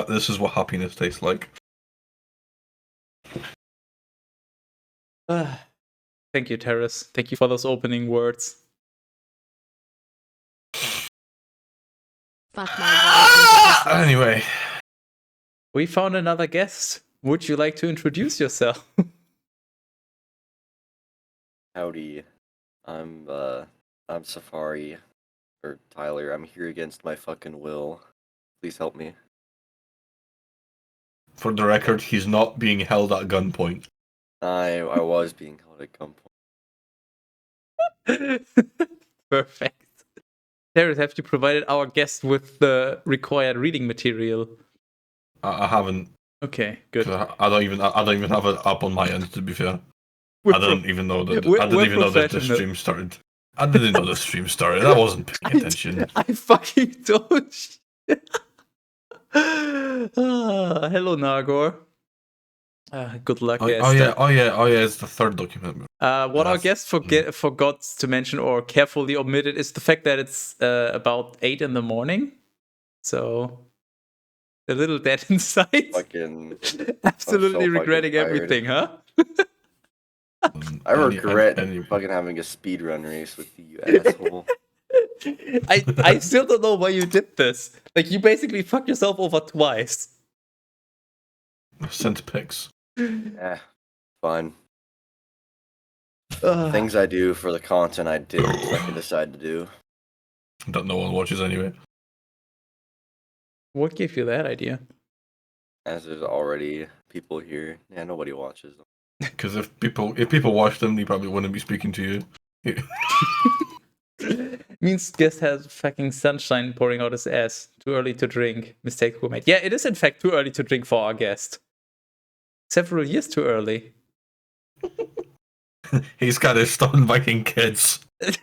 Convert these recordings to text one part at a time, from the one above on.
This is what happiness tastes like. Thank you, Teras. Thank you for those opening words. Fuck my wife. Anyway, We found another guest. Would you like to introduce yourself? Howdy, I'm Safari, or Tyler. I'm here against my fucking will. Please help me. for the record, he's not being held at gunpoint. I was being held at gunpoint. Perfect. Teras, have you provided our guest with the required reading material? I haven't. Okay, good. 'Cause I don't even have it up on my end. To be fair, We're I didn't even know that. we're- I didn't we're even know that the professional. stream started. I didn't know the stream started. I wasn't paying attention. I fucking don't. Hello, Nagor. Good luck, Oh guest. yeah. It's the third document. What our guest forgot to mention or carefully omitted is the fact that it's about 8 in the morning. So a little dead inside. Fucking, Absolutely fucking regretting tired. everything, huh? I regret any- fucking having a speedrun race with you, asshole. I still don't know why you did this. Like, you basically fucked yourself over twice. Sent pics. Fine. Things I do for the content I didn't fucking decide to do. That no one watches anyway. What gave you that idea? As there's already people here. Yeah, nobody watches them. Because if people watch them, they probably wouldn't be speaking to you. Means guest has fucking sunshine pouring out his ass. Too early to drink. Mistakes were made. Yeah, it is in fact too early to drink for our guest. Several years too early. He's got his stone Viking kids. This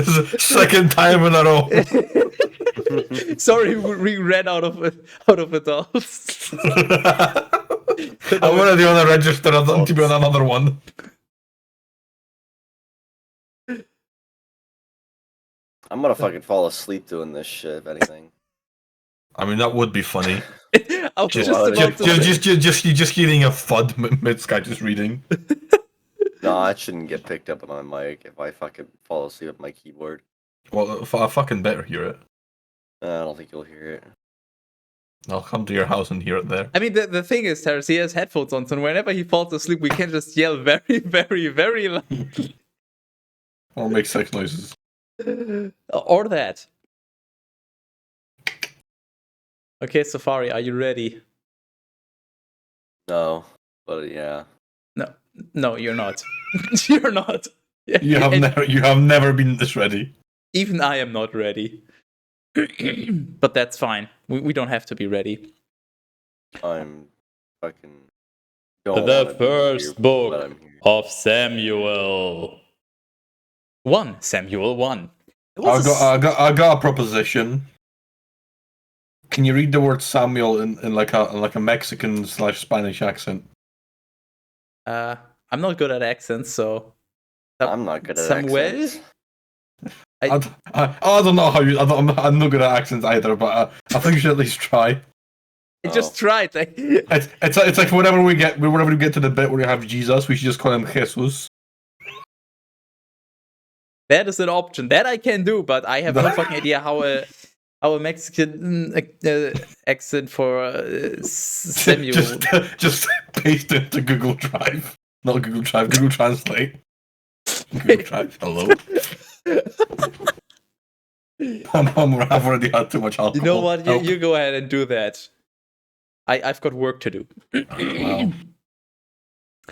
is the second time in a row. Sorry, we ran out of adults. I'm already on the register to be on another one. I'm gonna fucking fall asleep doing this shit, if anything. I mean, that would be funny. I was Just- just about to say. Just getting a FUD mid Sky just reading. No, it shouldn't get picked up on my mic if I fucking fall asleep at my keyboard. Well, I fucking better hear it. I don't think you'll hear it. I'll come to your house and hear it there. I mean, the thing is, Teras, he has headphones on, so whenever he falls asleep, we can just yell very, very, very loud. Or make sex noises. Or that. Okay, Safari, are you ready? No, but yeah. No, you're not. You're not. You have never been this ready. Even I am not ready. But that's fine. We don't have to be ready. I'm fucking. don't The wanna be first here, book but I'm here. of Samuel. 1 Samuel 1. I got a proposition. Can you read the word Samuel in like a Mexican / Spanish accent? I'm not good at accents, so I'm not good at Samuel? accents. I don't know how you. I'm not good at accents either, but I think you should at least try. I just tried. Like, It's like whenever we get to the bit where you have Jesus, we should just call him Jesus. that is an option that I can do, but I have no fucking idea how a Mexican accent for Samuel. Just paste it to Google Drive, not Google Drive. Google Translate. Google Drive. Hello. I've already had too much alcohol. You know what? Help. You go ahead and do that. I've got work to do. Wow.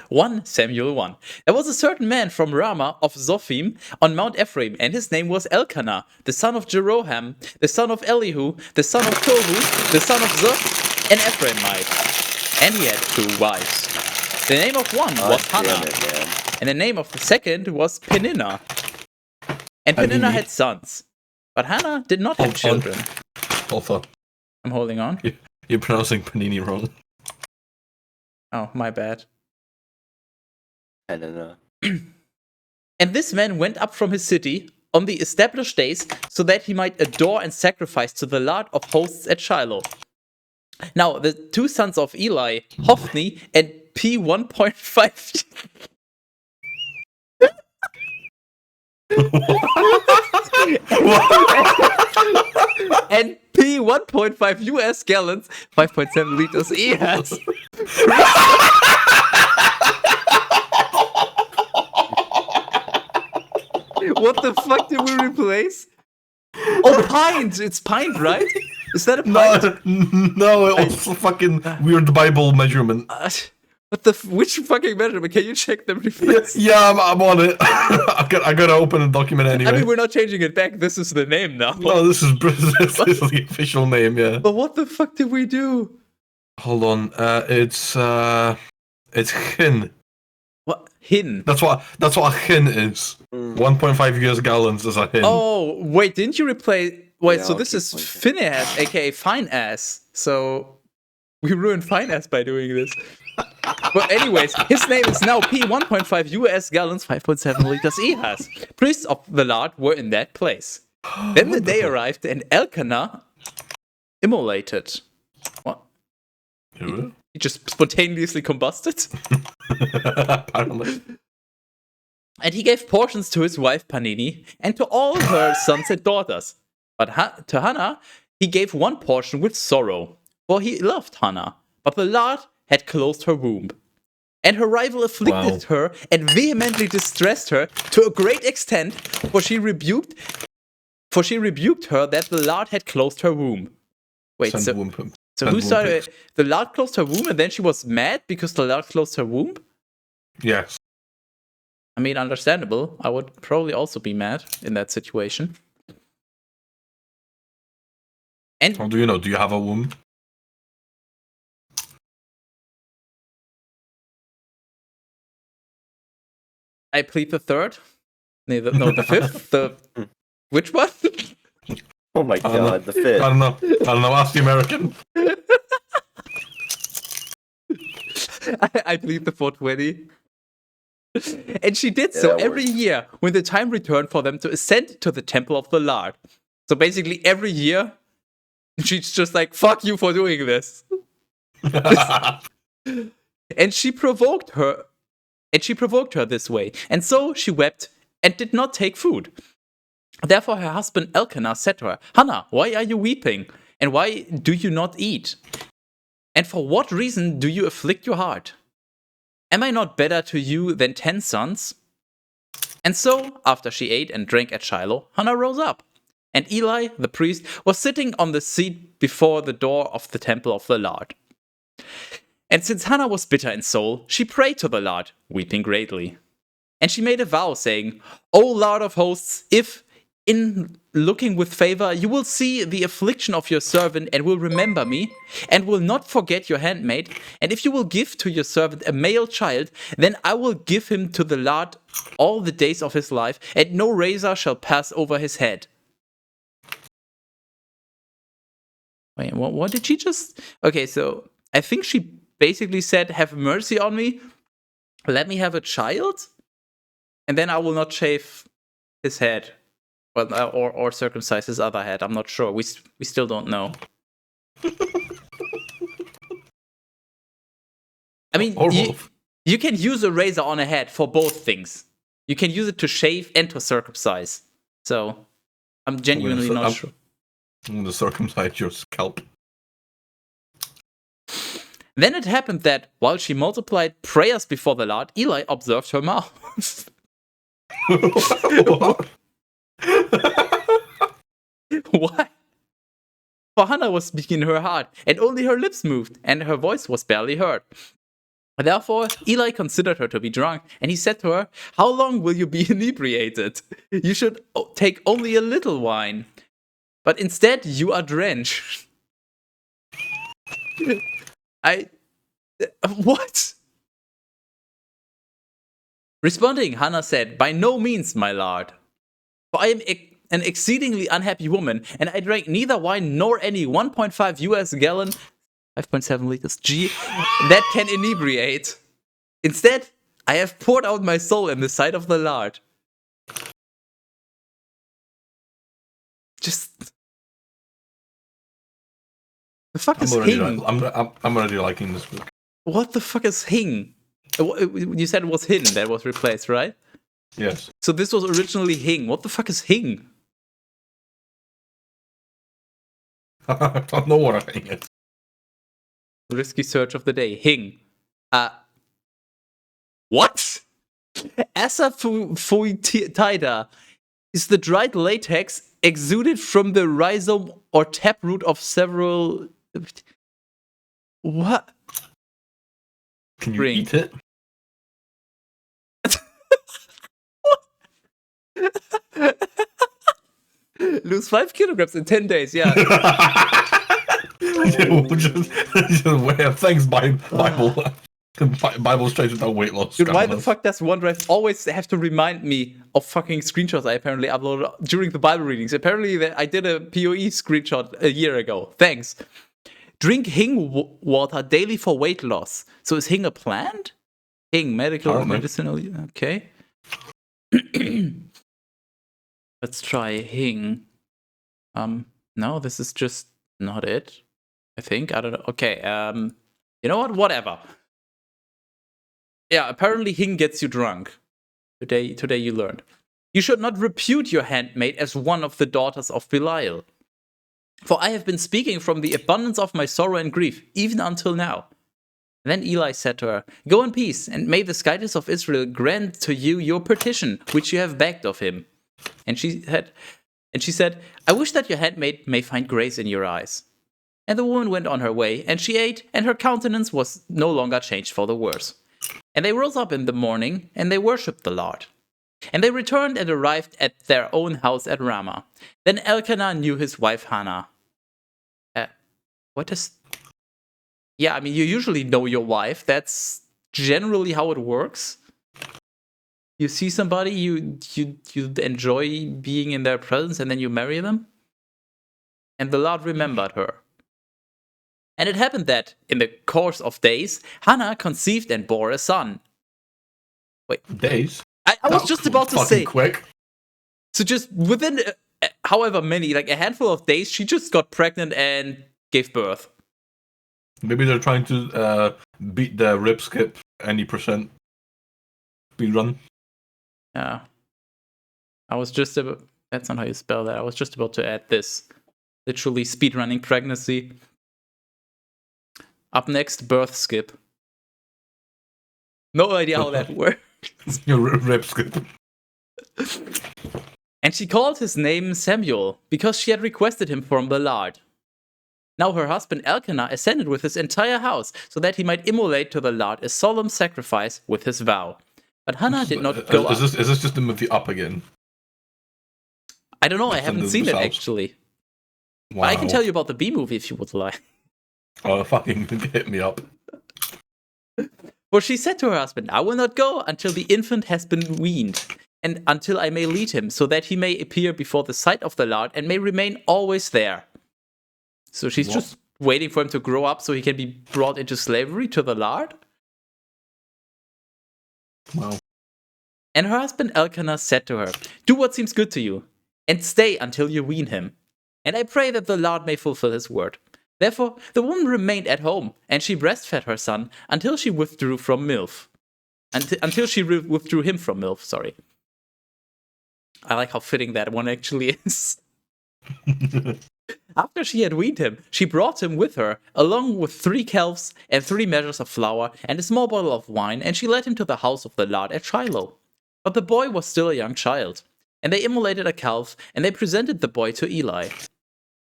1 Samuel 1. There was a certain man from Ramah of Zophim on Mount Ephraim, and his name was Elkanah, the son of Jeroham, the son of Elihu, the son of Tohu, the son of Zoph, an Ephraimite. And he had 2 wives. The name of one was Damn Hannah, it, man. and the name of the second was Peninnah. And Peninnah had sons, but Hannah did not have children. Also, I'm holding on. you're pronouncing panini wrong. Oh, my bad. And then, And this man went up from his city, on the established days so that he might adore and sacrifice to the Lord of hosts at Shiloh. Now, the two sons of Eli, Hophni and P 1.5. and P 1.5 US gallons, 5.7 liters ES. What the fuck did we replace? Oh, pint! It's pint, right? Is that a pint? No, it was a fucking weird Bible measurement. What the? Which fucking measurement? Can you check the reference? Yeah, I'm on it. I gotta open the document anyway. I mean, we're not changing it back. This is the name now. No, this is the official name. Yeah. But what the fuck did we do? Hold on. It's hin. What hin? That's what a hin is. 1.5 US gallons is a hin. Oh wait, didn't you replace? Wait, Yeah, so I'll this keep is my- Phineas, aka Fine Ass. So we ruined Fine Ass by doing this. But anyways, his name is now P 1.5 US gallons, 5.7 liters EHAS. Priests of the Lord were in that place. Then the day arrived and Elkanah immolated. What? Huh? He just spontaneously combusted? Apparently. And he gave portions to his wife Panini and to all her sons and daughters. But to Hannah, he gave one portion with sorrow, for he loved Hannah. But the Lord had closed her womb. And her rival afflicted her and vehemently distressed her to a great extent, for she rebuked her that the Lord had closed her womb. Wait, so who started? The Lord closed her womb and then she was mad because the Lord closed her womb? Yes. I mean, understandable. I would probably also be mad in that situation. And How do you know? Do you have a womb? I plead the third. No, the fifth. Which one? Oh my god, the fit. I don't know. Ask the American. I plead the 420. And she did so every year when the time returned for them to ascend to the temple of the Lord. So basically every year, she's just like, fuck you for doing this. And she provoked her. And she provoked her this way. And so she wept and did not take food. Therefore her husband Elkanah said to her, Hannah, why are you weeping? And why do you not eat? And for what reason do you afflict your heart? Am I not better to you than 10 sons? And so, after she ate and drank at Shiloh, Hannah rose up. And Eli, the priest, was sitting on the seat before the door of the temple of the Lord. And since Hannah was bitter in soul, she prayed to the Lord, weeping greatly. And she made a vow, saying, O Lord of hosts, if, in looking with favor, you will see the affliction of your servant and will remember me, and will not forget your handmaid, and if you will give to your servant a male child, then I will give him to the Lord all the days of his life, and no razor shall pass over his head. Wait, what did she just... Okay, so I think she basically said, have mercy on me, let me have a child, and then I will not shave his head. Or circumcise his other head. I'm not sure. We still don't know. I mean, you can use a razor on a head for both things. You can use it to shave and to circumcise. So, I'm genuinely not sure. I'm going to circumcise your scalp. Then it happened that, while she multiplied prayers before the Lord, Eli observed her mouth. Why? For Hannah was speaking in her heart, and only her lips moved, and her voice was barely heard. Therefore, Eli considered her to be drunk, and he said to her, How long will you be inebriated? You should take only a little wine. But instead, you are drenched. What? Responding, Hannah said, By no means, my lord. For I am an exceedingly unhappy woman, and I drank neither wine nor any 1.5 US gallon, 5.7 liters G, that can inebriate. Instead, I have poured out my soul in the sight of the Lord. Just the fuck I'm is already, hing? I'm already liking this book. What the fuck is hing? You said it was hidden that was replaced, right? Yes. So this was originally hing. What the fuck is hing? I don't know what I think is. Risky search of the day. Hing. What? Asafoetida is the dried latex exuded from the rhizome or taproot of several. What? Can you Drink. eat it? Lose 5 kilograms in 10 days, yeah. Thanks, Bible. Bible straight without weight loss. Dude, why the fuck does OneDrive always have to remind me of fucking screenshots I apparently uploaded during the Bible readings? Apparently, I did a PoE screenshot a year ago. Thanks. Drink hing water daily for weight loss. So is hing a plant? Hing, medical or medicinal? Okay. Let's try hing. No, this is just not it. I think. I don't know. Okay. You know what? Whatever. Yeah, apparently hing gets you drunk. Today you learned. You should not repute your handmaid as one of the daughters of Belial. For I have been speaking from the abundance of my sorrow and grief, even until now. Then Eli said to her, Go in peace, and may the skydice of Israel grant to you your petition, which you have begged of him. And she said, I wish that your handmaid may find grace in your eyes. And the woman went on her way, and she ate, and her countenance was no longer changed for the worse. And they rose up in the morning, and they worshipped the Lord. And they returned and arrived at their own house at Ramah. Then Elkanah knew his wife Hannah. What is... Yeah, I mean, you usually know your wife. That's generally how it works. You see somebody, you enjoy being in their presence, and then you marry them. And the Lord remembered her. And it happened that, in the course of days, Hannah conceived and bore a son. Wait. Days? I was just about to say. Quick. So just within however many, like a handful of days, she just got pregnant and gave birth. Maybe they're trying to beat the rip skip any percent speed run. Yeah. I was just about... That's not how you spell that. I was just about to add this. Literally speedrunning pregnancy. Up next, birth skip. No idea how that works. Rip skip. And she called his name Samuel, because she had requested him from the Lord. Now her husband Elkanah ascended with his entire house, so that he might immolate to the Lord a solemn sacrifice with his vow. But Hannah did not go up. Is this just the movie Up again? I don't know, I haven't seen it actually. Wow. But I can tell you about the B movie if you would like. Oh, fucking hit me up. For she said to her husband, I will not go until the infant has been weaned, and until I may lead him, so that he may appear before the sight of the Lord, and may remain always there. So she's just waiting for him to grow up so he can be brought into slavery to the Lord? Wow. And her husband Elkanah said to her, Do what seems good to you, and stay until you wean him. And I pray that the Lord may fulfill his word. Therefore, the woman remained at home, and she breastfed her son until she withdrew from MILF. Until she withdrew him from MILF, sorry. I like how fitting that one actually is. After she had weaned him, she brought him with her, along with 3 calves and 3 measures of flour and a small bottle of wine, and she led him to the house of the Lord at Shiloh. But the boy was still a young child. And they immolated a calf, and they presented the boy to Eli.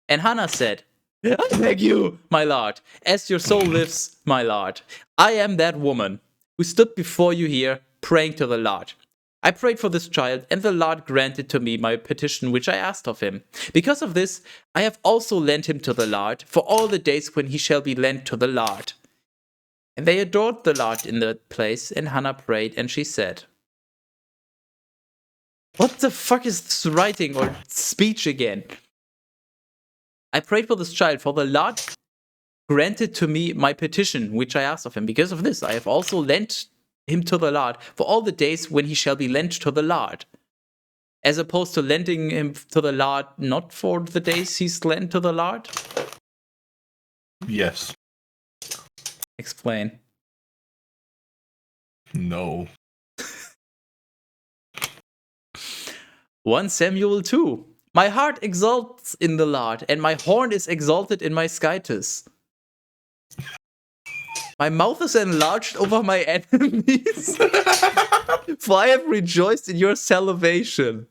And Hannah said, I beg you, my lord, as your soul lives, my lord, I am that woman who stood before you here, praying to the Lord. I prayed for this child, and the Lord granted to me my petition which I asked of him. Because of this, I have also lent him to the Lord, for all the days when he shall be lent to the Lord. And they adored the Lord in that place, and Hannah prayed, and she said, What the fuck is this writing or speech again? I prayed for this child, for the Lord granted to me my petition, which I asked of him. Because of this, I have also lent him to the Lord, for all the days when he shall be lent to the Lord. as opposed to lending him to the Lord not for the days he's lent to the Lord? Yes. Explain. No. 1 Samuel 2. My heart exalts in the Lord, and my horn is exalted in my scitus. My mouth is enlarged over my enemies, for I have rejoiced in your salvation.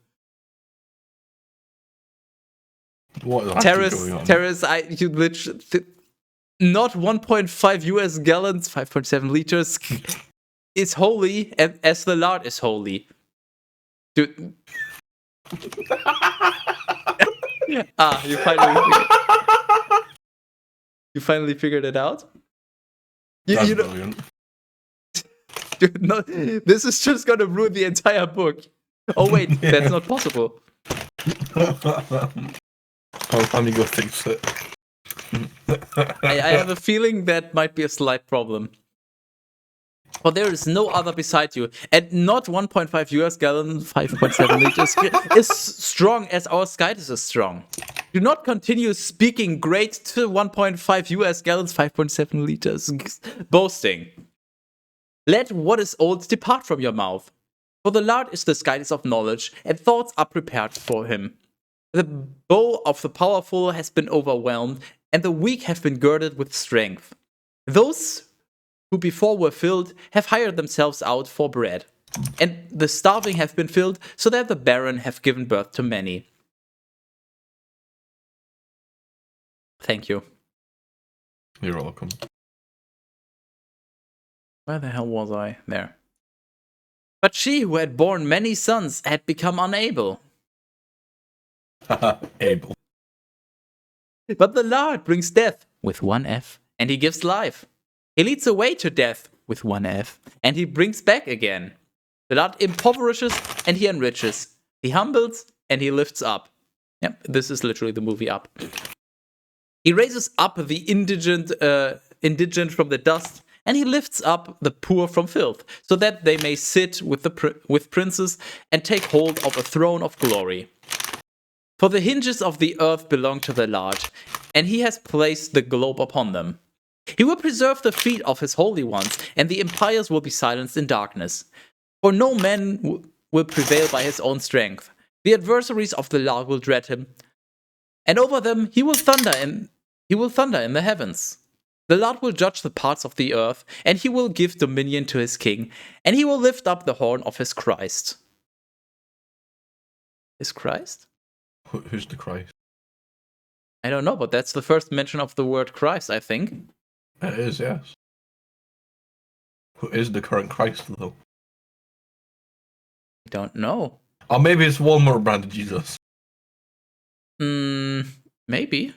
What is actually going on? Teras, not 1.5 US gallons, 5.7 liters, is holy as the Lord is holy. Dude. You finally figured it out? That's brilliant. Dude, no, this is just gonna ruin the entire book. Oh wait, that's not possible. I'll finally go fix it. I have a feeling that might be a slight problem. For there is no other beside you, and not 1.5 US gallon, 5.7 liters is strong as our scitus is strong. Do not continue speaking great to 1.5 US gallons, 5.7 liters, boasting. Let what is old depart from your mouth. For the Lord is the scitus of knowledge, and thoughts are prepared for him. The bow of the powerful has been overwhelmed, and the weak have been girded with strength. Those who before were filled have hired themselves out for bread, and the starving have been filled, so that the barren have given birth to many. Thank you. You're welcome. Where the hell was I? There. But she who had borne many sons had become unable. Able. But the Lord brings death with one F, and he gives life. He leads away to death with one F, and he brings back again. The Lord impoverishes and he enriches. He humbles and he lifts up. Yep, this is literally the movie Up. He raises up the indigent from the dust, and he lifts up the poor from filth, so that they may sit with princes and take hold of a throne of glory. For the hinges of the earth belong to the Lord, and he has placed the globe upon them. He will preserve the feet of his holy ones, and the impious will be silenced in darkness. For no man will prevail by his own strength. The adversaries of the Lord will dread him, and over them he will thunder in the heavens. The Lord will judge the parts of the earth, and he will give dominion to his king, and he will lift up the horn of his Christ. His Christ? Who's the Christ? I don't know, but that's the first mention of the word Christ, I think. It is, yes. Who is the current Christ, though? I don't know. Or maybe it's Walmart branded Jesus. Maybe.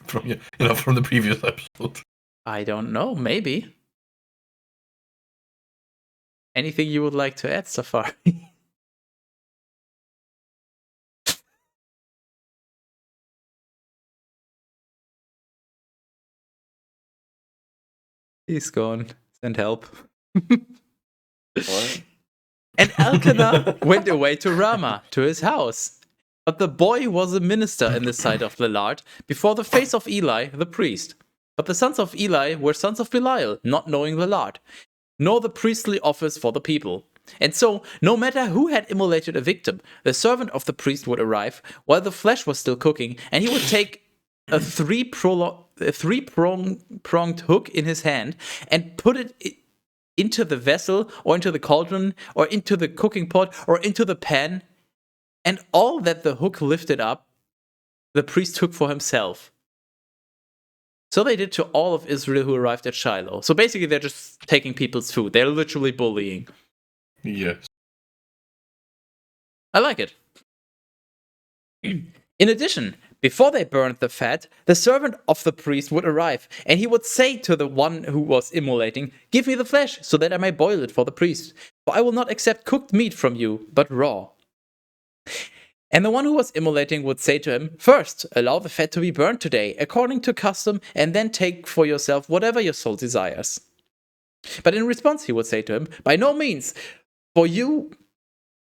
From the previous episode. I don't know, maybe. Anything you would like to add, Safari? He's gone. Send help. What? And Elkanah went away to Ramah, to his house. But the boy was a minister in the sight of the Lord, before the face of Eli, the priest. But the sons of Eli were sons of Belial, not knowing the Lord, nor the priestly office for the people. And so, no matter who had immolated a victim, the servant of the priest would arrive while the flesh was still cooking, and he would take a three-pronged hook in his hand and put it into the vessel, or into the cauldron, or into the cooking pot, or into the pan, and all that the hook lifted up, the priest took for himself. So they did to all of Israel who arrived at Shiloh. So basically they're just taking people's food. They're literally bullying. Yes. I like it. In addition, before they burned the fat, the servant of the priest would arrive, and he would say to the one who was immolating, "Give me the flesh, so that I may boil it for the priest. For I will not accept cooked meat from you, but raw." And the one who was immolating would say to him, "First, allow the fat to be burned today, according to custom, and then take for yourself whatever your soul desires." But in response, he would say to him, "By no means, for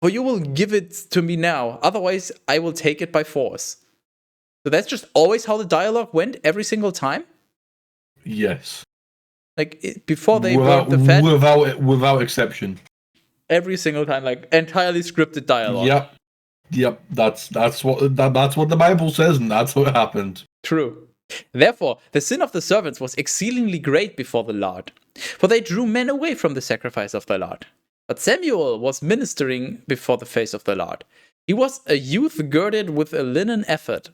for you will give it to me now, otherwise I will take it by force. So that's just always how the dialogue went every single time? Yes. Like, before they burned the fat? Without exception. Every single time, like, entirely scripted dialogue. Yep. That's what the Bible says, and that's what happened. True. Therefore, the sin of the servants was exceedingly great before the Lord, for they drew men away from the sacrifice of the Lord. But Samuel was ministering before the face of the Lord. He was a youth girded with a linen ephod,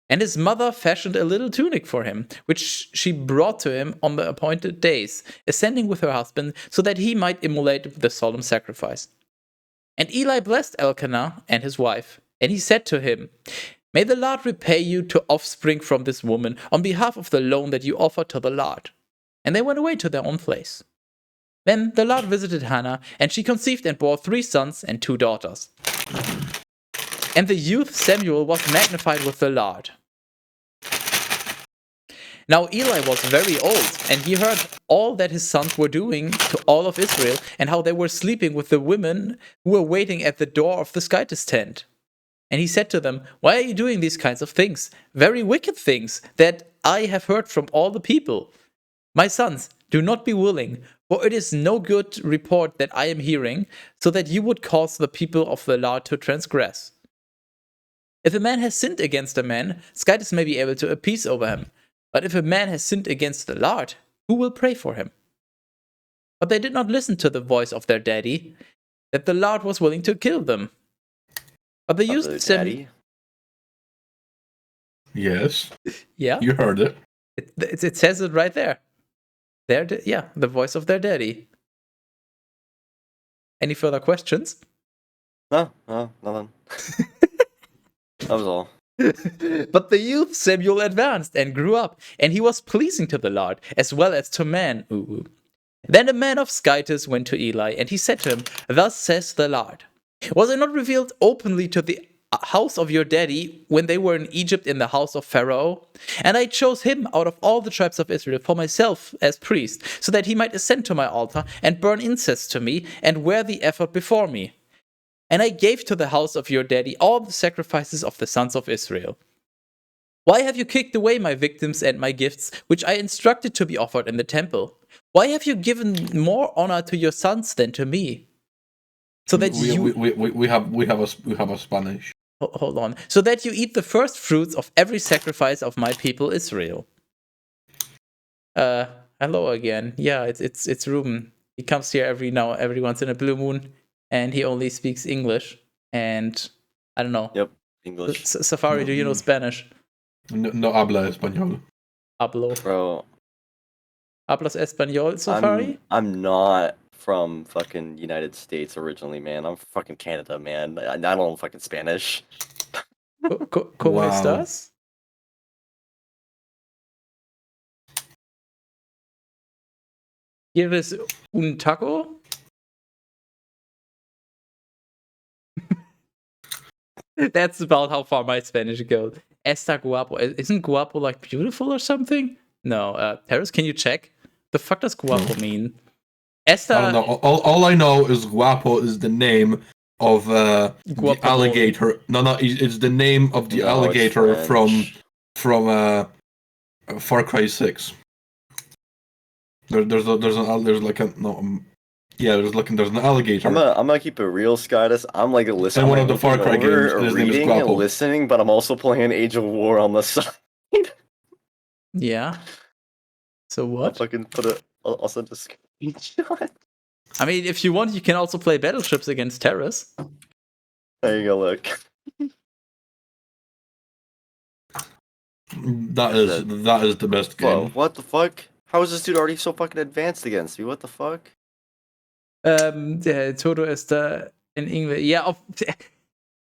and his mother fashioned a little tunic for him, which she brought to him on the appointed days, ascending with her husband, so that he might immolate the solemn sacrifice. And Eli blessed Elkanah and his wife, and he said to him, May the Lord repay you to offspring from this woman on behalf of the loan that you offered to the Lord. And they went away to their own place. Then the Lord visited Hannah, and she conceived and bore 3 sons and 2 daughters. And the youth Samuel was magnified with the Lord. Now Eli was very old, and he heard all that his sons were doing to all of Israel, and how they were sleeping with the women who were waiting at the door of the skytis tent. And he said to them, Why are you doing these kinds of things? Very wicked things that I have heard from all the people. My sons, do not be willing, for it is no good report that I am hearing, so that you would cause the people of the Lord to transgress. If a man has sinned against a man, skytis may be able to appease over him. But if a man has sinned against the Lord, who will pray for him? But they did not listen to the voice of their daddy, that the Lord was willing to kill them. But they used daddy? Yes. Yeah. You heard it. It says it right there. The voice of their daddy. Any further questions? No, nothing. That was all. But the youth Samuel advanced and grew up, and he was pleasing to the Lord, as well as to man. Ooh. Then a man of Skytis went to Eli, and he said to him, Thus says the Lord, Was it not revealed openly to the house of your daddy when they were in Egypt in the house of Pharaoh? And I chose him out of all the tribes of Israel for myself as priest, so that he might ascend to my altar and burn incense to me and wear the ephod before me. And I gave to the house of your daddy all the sacrifices of the sons of Israel. Why have you kicked away my victims and my gifts, which I instructed to be offered in the temple? Why have you given more honor to your sons than to me? So that we have a Spanish. Hold on. So that you eat the first fruits of every sacrifice of my people Israel. Hello again. Yeah, it's Ruben. He comes here every once in a blue moon. And he only speaks English, and I don't know. Yep, English. Safari, do you know Spanish? No habla español. Hablo. Bro. Hablas español, Safari? I'm not from fucking United States originally, man. I'm fucking Canada, man. I don't know fucking Spanish. ¿Cómo estás? ¿Quieres un taco? That's about how far my Spanish goes. Está guapo. Isn't guapo like beautiful or something? No. Teras, can you check? The fuck does guapo mean? Esta... I don't know. All I know is guapo is the name of the alligator. No, it's the name of the alligator from Far Cry 6. There's an alligator. I'm gonna keep it real, Skytis. I'm like listening. One of the Far Cry games. Reading and listening, but I'm also playing Age of War on the side. Yeah. So what? I'll send a screenshot. I mean, if you want, you can also play battleships against Teras. There you go. Look. That is the best game. Whoa, what the fuck? How is this dude already so fucking advanced against me? What the fuck? Todo está in English. Yeah,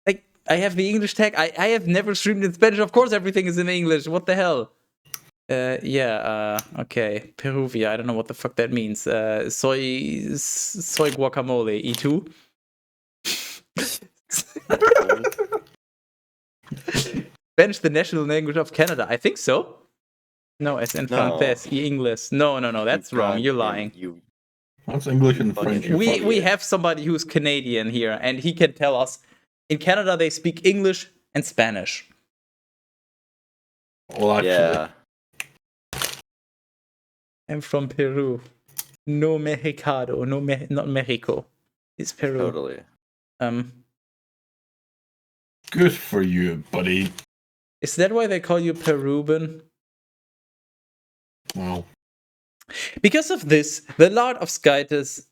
like I have the English tag. I have never streamed in Spanish. Of course, everything is in English. What the hell? Okay. Peruvia. I don't know what the fuck that means. Soy guacamole. E2. Spanish, the national language of Canada. I think so. No, as in francés, English. No, that's wrong. You're lying. That's English and Fucking French. you We fuck. have somebody who's Canadian here, and he can tell us. In Canada, they speak English and Spanish. Well, actually, Yeah. I'm from Peru. No Mexicado, not Mexico. It's Peru. Totally. good for you, buddy. Is that why they call you Peruban? Wow. Because of this, the Lord Skytus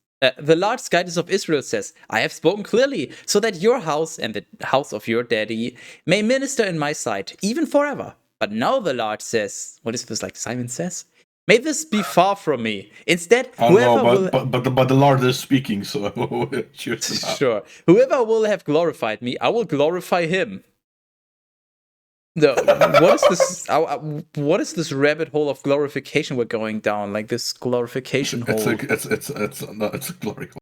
of Israel says, I have spoken clearly, so that your house and the house of your daddy may minister in my sight, even forever. But now the Lord says, what is this, like Simon says? May this be far from me. Instead, I whoever don't know, will... but the Lord is speaking, so cheers to that. Sure. Whoever will have glorified me, I will glorify him. No, what is this? What is this rabbit hole of glorification we're going down? Like this glorification hole. It's a glory hole.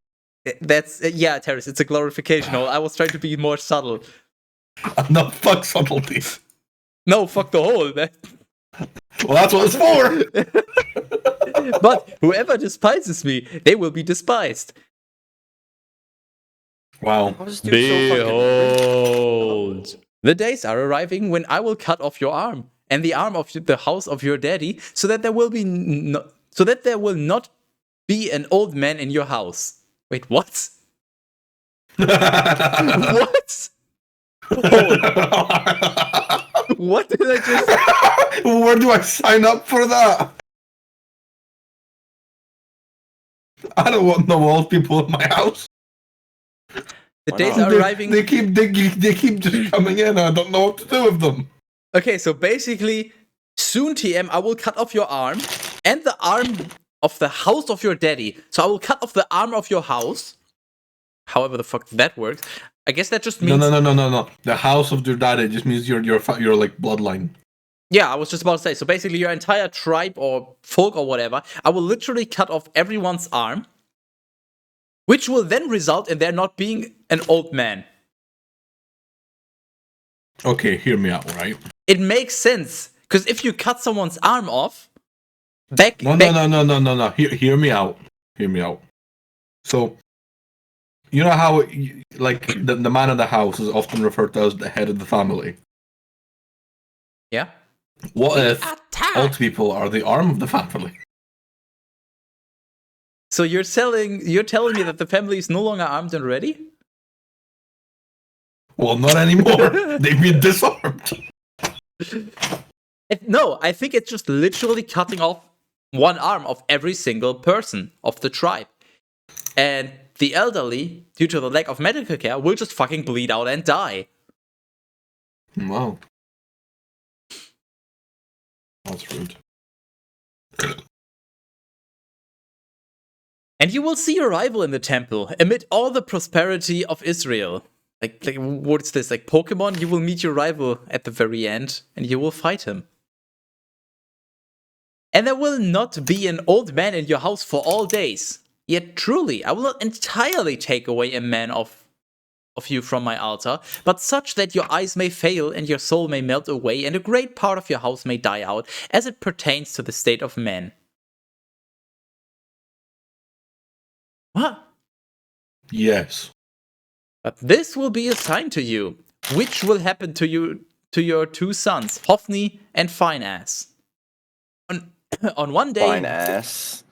That's yeah, Teras. It's a glorification hole. I was trying to be more subtle. No, fuck subtlety. No, fuck the hole. Well, that's what it's for. But whoever despises me, they will be despised. Wow. How is this dude so fucking Behold, the days are arriving when I will cut off your arm and the arm of the house of your daddy, so that there will not be an old man in your house. Wait, what? What? Oh. What did I just? Where do I sign up for that? I don't want no old people in my house. The Why days not? are arriving. They keep just coming in. I don't know what to do with them. Okay, so basically, soon, TM, I will cut off your arm and the arm of the house of your daddy. So I will cut off the arm of your house. However the fuck that works. I guess that just means... No. The house of your daddy just means your like bloodline. Yeah, I was just about to say. So basically, your entire tribe or folk or whatever, I will literally cut off everyone's arm, which will then result in there not being an old man. Okay, hear me out, right? It makes sense, because if you cut someone's arm off, No. Hear me out. Hear me out. So, you know how like the man of the house is often referred to as the head of the family. Yeah. What if old people are the arm of the family? So you're telling me that the family is no longer armed and ready? Well, not anymore. They've been disarmed. No, I think it's just literally cutting off one arm of every single person of the tribe. And the elderly, due to the lack of medical care, will just fucking bleed out and die. Wow. That's rude. And you will see your rival in the temple, amid all the prosperity of Israel. Like what's this? Like Pokemon? You will meet your rival at the very end, and you will fight him. And there will not be an old man in your house for all days. Yet truly, I will not entirely take away a man of you from my altar, but such that your eyes may fail and your soul may melt away, and a great part of your house may die out, as it pertains to the state of men. What? Yes. But this will be a sign to you, which will happen to you, to your two sons, Hophni and Phinehas. On one day, fine ass.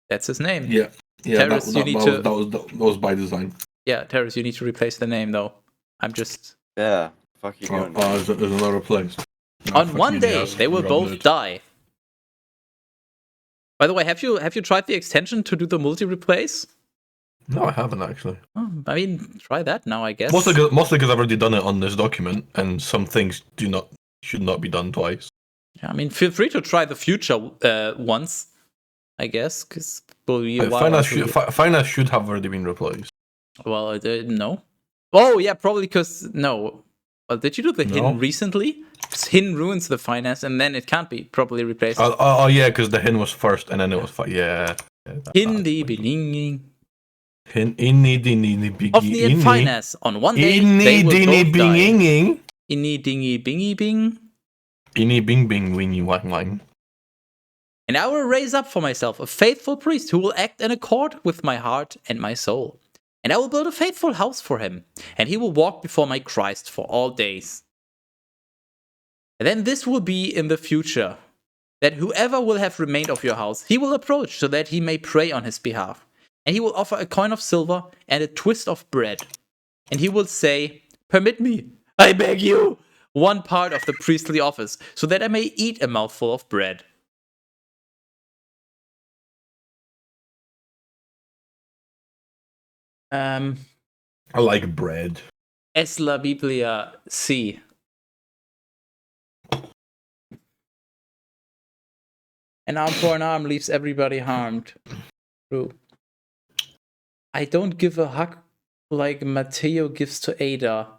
that's his name. Yeah. Teras, That was by design. Yeah, Teras, you need to replace the name though. I'm just. Yeah. Fuck you doing? There's another place. On one day, they will both die. By the way, have you tried the extension to do the multi-replace? No, I haven't actually. Oh, I mean, try that now, I guess. Mostly because I've already done it on this document, and some things should not be done twice. Yeah, I mean, feel free to try the future once, I guess, because will be a while. Finance should have already been replaced. Well, no. Oh, yeah, probably because no. Well, did you do the hin recently? 'Cause hin ruins the finance, and then it can't be properly replaced. Oh yeah, because the hin was first, and then it was yeah. Hin the beginning. Inni dinny biggy. Hophni and Phinehas on one day they will both die. Inni dingy bingy bing. Inni bing bing wingy wang wang. And I will raise up for myself a faithful priest who will act in accord with my heart and my soul. And I will build a faithful house for him, and he will walk before my Christ for all days. And then this will be in the future, that whoever will have remained of your house, he will approach so that he may pray on his behalf. And he will offer a coin of silver and a twist of bread. And he will say, permit me, I beg you, one part of the priestly office, so that I may eat a mouthful of bread. I like bread. Es la Biblia, sí. An arm for an arm leaves everybody harmed. True. I don't give a hug like Matteo gives to Ada.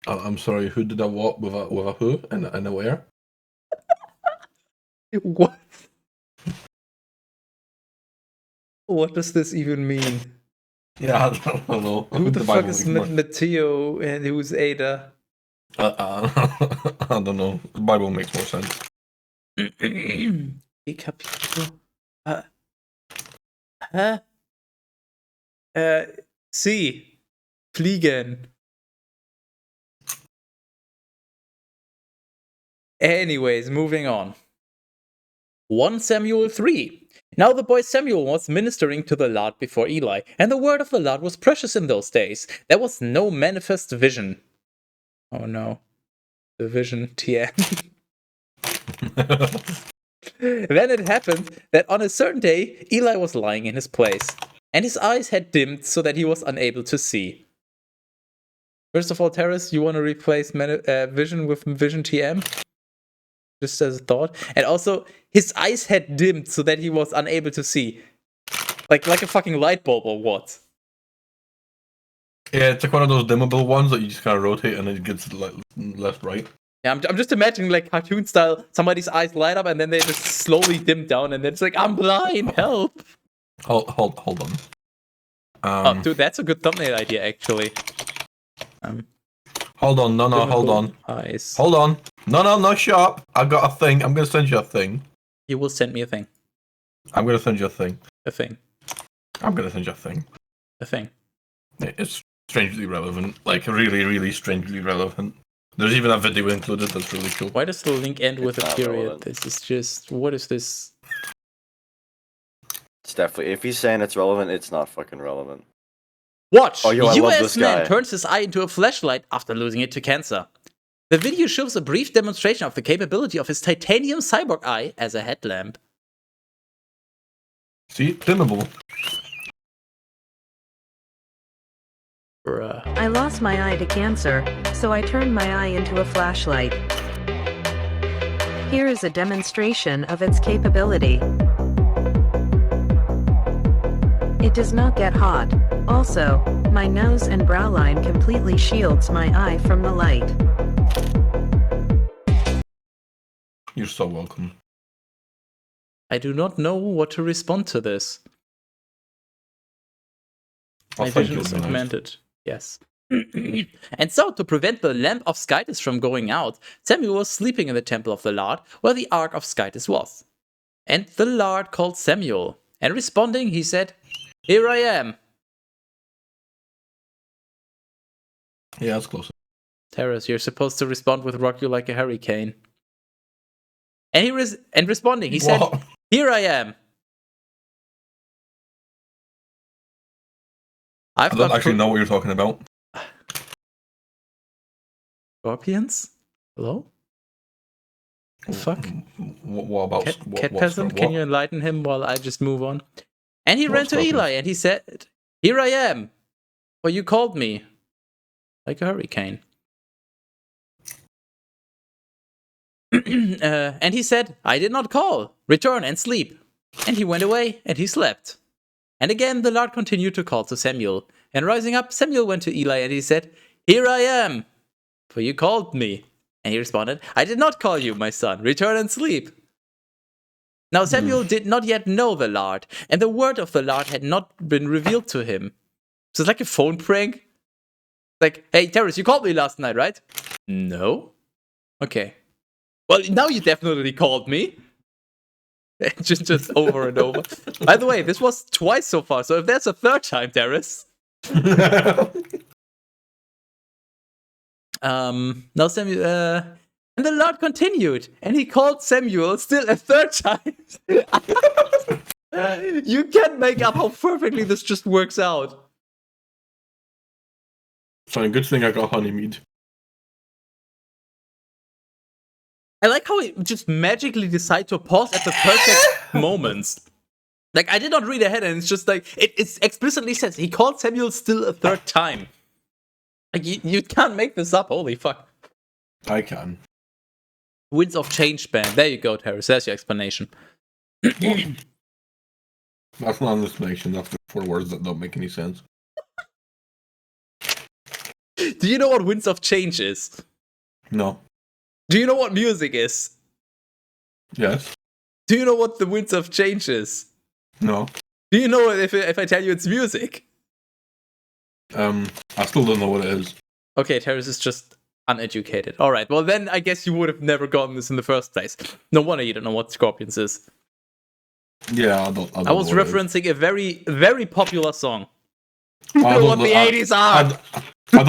I'm sorry, who did I walk with a who and a where? What? What does this even mean? Yeah, I don't know. Who the fuck is Matteo and who's Ada? I don't know. The Bible makes more sense. Ich capito. Sie. Fliegen. Anyways, moving on. 1 Samuel 3. Now the boy Samuel was ministering to the Lord before Eli, and the word of the Lord was precious in those days. There was no manifest vision. Oh no. The vision TM. Then it happened that on a certain day, Eli was lying in his place, and his eyes had dimmed so that he was unable to see. First of all, Teras, you want to replace vision with vision TM? Just as a thought. And also, his eyes had dimmed so that he was unable to see. Like a fucking light bulb or what? Yeah, it's like one of those dimmable ones that you just kind of rotate and it gets like left, right. Yeah, I'm just imagining like cartoon style, somebody's eyes light up and then they just slowly dim down and then it's like, I'm blind, help! Hold on. Oh, dude, that's a good thumbnail idea, actually. Hold on, hold on. Eyes. Hold on. No, shut up. I got a thing. I'm going to send you a thing. You will send me a thing. I'm going to send you a thing. A thing. I'm going to send you a thing. A thing. It's strangely relevant. Like, really, really strangely relevant. There's even a video included that's really cool. Why does the link end with a period? Relevant. This is just... What is this? It's definitely, if he's saying it's relevant, it's not fucking relevant. Watch! Oh, yo, I love US this man guy. turns his eye into a flashlight after losing it to cancer. The video shows a brief demonstration of the capability of his titanium cyborg eye as a headlamp. See? Dimmable. Bruh. I lost my eye to cancer, so I turned my eye into a flashlight. Here is a demonstration of its capability. It does not get hot. Also, my nose and brow line completely shields my eye from the light. You're so welcome. I do not know what to respond to this. My Thank vision you, is nice. augmented. Yes. And so, to prevent the lamp of Skytis from going out, Samuel was sleeping in the temple of the Lord, where the ark of Skytis was. And the Lord called Samuel, and responding, he said, "Here I am." Yeah, that's close. Teras, you're supposed to respond with "Rock you like a hurricane." And responding, he said, What? "Here I am." I don't actually know what you're talking about. Scorpions? Hello? The fuck? What about Cat peasant? Can you enlighten him while I just move on? And he ran to Eli and he said, "Here I am. For you called me." Like a hurricane. And he said, "I did not call. Return and sleep." And he went away and he slept. And again the Lord continued to call to Samuel. And rising up, Samuel went to Eli and he said, "Here I am. For you called me." And he responded, "I did not call you, my son. Return and sleep." Now Samuel did not yet know the Lord, and the word of the Lord had not been revealed to him. So it's like a phone prank. Like, "Hey, Teras, you called me last night, right?" "No." "Okay. Well, now you definitely called me. just over and over. By the way, this was twice so far, so if there's a third time, Teras. Now Samuel, and the Lord continued, and he called Samuel still a third time. You can't make up how perfectly this just works out. Fine, good thing I got honeymead. I like how it just magically decide to pause at the perfect moments. Like, I did not read ahead, and it's just like, it explicitly says he called Samuel still a third time. Like, you can't make this up, holy fuck. I can. Winds of Change band. There you go, Teras. There's your explanation. That's not an explanation, that's the 4 words that don't make any sense. Do you know what Winds of Change is? No. Do you know what music is? Yes. Do you know what the Winds of Change is? No. Do you know if I tell you it's music? I still don't know what it is. Okay, Teras is just uneducated. Alright, well then I guess you would have never gotten this in the first place. No wonder you don't know what Scorpions is. Yeah, I don't I was know what it is. referencing a very, very popular song. You I know don't what know- the 80s are! I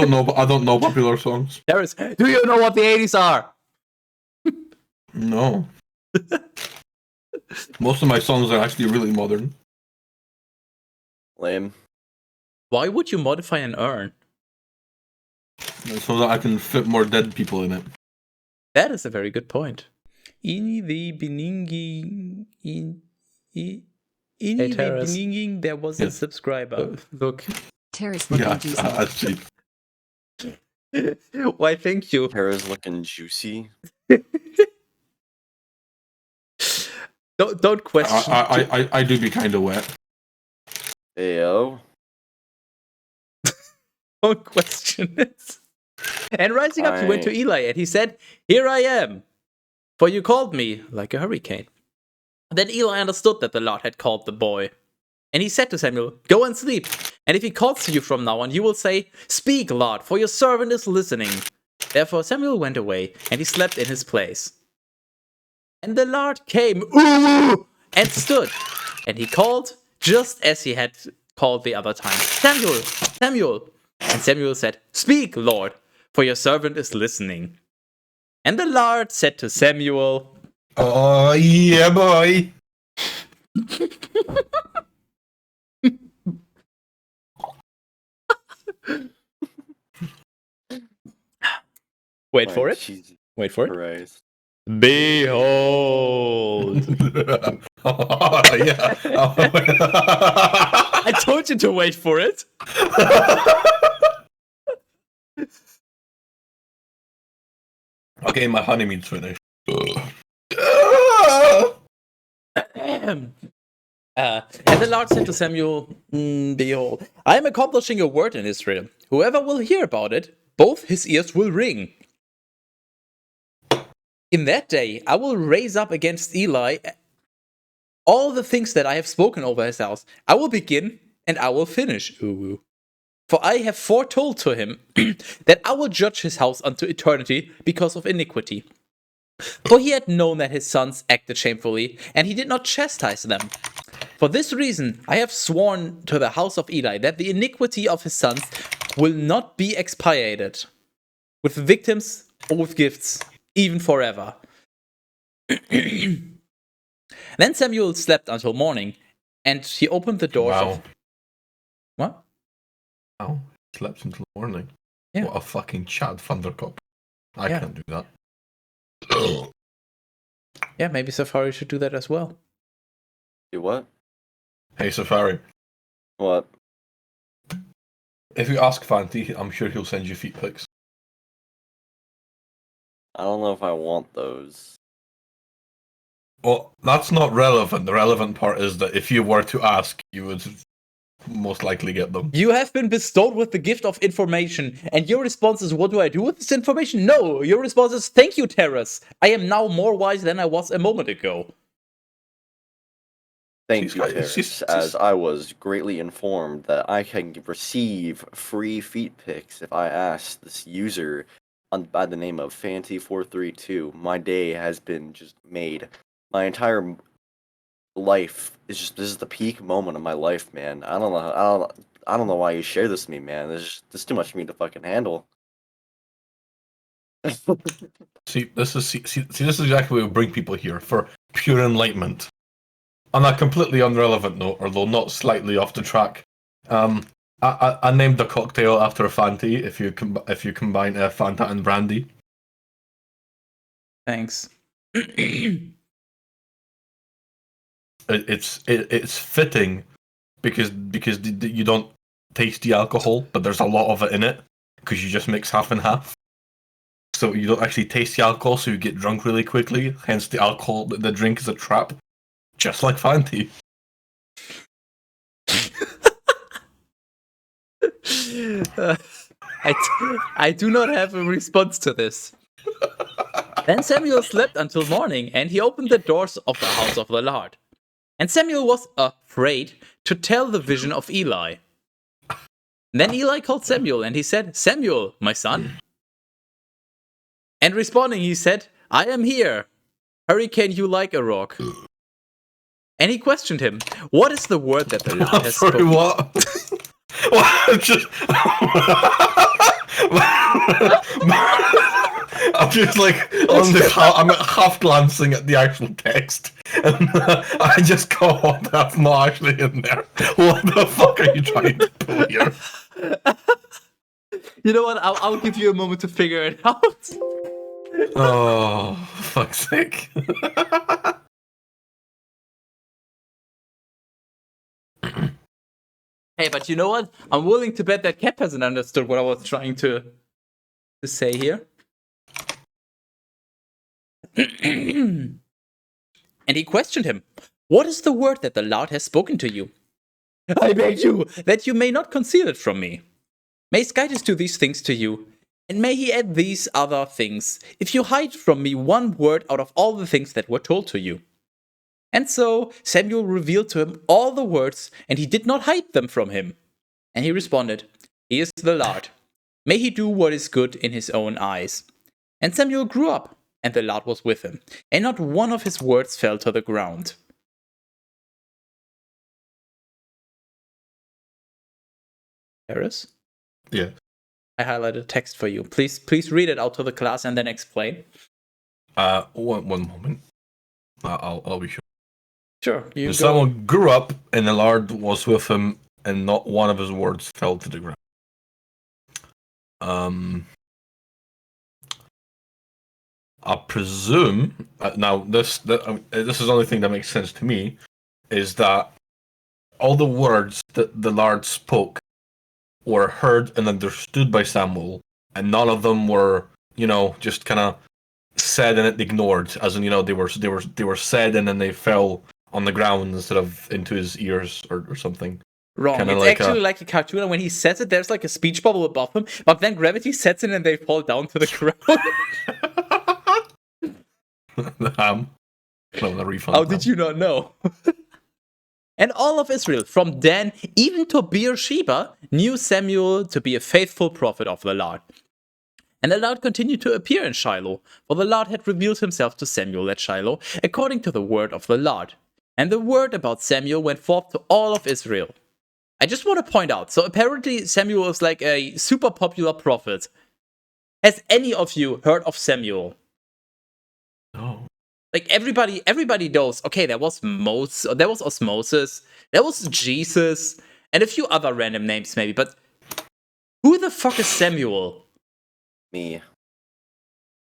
don't know popular songs. Teras, do you know what the 80s are? No. Most of my songs are actually really modern. Lame. Why would you modify an urn? So that I can fit more dead people in it. That is a very good point. In the beginning, there was a Yes. subscriber. Look. Teras looking Yeah, juicy. I see. Why, thank you. Tara's looking juicy. Don't question. I do be kind of wet. Ayo. Don't question it. And rising up, he went to Eli, and he said, "Here I am, for you called me like a hurricane." Then Eli understood that the Lord had called the boy. And he said to Samuel, "Go and sleep, and if he calls to you from now on, you will say, 'Speak, Lord, for your servant is listening.'" Therefore Samuel went away, and he slept in his place. And the Lord came, ooh, and stood, and he called, just as he had called the other time, "Samuel, Samuel." And Samuel said, "Speak, Lord, for your servant is listening." And the Lord said to Samuel, Oh, yeah, boy. wait for My it, Jesus wait for it. Christ. Behold. Oh, yeah. I told you to wait for it. Okay, my honeymead's finished. And the Lord said to Samuel, "Behold, I am accomplishing a word in Israel. Whoever will hear about it, both his ears will ring. In that day, I will raise up against Eli all the things that I have spoken over his house. I will begin and I will finish. Ooh. For I have foretold to him that I will judge his house unto eternity because of iniquity. For he had known that his sons acted shamefully, and he did not chastise them. For this reason, I have sworn to the house of Eli that the iniquity of his sons will not be expiated with victims or with gifts, even forever." Then Samuel slept until morning, and he opened the doors Wow. of... What? Wow. Slept until morning. Yeah. What a fucking Chad Thundercup. I Yeah. can't do that. Yeah, maybe Safari should do that as well. Do what? Hey, Safari. What? If you ask Fanti, I'm sure he'll send you feet pics. I don't know if I want those. Well, that's not relevant. The relevant part is that if you were to ask, you would most likely get them. You have been bestowed with the gift of information, and your response is, "What do I do with this information?" No, your response is, "Thank you, Teras. I am now more wise than I was a moment ago." Thank you, Teras, as I was greatly informed that I can receive free feet pics if I ask this user by the name of Fanty432. My day has been just made. My entire life is just this is the peak moment of my life, man. I don't know why you share this with me, man. This is too much for me to fucking handle. See, this is exactly what we bring people here for pure enlightenment. On a completely unrelevant note, although not slightly off the track, I named the cocktail after a Fanti. If you combine Fanta and brandy. Thanks. It's fitting because you don't taste the alcohol, but there's a lot of it in it because you just mix half and half. So you don't actually taste the alcohol, so you get drunk really quickly. Hence, the drink is a trap, just like Fanti. I do not have a response to this. Then Samuel slept until morning, and he opened the doors of the house of the Lord. And Samuel was afraid to tell the vision of Eli. Then Eli called Samuel, and he said, "Samuel, my son." And responding, he said, "I am here. Hurricane you like a rock." And he questioned him, "What is the word that the Lord has spoken?" What? What? I'm just like I'm half glancing at the actual text, and I just go, "What? That's not actually in there. What the fuck are you trying to pull here?" You know what? I'll give you a moment to figure it out. Oh, fuck's sake. Hey, but you know what? I'm willing to bet that Cap hasn't understood what I was trying to say here. And he questioned him, "What is the word that the Lord has spoken to you?" "I beg you, that you may not conceal it from me. May his guide us to these things to you, and may he add these other things, if you hide from me one word out of all the things that were told to you." And so Samuel revealed to him all the words, and he did not hide them from him. And he responded, "He is the Lord. May he do what is good in his own eyes." And Samuel grew up, and the Lord was with him, and not one of his words fell to the ground. Teras? Yeah. I highlighted text for you. Please read it out to the class and then explain. One moment. I'll be sure. Sure. You Someone grew up, and the Lord was with him, and not one of his words fell to the ground. I presume now this is the only thing that makes sense to me, is that all the words that the Lord spoke were heard and understood by Samuel, and none of them were, just kind of said and ignored. As in, they were said and then they fell on the ground instead of into his ears or something. Wrong. Kinda it's like actually like a cartoon, and when he says it, there's like a speech bubble above him, but then gravity sets in and they fall down to the ground. The refund. How did you not know? And all of Israel, from Dan even to Beersheba, knew Samuel to be a faithful prophet of the Lord. And the Lord continued to appear in Shiloh, for the Lord had revealed himself to Samuel at Shiloh, according to the word of the Lord. And the word about Samuel went forth to all of Israel. I just want to point out, so apparently Samuel is like a super popular prophet. Has any of you heard of Samuel? No. Like everybody knows, okay, there was Osmosis, there was Jesus, and a few other random names maybe, but who the fuck is Samuel? Me.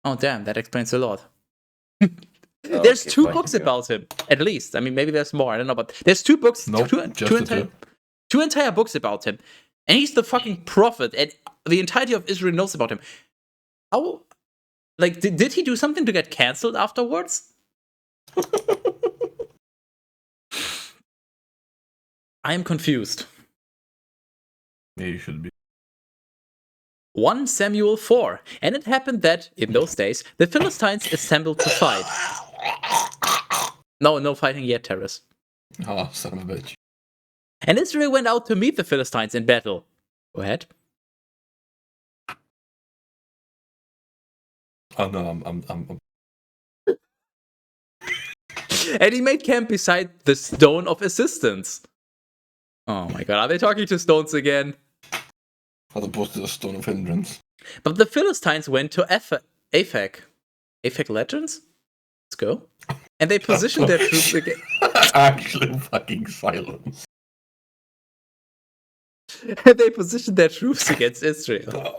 Oh damn, that explains a lot. Oh, There's okay, two fine, books yeah. about him, at least. I mean, maybe there's more, I don't know, but there's two books, Nope, two entire books about him. And he's the fucking prophet, and the entirety of Israel knows about him. How, like, did he do something to get cancelled afterwards? I am confused. Yeah, you should be. 1 Samuel 4. And it happened that, in those days, the Philistines assembled to fight. No fighting yet, Teras. Oh, son of a bitch. And Israel went out to meet the Philistines in battle. Go ahead. Oh no, I'm And he made camp beside the stone of assistance. Oh my god, are they talking to stones again? as opposed to the stone of hindrance. But the Philistines went to Aphek. Aphek Legends? Let's go. And they positioned their troops again. Actual fucking silence. They positioned their troops against Israel.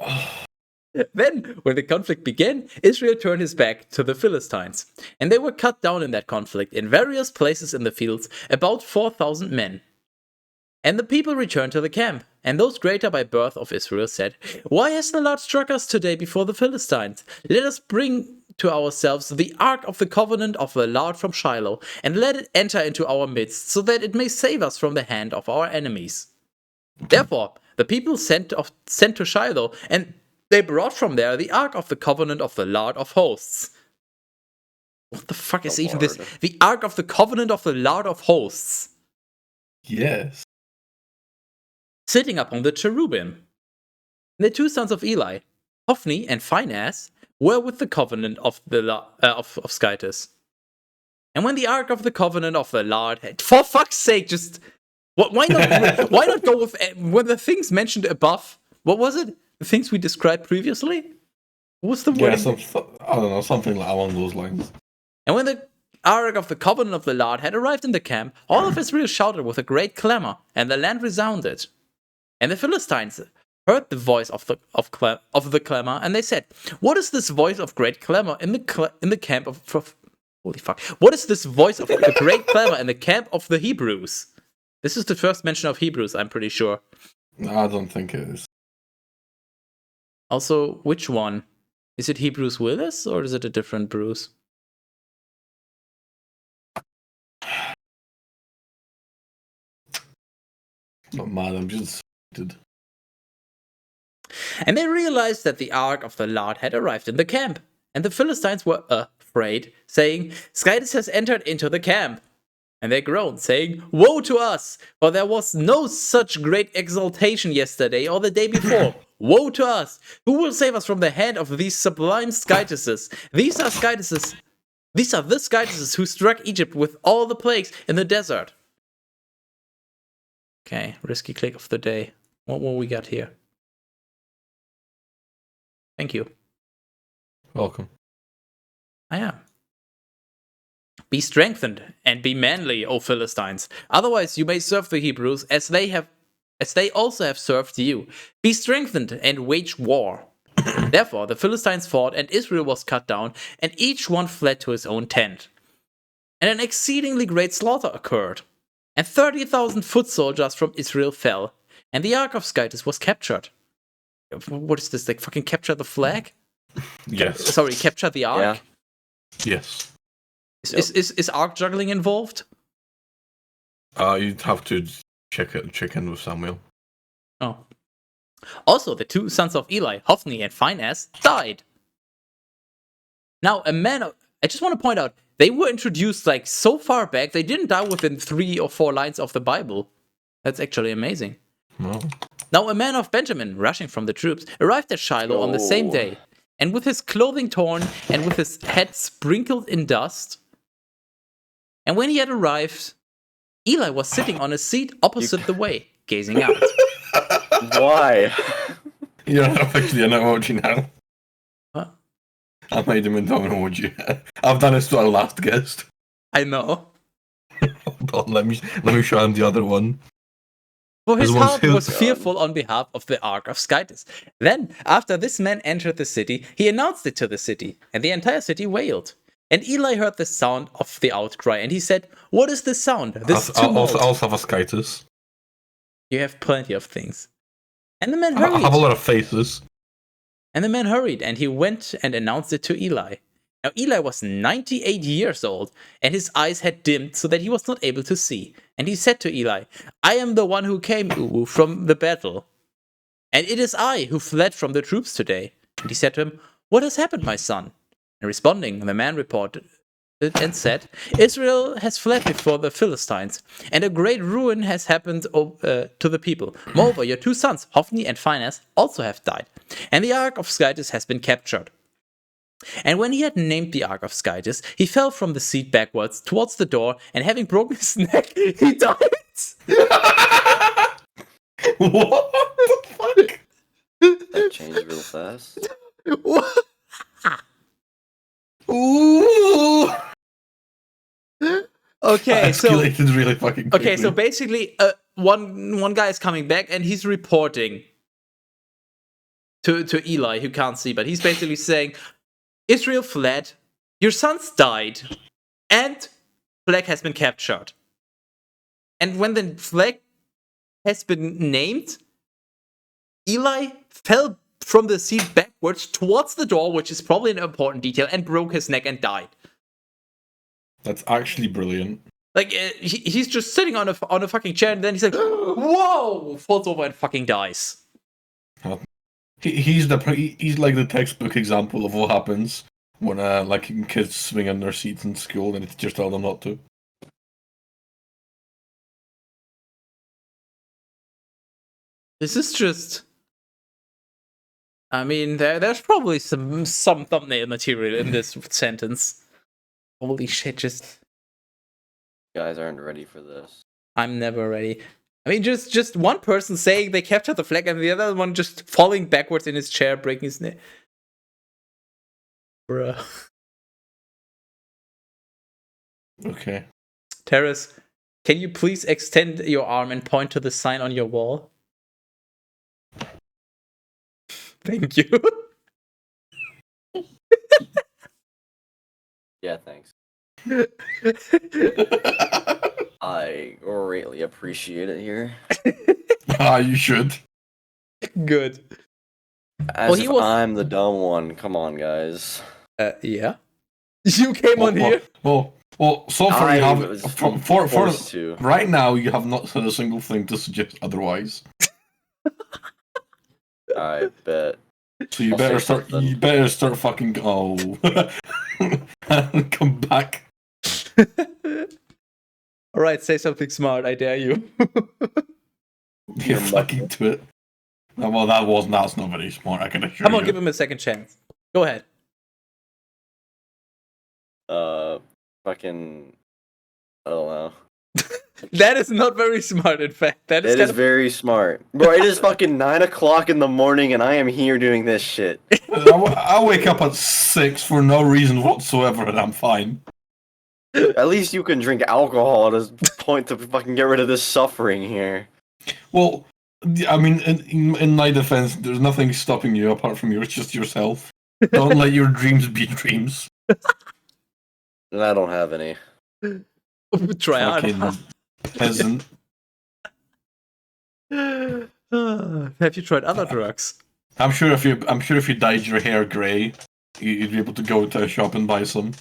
Then, when the conflict began, Israel turned his back to the Philistines, and they were cut down in that conflict in various places in the fields, about 4,000 men. And the people returned to the camp, and those greater by birth of Israel said, "Why has the Lord struck us today before the Philistines? Let us bring to ourselves the ark of the covenant of the Lord from Shiloh, and let it enter into our midst, so that it may save us from the hand of our enemies." Therefore, the people sent to Shiloh, and they brought from there the ark of the covenant of the Lord of hosts. What the fuck is even this? The ark of the covenant of the Lord of hosts. Yes. Sitting upon the cherubim. The two sons of Eli, Hophni and Phinehas, were with the covenant of of Skytis. And when the ark of the covenant of the Lord had, for fuck's sake, just why not go with when the things mentioned above? What was it? The things we described previously? What was the word? Yeah, I don't know, something like along those lines. And when the ark of the covenant of the Lord had arrived in the camp, all of Israel shouted with a great clamor, and the land resounded. And the Philistines heard the voice of the clamor, and they said, "What is this voice of great clamor in the camp of holy fuck? What is this voice of the great clamor in the camp of the Hebrews?" This is the first mention of Hebrews, I'm pretty sure. No, I don't think it is. Also, which one? Is it Hebrews Willis, or is it a different Bruce? Not mad, I'm just excited. And they realized that the ark of the Lord had arrived in the camp. And the Philistines were afraid, saying, "Skytis has entered into the camp." And they groaned, saying, "Woe to us! For there was no such great exultation yesterday or the day before. Woe to us! Who will save us from the hand of these sublime Skytises? These are the Skytises who struck Egypt with all the plagues in the desert." Okay, risky click of the day. What we got here? Thank you. Welcome. I am. "Be strengthened and be manly, O Philistines. Otherwise you may serve the Hebrews as they also have served you. Be strengthened and wage war." Therefore the Philistines fought, and Israel was cut down, and each one fled to his own tent. And an exceedingly great slaughter occurred. And 30,000 foot soldiers from Israel fell, and the ark of Skytis was captured. What is this? Like fucking capture the flag? Yes. Sorry, capture the ark? Yeah. Yes. Is ark juggling involved? You'd have to check in with Samuel. Oh. Also, the two sons of Eli, Hophni and Phinehas, died. Now, I just want to point out, they were introduced like so far back, they didn't die within 3 or 4 lines of the Bible. That's actually amazing. No. Now, a man of Benjamin, rushing from the troops, arrived at Shiloh on the same day, and with his clothing torn and with his head sprinkled in dust. And when he had arrived, Eli was sitting on a seat opposite the way, gazing out. Why? You're not officially an emoji now. What? I made him into an emoji. I've done this to our last guest. I know. Hold on, let me show him the other one. For his This one's heart was his- fearful on behalf of the ark of Skytis. Then, after this man entered the city, he announced it to the city, and the entire city wailed. And Eli heard the sound of the outcry, and he said, "What is this sound? This I tumult?" also have a Skytus. You have plenty of things. And the man I hurried. have a lot of faces. And the man hurried, and he went and announced it to Eli. Now Eli was 98 years old, and his eyes had dimmed so that he was not able to see. And he said to Eli, "I am the one who came from the battle, and it is I who fled from the troops today." And he said to him, "What has happened, my son?" And responding, the man reported and said, "Israel has fled before the Philistines, and a great ruin has happened to the people. Moreover, your two sons, Hophni and Phinehas, also have died, and the ark of Skytis has been captured." And when he had named the Ark of Skytis, he fell from the seat backwards towards the door, and having broken his neck, he died. What the fuck? That changed real fast. What? Ooh. Okay, so Escalated really fucking quickly. okay, so basically, one guy is coming back and he's reporting to Eli, who can't see, but he's basically saying, Israel fled, your sons died, and flag has been captured. And when the flag has been named, Eli fell from the seat backwards towards the door, which is probably an important detail, and broke his neck and died. That's actually brilliant. Like, he's just sitting on a fucking chair, and then he's like, whoa! Falls over and fucking dies. He's like the textbook example of what happens when like kids swing on their seats in school and the teachers tell them not to. This is just... I mean, there's probably some thumbnail material in this sentence. Holy shit, just... You guys aren't ready for this. I'm never ready. I mean, just one person saying they captured the flag and the other one just falling backwards in his chair, breaking his neck. Bruh. Okay. Teras, can you please extend your arm and point to the sign on your wall? Thank you. Yeah, thanks. I greatly appreciate it here. You should. Good. As if I'm the dumb one. Come on, guys. Yeah. You came on here. Well, so far you have for to. Right now you have not said a single thing to suggest otherwise. I bet. So you better start. You better start fucking come back. All right, say something smart. I dare you. You fucking do it. Well, that's not very smart. I can assure you. Come on, give him a second chance. Go ahead. Fucking. I don't know. That is not very smart, in fact. That is very smart. Bro, it is fucking 9 o'clock in the morning and I am here doing this shit. I wake up at 6 for no reason whatsoever and I'm fine. At least you can drink alcohol at a point to fucking get rid of this suffering here. Well, I mean, in my defense, there's nothing stopping you apart from just yourself. Don't let your dreams be dreams. And I don't have any. Try hard. Peasant. Have you tried other drugs? I'm sure if you dyed your hair grey, you'd be able to go to a shop and buy some.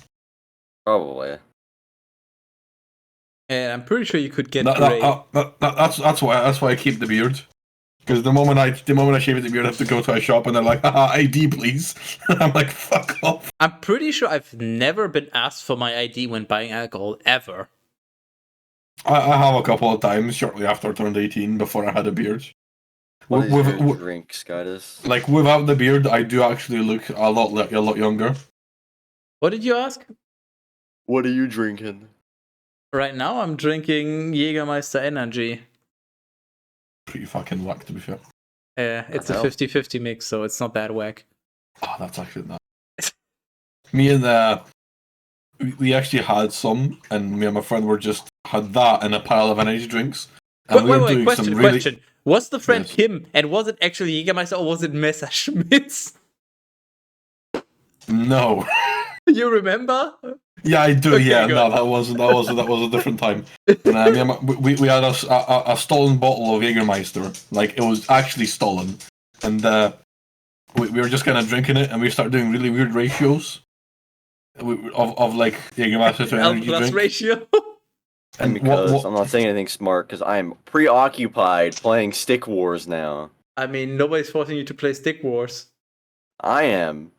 Probably. And I'm pretty sure you could get grey. That's why I keep the beard. Because the moment I shave the beard, I have to go to a shop and they're like, haha, ID please. I'm like, fuck off. I'm pretty sure I've never been asked for my ID when buying alcohol, ever. I have a couple of times shortly after I turned 18 before I had a beard. What is your drink, Skytus? Like, without the beard, I do actually look a lot younger. What did you ask? What are you drinking? Right now I'm drinking Jägermeister Energy. Pretty fucking whack, to be fair. Yeah, it's a 50-50 mix, so it's not that whack. Oh, that's actually not. Me and we actually had some, and me and my friend had that and a pile of energy drinks. And wait, question. Was the friend Kim, and was it actually Jägermeister or was it Messerschmitt? No. You remember? Yeah, I do. Okay, yeah, good. No, that was a different time. And, we had a stolen bottle of Jägermeister. Like, it was actually stolen, and we were just kind of drinking it, and we started doing really weird ratios of like Jägermeister to energy drink. ratio. And because I'm not saying anything smart, because I'm preoccupied playing Stick Wars now. I mean, nobody's forcing you to play Stick Wars. I am.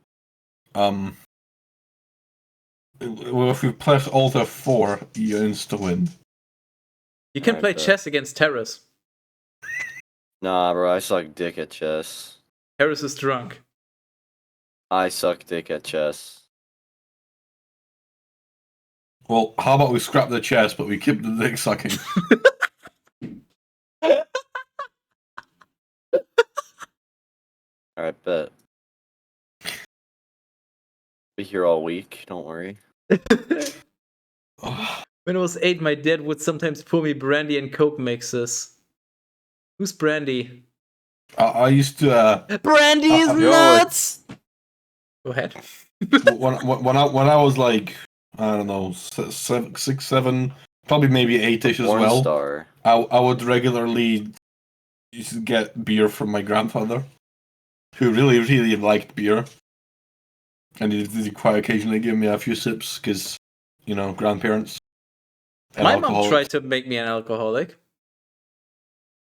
Well, if you press Alt F4, you insta win. You can play chess against Teras. Nah, bro, I suck dick at chess. Teras is drunk. I suck dick at chess. Well, how about we scrap the chess, but we keep the dick sucking? Alright, bet. Be here all week, don't worry. When I was 8, my dad would sometimes pour me brandy and coke mixes. Who's brandy? I used to Brandy is yo, nuts! Go ahead. when I was like, I don't know, 6, 7, probably maybe 8ish as Porn well. star. I would regularly used to get beer from my grandfather, who really, really liked beer. And he quite occasionally give me a few sips, because, you know, grandparents. And My mom alcoholics. tried to make me an alcoholic.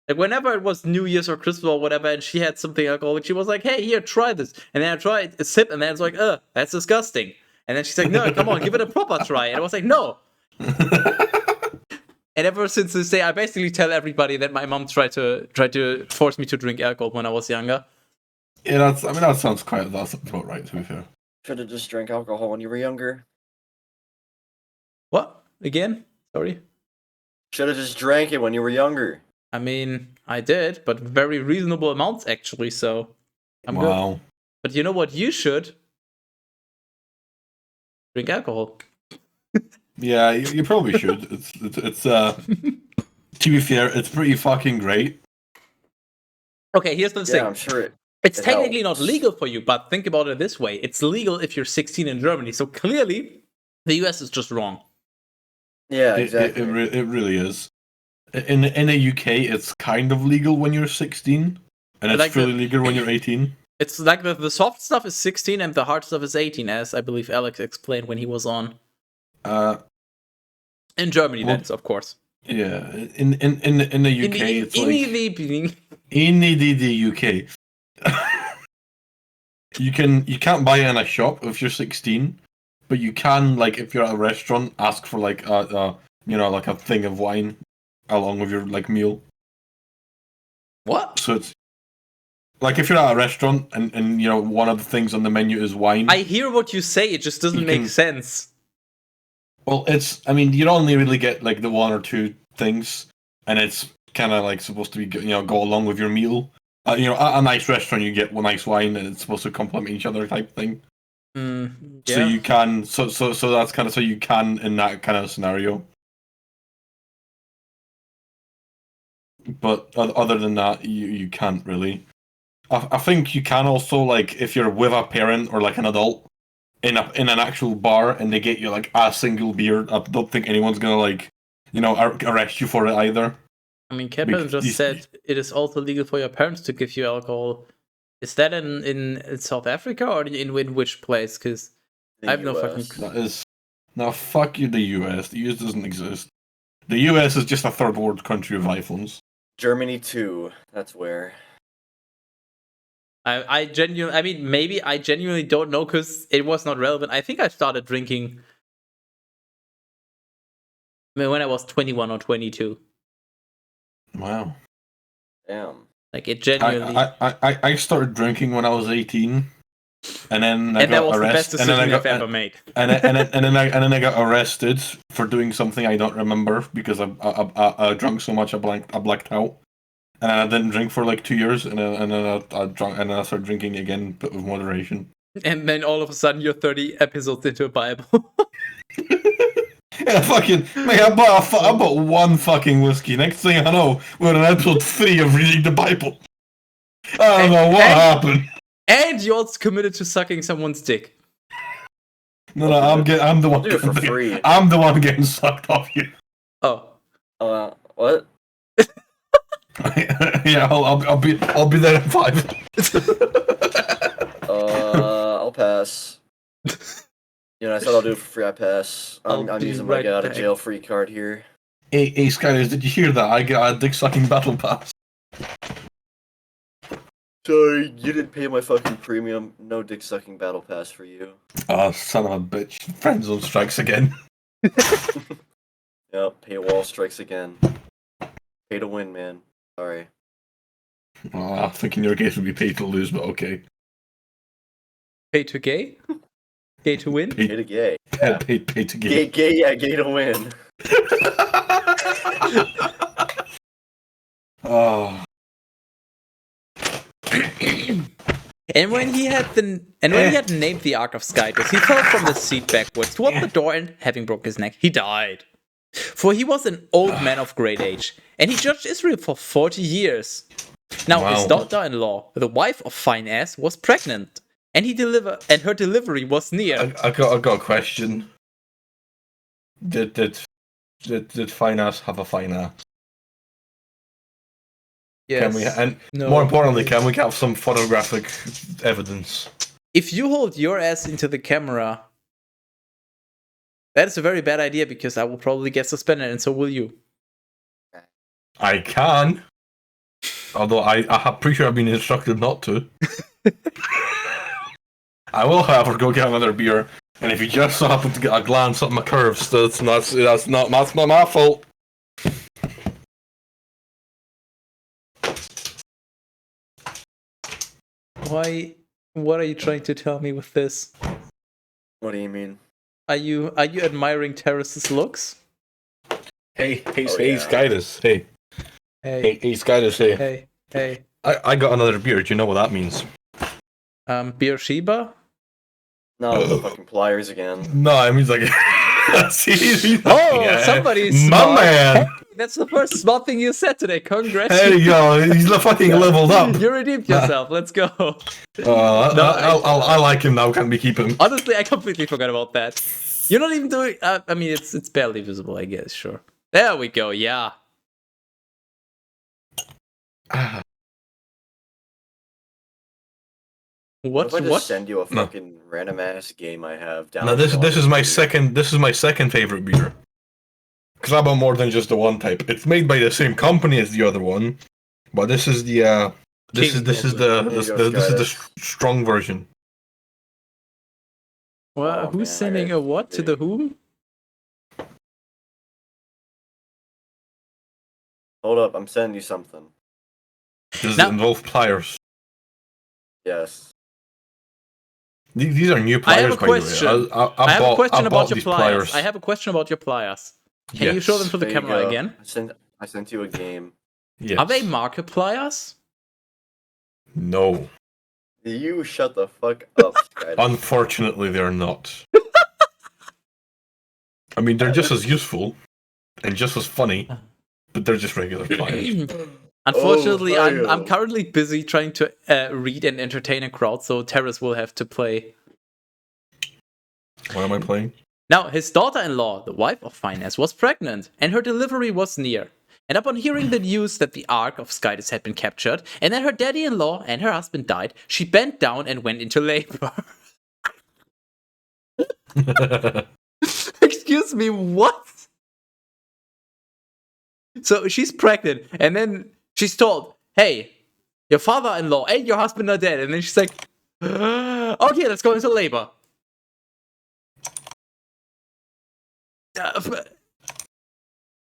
Like, whenever it was New Year's or Christmas or whatever, and she had something alcoholic, she was like, hey, here, try this. And then I tried a sip, and then it's like, that's disgusting. And then she's like, no, come on, give it a proper try. And I was like, no. And ever since this day, I basically tell everybody that my mom tried to force me to drink alcohol when I was younger. Yeah, that sounds that's about right, to be fair. Should have just drank alcohol when you were younger. What? Again? Sorry? Should have just drank it when you were younger. I mean, I did, but very reasonable amounts, actually, so I'm good. But you know what you should? Drink alcohol. Yeah, you probably should. It's to be fair, it's pretty fucking great. Okay, here's the thing. Yeah, I'm sure It's it technically helps. not legal for you, but think about it this way. It's legal if you're 16 in Germany, so clearly the US is just wrong. Yeah, exactly. It really is. In the UK, it's kind of legal when you're 16, and it's like fully legal when you're 18. It's like the soft stuff is 16 and the hard stuff is 18, as I believe Alex explained when he was on. In Germany, well, that is, of course. Yeah, in the UK, it's like in the UK. You can't buy it in a shop if you're 16, but you can, like, if you're at a restaurant, ask for like like a thing of wine along with your like meal. What? So it's like if you're at a restaurant and one of the things on the menu is wine. I hear what you say, it just doesn't make sense. Well, you only really get like the one or two things, and it's kind of like supposed to be go along with your meal. At a nice restaurant, you get one nice wine, and it's supposed to complement each other type thing. Yeah. So you can, so that's kind of so you can in that kind of scenario. But other than that, you can't really. I think you can also, like, if you're with a parent or like an adult in an actual bar and they get you like a single beer, I don't think anyone's gonna like arrest you for it either. I mean, Kevin just said it is also legal for your parents to give you alcohol. Is that in South Africa or in which place? Because I have no fucking clue. That is... No, fuck you, the US. The US doesn't exist. The US is just a third world country of iPhones. Germany too. That's where. I genuinely don't know because it was not relevant. I think I started drinking when I was 21 or 22. Wow. Damn. Like, it genuinely... I started drinking when I was 18, and then I got that was arrested. The best decision I've ever made. And then I got arrested for doing something I don't remember because I drank so much I blacked out, and I didn't drink for like 2 years, and then I drank, and then I started drinking again, but with moderation. And then all of a sudden you're 30 episodes into a Bible. Yeah, fucking mate, I bought one fucking whiskey. Next thing I know, we're in episode 3 of reading the Bible. I don't know what happened. And you also committed to sucking someone's dick. No, I'm the one. Do it for free. I'm the one getting sucked off you. Oh. What? Yeah, I'll be there in 5. I'll pass. I said I'll do it for free. I pass. I'm using my get out of jail free card here. Hey, Skyders, did you hear that? I got a dick sucking battle pass. Sorry, you didn't pay my fucking premium. No dick sucking battle pass for you. Oh, son of a bitch. Friendzone strikes again. Yep, paywall strikes again. Pay to win, man. Sorry. Well, I think in your case it would be pay to lose, but okay. Pay to gay? Gay to win? Gay to gay. Yeah. Pay to get. Gay to win. Oh. And when he had named the Ark of Skytis, he fell from the seat backwards toward the door and, having broke his neck, he died. For he was an old man of great age, and he judged Israel for 40 years. Now his daughter-in-law, the wife of Phinehas, was pregnant, and her delivery was near. I got a question. Did Phinehas have a fine ass? Yes. More importantly, can we have some photographic evidence? If you hold your ass into the camera, that is a very bad idea because I will probably get suspended, and so will you. I can. Although I'm pretty sure I've been instructed not to. I will, however, go get another beer, and if you just so happen to get a glance at my curves, that's not my fault. Why? What are you trying to tell me with this? What do you mean? Are you admiring Teras's looks? Hey, Skydus, hey, Skydus, Hey. I got another beer. Do you know what that means? Beersheba? No, the fucking pliers again. No, it means like. Somebody's my smart. man. That's the first smart thing you said today. Congrats. There you go. He's fucking leveled up. You redeemed yourself. Let's go. I like him now. Can't we keep him? Honestly, I completely forgot about that. You're not even doing. I mean, it's barely visible. I guess. Sure. There we go. Yeah. What if I just send you a fucking random ass game I have down? No, this is my second. This is my second favorite beer. Because I bought more than just the one type. It's made by the same company as the other one, but this is the this is the strong version. Well, who's sending a what to the whom? Hold up, I'm sending you something. Does it involve pliers? Yes. These are new pliers. I have a question. I have a question about your pliers. I have a question about your pliers. Can you show them to the camera again? I sent you a game. Yes. Are they market pliers? No. You shut the fuck up, Skyler. Unfortunately, they're not. I mean, they're just as useful and just as funny, but they're just regular pliers. Unfortunately, I'm currently busy trying to read and entertain a crowd, so Teras will have to play. What am I playing? Now, his daughter-in-law, the wife of Phinehas, was pregnant, and her delivery was near. And upon hearing the news that the Ark of Skytis had been captured, and that her daddy-in-law and her husband died, she bent down and went into labor. Excuse me, what? So she's pregnant, and then she's told, hey, your father-in-law and your husband are dead. And then she's like, okay, let's go into labor.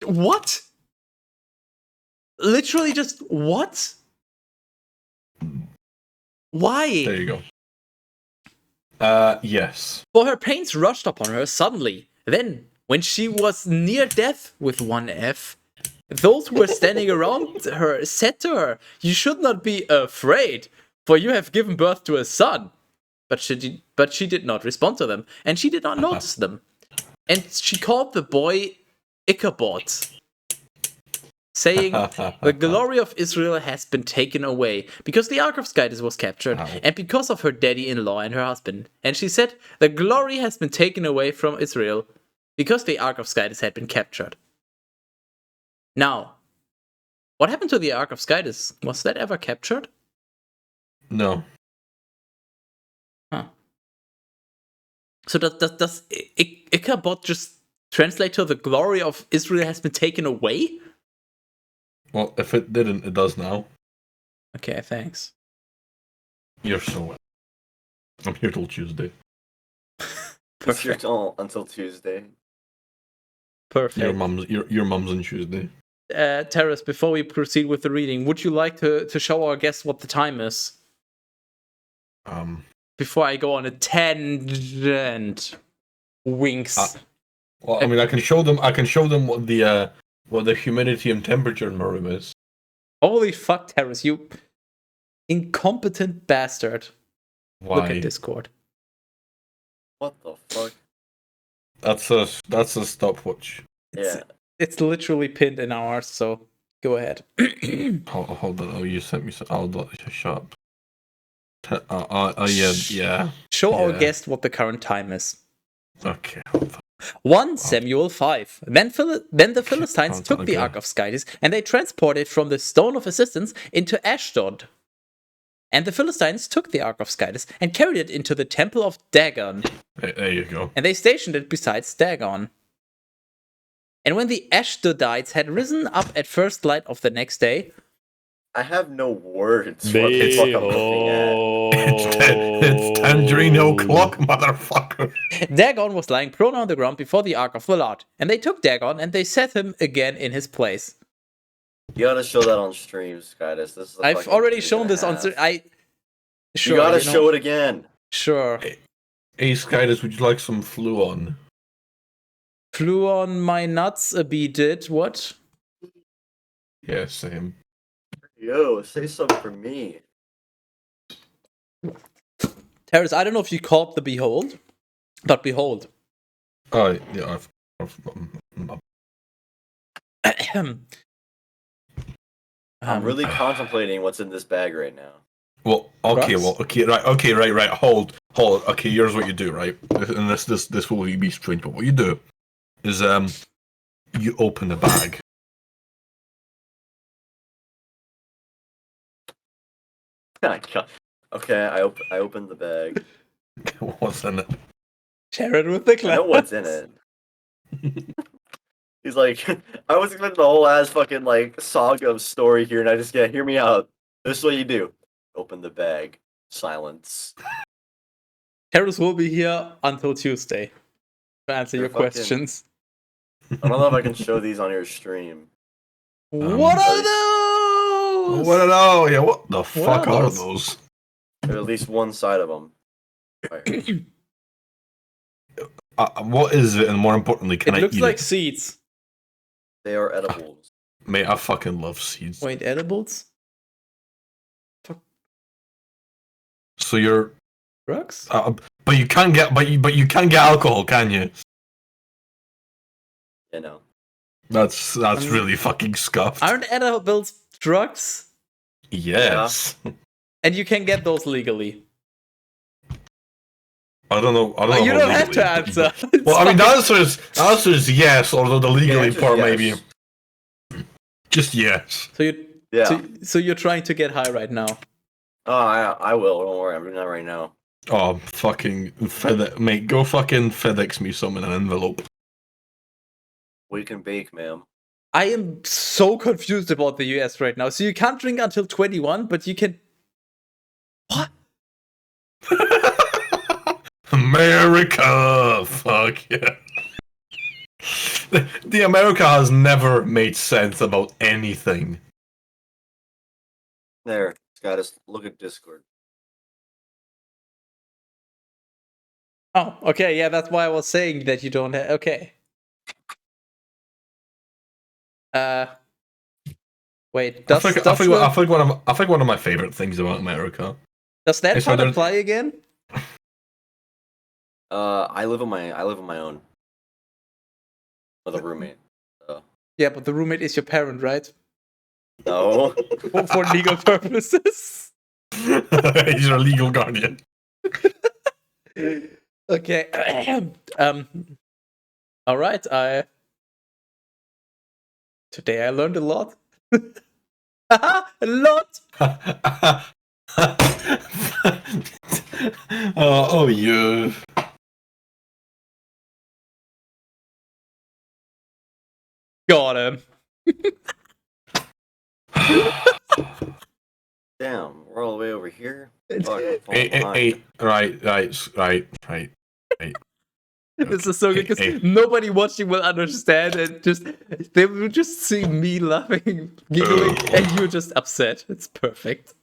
What? Literally just what? Why? There you go. Yes. For her pains rushed upon her suddenly. Then, when she was near death with one F, those who were standing around her said to her, you should not be afraid, for you have given birth to a son. But she did not respond to them, and she did not notice them. And she called the boy Ichabod, saying, the glory of Israel has been taken away, because the Ark of Skytis was captured, and because of her daddy-in-law and her husband. And she said, the glory has been taken away from Israel, because the Ark of Skytis had been captured. Now, what happened to the Ark of Skytis? Was that ever captured? No. Huh. So does Ichabod just translate to the glory of Israel has been taken away? Well, if it didn't, it does now. Okay, thanks. You're so welcome. I'm here till Tuesday. Perfect. Until Tuesday. Perfect. Your mum's on Tuesday. Teras, before we proceed with the reading, would you like to show our guests what the time is? before I go on a tangent. Winks. Well, I mean, I can show them what the humidity and temperature in my room is. Holy fuck, Teras, you incompetent bastard. Why? Look at Discord. What the fuck? That's a stopwatch. It's literally pinned in ours, so go ahead. Hold on. Oh, you sent me some. Oh, shut up. Yeah. Show our Yeah. guest what the current time is. Okay. 1 Samuel 5. Then the Philistines Hold on, took the okay. Ark of Skytis, and they transported from the Stone of Assistance into Ashdod. And the Philistines took the Ark of Skytis and carried it into the temple of Dagon. There you go. And they stationed it beside Dagon. And when the Ashdodites had risen up at first light of the next day, I have no words for what the fuck I'm looking at. It's Tangerine o'clock, motherfucker. Dagon was lying prone on the ground before the Ark of the Lord. And they took Dagon and they set him again in his place. You gotta show that on stream, Skydus. This is a I've fucking already page shown and a this on. half. Sure, You gotta know- show it again. Sure. Hey, Skydus, would you like some Fluon? Flew on my nuts a bee did. What? Yeah, same. Yo, say something for me. Teras, I don't know if you caught the behold, but behold. Oh, yeah, I'm really contemplating what's in this bag right now. Well, okay, Drugs? right. Hold. Okay, here's what you do, right? And this will be strange, but what you do is you open the bag. Okay, I opened the bag. What's in it? Share it with the I class. know what's in it. He's like, I was expecting the whole ass fucking like saga of story here, and I just hear me out. This is what you do. Open the bag. Silence. Teras will be here until Tuesday to answer You're your fucking- questions. I don't know if I can show these on your stream. What are those? What are those? Yeah, what the fuck are are those? those? There's at least one side of them. Right. What is it? And more importantly, can It I looks eat like it? seeds. They are edibles. Mate, I fucking love seeds. Wait, edibles? So you're, Drugs? but you can't get, but you can get alcohol, can you? You know. That's really fucking scuffed. Aren't edibles drugs? Yes. And you can get those legally. I don't know. You how don't have to legally, answer. Well, I mean, It's the answer is yes, although the legally answer is part yes. maybe. Just yes. fine. Yeah. So you're trying to get high right now. Oh, I will. Don't worry. I'm doing that right now. Oh, fucking FedEx, mate, go fucking FedEx me some in an envelope. We can bake, ma'am. I am so confused about the US right now. So you can't drink until 21, but you can. What? America! Fuck yeah. The America has never made sense about anything. There, Scottus, look at Discord. Oh, okay. Yeah, that's why I was saying that you don't have. Okay. Wait. I think one of my favorite things about America. Does that Hey, so part there's- apply again? I live on my own. With a roommate. Yeah, but the roommate is your parent, right? No. For legal purposes. He's your legal guardian. Okay. All right. Today I learned a lot. A lot. Oh, you. Got him. Damn, we're all the way over here. It's- Fuck, I'm falling behind. Right. This is so good because Hey. nobody watching will understand, and just they will just see me laughing, giggling, and you're just upset. It's perfect.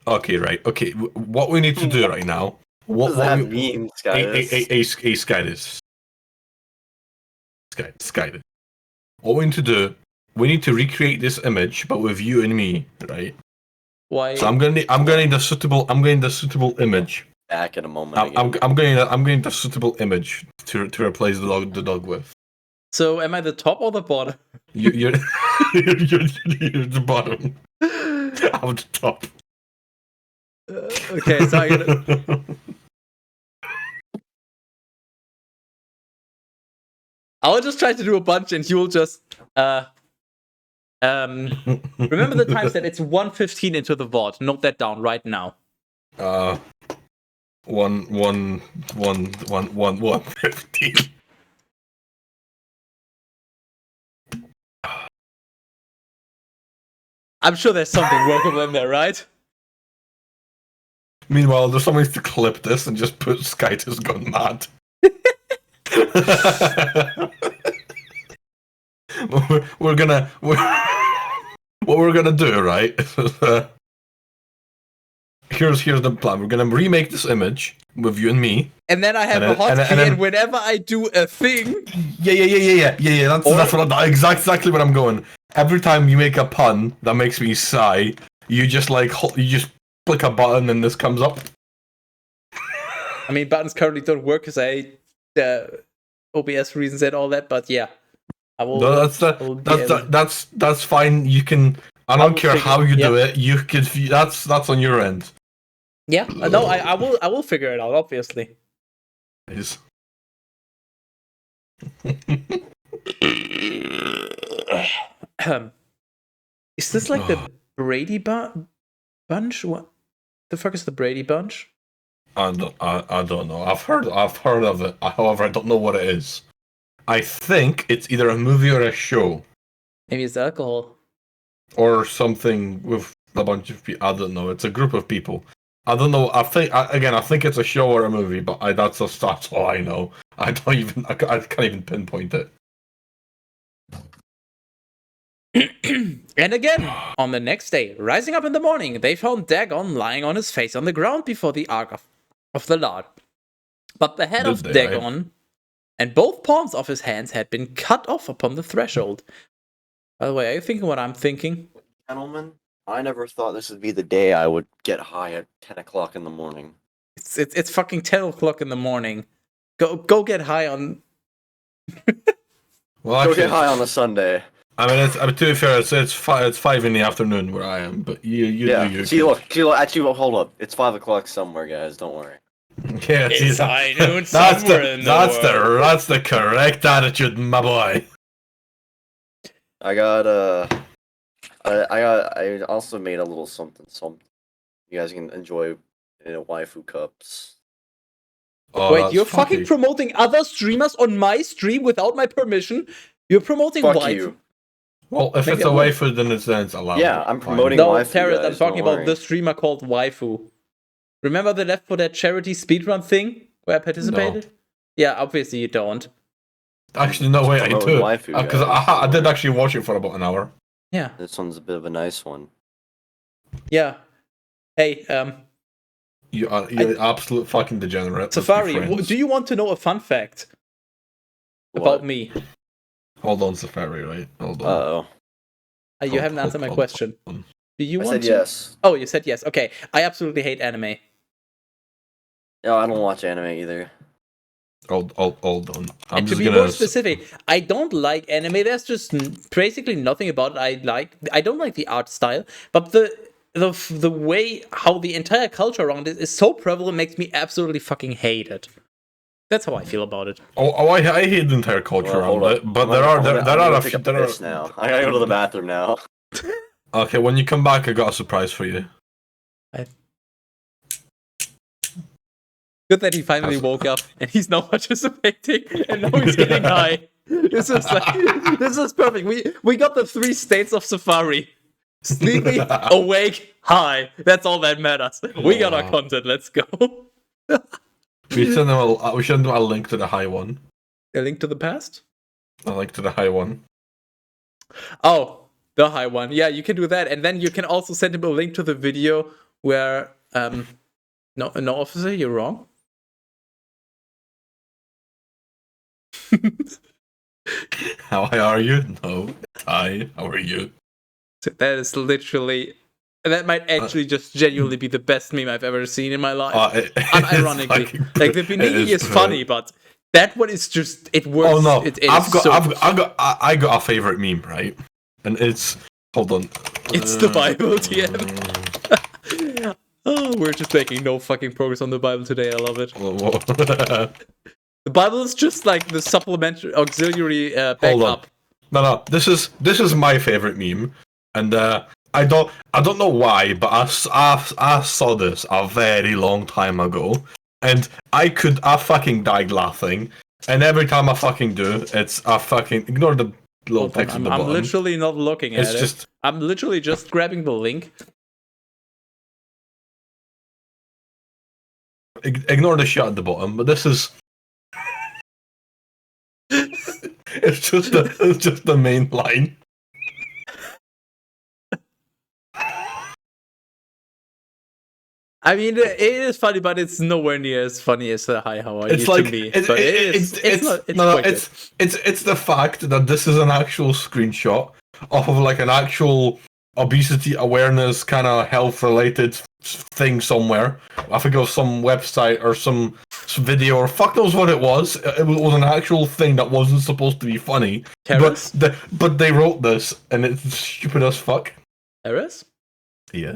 Okay, right. Okay, what we need to do right now. What does that mean, Skydus? Skydus. What we need to do, we need to recreate this image, but with you and me, right? Why? So I'm gonna need the suitable image. Back in a moment. I'm getting the suitable image to replace the dog with. So am I the top or the bottom? You're you're the bottom. I'm the top. Okay, so I'm gonna... I'll just try to do a bunch, and you'll just remember the times that it's 1:15 into the VOD. Note that down right now. 1:15. I'm sure there's something workable in there, right? Meanwhile, there's somebody to clip this and just put Skytus gone mad. What we're gonna do, right? Here's the plan. We're gonna remake this image with you and me. And then I have a hotkey, and whenever I do a thing... Yeah. That's exactly what I'm going. Every time you make a pun that makes me sigh, you just click a button and this comes up. I mean, buttons currently don't work because I OBS reasons and all that, but yeah. I will, no, that's fine. You can. I don't care how you do it. You could. That's on your end. Yeah. No, I will figure it out. Obviously. Is this like the Brady Bunch? What the fuck is the Brady Bunch? I don't know. I've heard of it. However, I don't know what it is. I think it's either a movie or a show. Maybe it's alcohol. Or something with a bunch of people. I don't know. It's a group of people. I don't know. I think it's a show or a movie, but that's all I know. I can't even pinpoint it. And again, on the next day, rising up in the morning, they found Dagon lying on his face on the ground before the Ark of the Lord. But the head of Dagon and both palms of his hands had been cut off upon the threshold. By the way, are you thinking what I'm thinking? Gentlemen, I never thought this would be the day I would get high at 10 o'clock in the morning. It's fucking 10 o'clock in the morning. Go get high on... Well, actually, go get high on a Sunday. I mean, to be fair, it's 5 in the afternoon where I am, but you do you. See, look, actually, hold up. It's 5 o'clock somewhere, guys. Don't worry. Yeah, it's high noon somewhere in the world. That's the correct attitude, my boy. I also made a little something. You guys can enjoy waifu cups. Oh, wait, you're fucking promoting other streamers on my stream without my permission? You're promoting waifu. You. Well, if it's a waifu, then it's allowed. Yeah, I'm promoting No, waifu, Teras, guys, I'm talking about this streamer called Waifu. Remember the Left 4 Dead charity speedrun thing where I participated? No. Yeah, obviously you don't. Actually, no, wait, I do. Because I did actually watch it for about an hour. Yeah. This one's a bit of a nice one. Yeah. Hey, You're absolute fucking degenerate. Safari, do you want to know a fun fact about me? Hold on, Safari, right? Hold on. Uh-oh. You haven't answered my question. Do you want said to? Yes. Oh, you said yes. Okay. I absolutely hate anime. No, I don't watch anime either. Hold on. And to be more specific, I don't like anime. There's just basically nothing about it I don't like the art style, but the way how the entire culture around it is so prevalent makes me absolutely fucking hate it. That's how I feel about it. I hate the entire culture around it, but there are a few. Now I gotta go to the bathroom now. Okay, when you come back, I got a surprise for you. Good that he finally woke up and he's now participating and now he's getting high. This is perfect. We got the 3 states of Safari. Sleepy, awake, high. That's all that matters. We got our content. Let's go. We should do a link to the high one. A link to the past? A link to the high one. Oh, the high one. Yeah, you can do that. And then you can also send him a link to the video where no officer, you're wrong. How high are you? No. Hi. How are you? That is literally. That might actually just genuinely be the best meme I've ever seen in my life. Unironically, like the Benigni is funny, but that one is just it works. Oh no! I I got a favorite meme, right? And it's hold on. It's the Bible, TM. Oh, we're just making no fucking progress on the Bible today. I love it. The Bible is just like the supplementary auxiliary backup. No. This is my favorite meme, and I don't know why, but I saw this a very long time ago, and I fucking died laughing, and every time I fucking do, it's I fucking ignore the little text at the bottom. I'm literally not looking at it. I'm literally just grabbing the link. Ignore the shot at the bottom, but this is. It's just the main line. I mean, it is funny, but it's nowhere near as funny as "Hi, how are you?" to me. But it's the fact that this is an actual screenshot off of like an actual obesity awareness kind of health related thing somewhere. I think it was some website or some video or fuck knows what it was. It was an actual thing that wasn't supposed to be funny. Teras? But they wrote this and it's stupid as fuck. Teras? Yeah.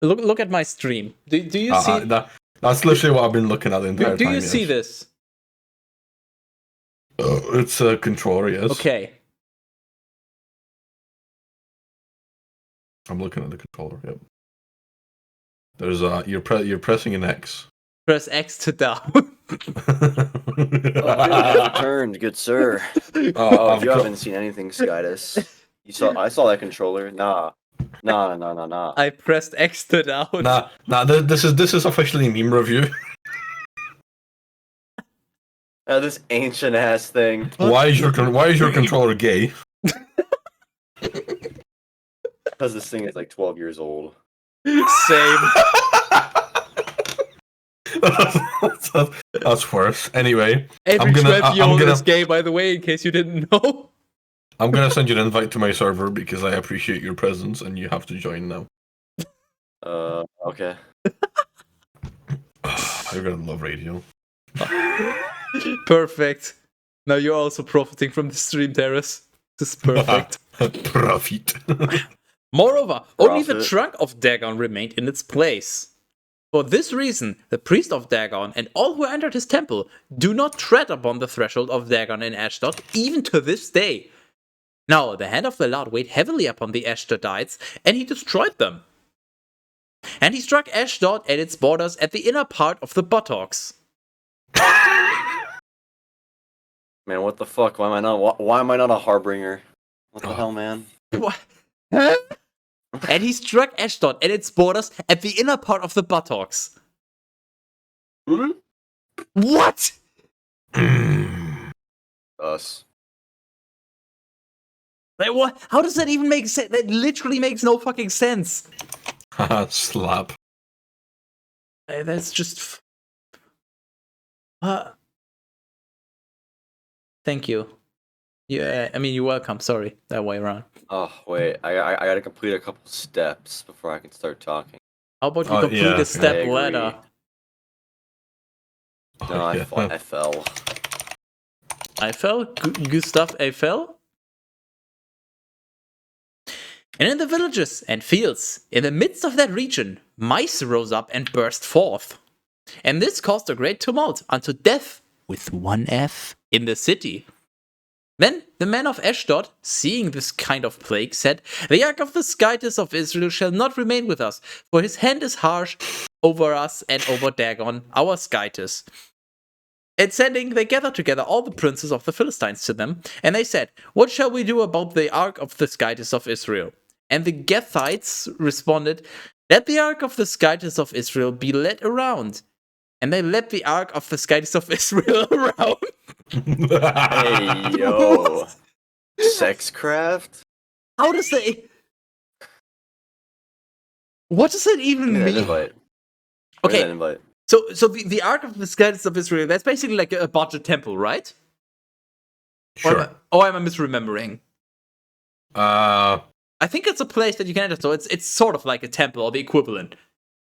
Look at my stream. Do you see? That's literally what I've been looking at the entire time. Do you see this? It's a controller, yes. Okay. I'm looking at the controller. Yep. There's you're pressing an X. Press X to down. Returned, good sir. You haven't seen anything, Skydus. I saw that controller. Nah. I pressed X to down. Nah. This is officially meme review. This ancient ass thing. Why is your controller gay? Because this thing is like 12 years old. Same. That's worse. Anyway, every 12-year-old is gay, by the way, in case you didn't know. I'm gonna send you an invite to my server because I appreciate your presence and you have to join now. Okay. You're gonna love radio. Perfect. Now you're also profiting from the stream, Teras. This is perfect. Profit. Moreover, only the trunk of Dagon remained in its place. For this reason, the priest of Dagon and all who entered his temple do not tread upon the threshold of Dagon in Ashdod, even to this day. Now, the hand of the Lord weighed heavily upon the Ashdodites, and he destroyed them. And he struck Ashdod and its borders at the inner part of the buttocks. Man, what the fuck? Why am I not a harbinger? What the hell, man? What? And he struck Ashdod and its borders at the inner part of the buttocks. What? Us. Like, what? How does that even make sense? That literally makes no fucking sense. Slap. That's just. Thank you. Yeah, I mean, you're welcome. Sorry, that way around. Oh wait, I gotta complete a couple steps before I can start talking. How about you complete a step ladder? No, I fell. I fell? Gustav Eiffel? And in the villages and fields, in the midst of that region, mice rose up and burst forth. And this caused a great tumult unto death, with one F, in the city. Then the men of Ashdod, seeing this kind of plague, said, "The ark of the Skytis of Israel shall not remain with us, for his hand is harsh over us and over Dagon, our Skytis." And sending, they gathered together all the princes of the Philistines to them, and they said, "What shall we do about the ark of the Skytis of Israel?" And the Gethites responded, "Let the ark of the Skytis of Israel be led around." And they led the ark of the Skytis of Israel around. Hey, yo. Sexcraft? How does that... What does that even mean? Invite. Okay, invite. so the ark of the Skytis of Israel, that's basically like a budget temple, right? Sure. Or am I misremembering? I think it's a place that you can enter, so it's sort of like a temple or the equivalent.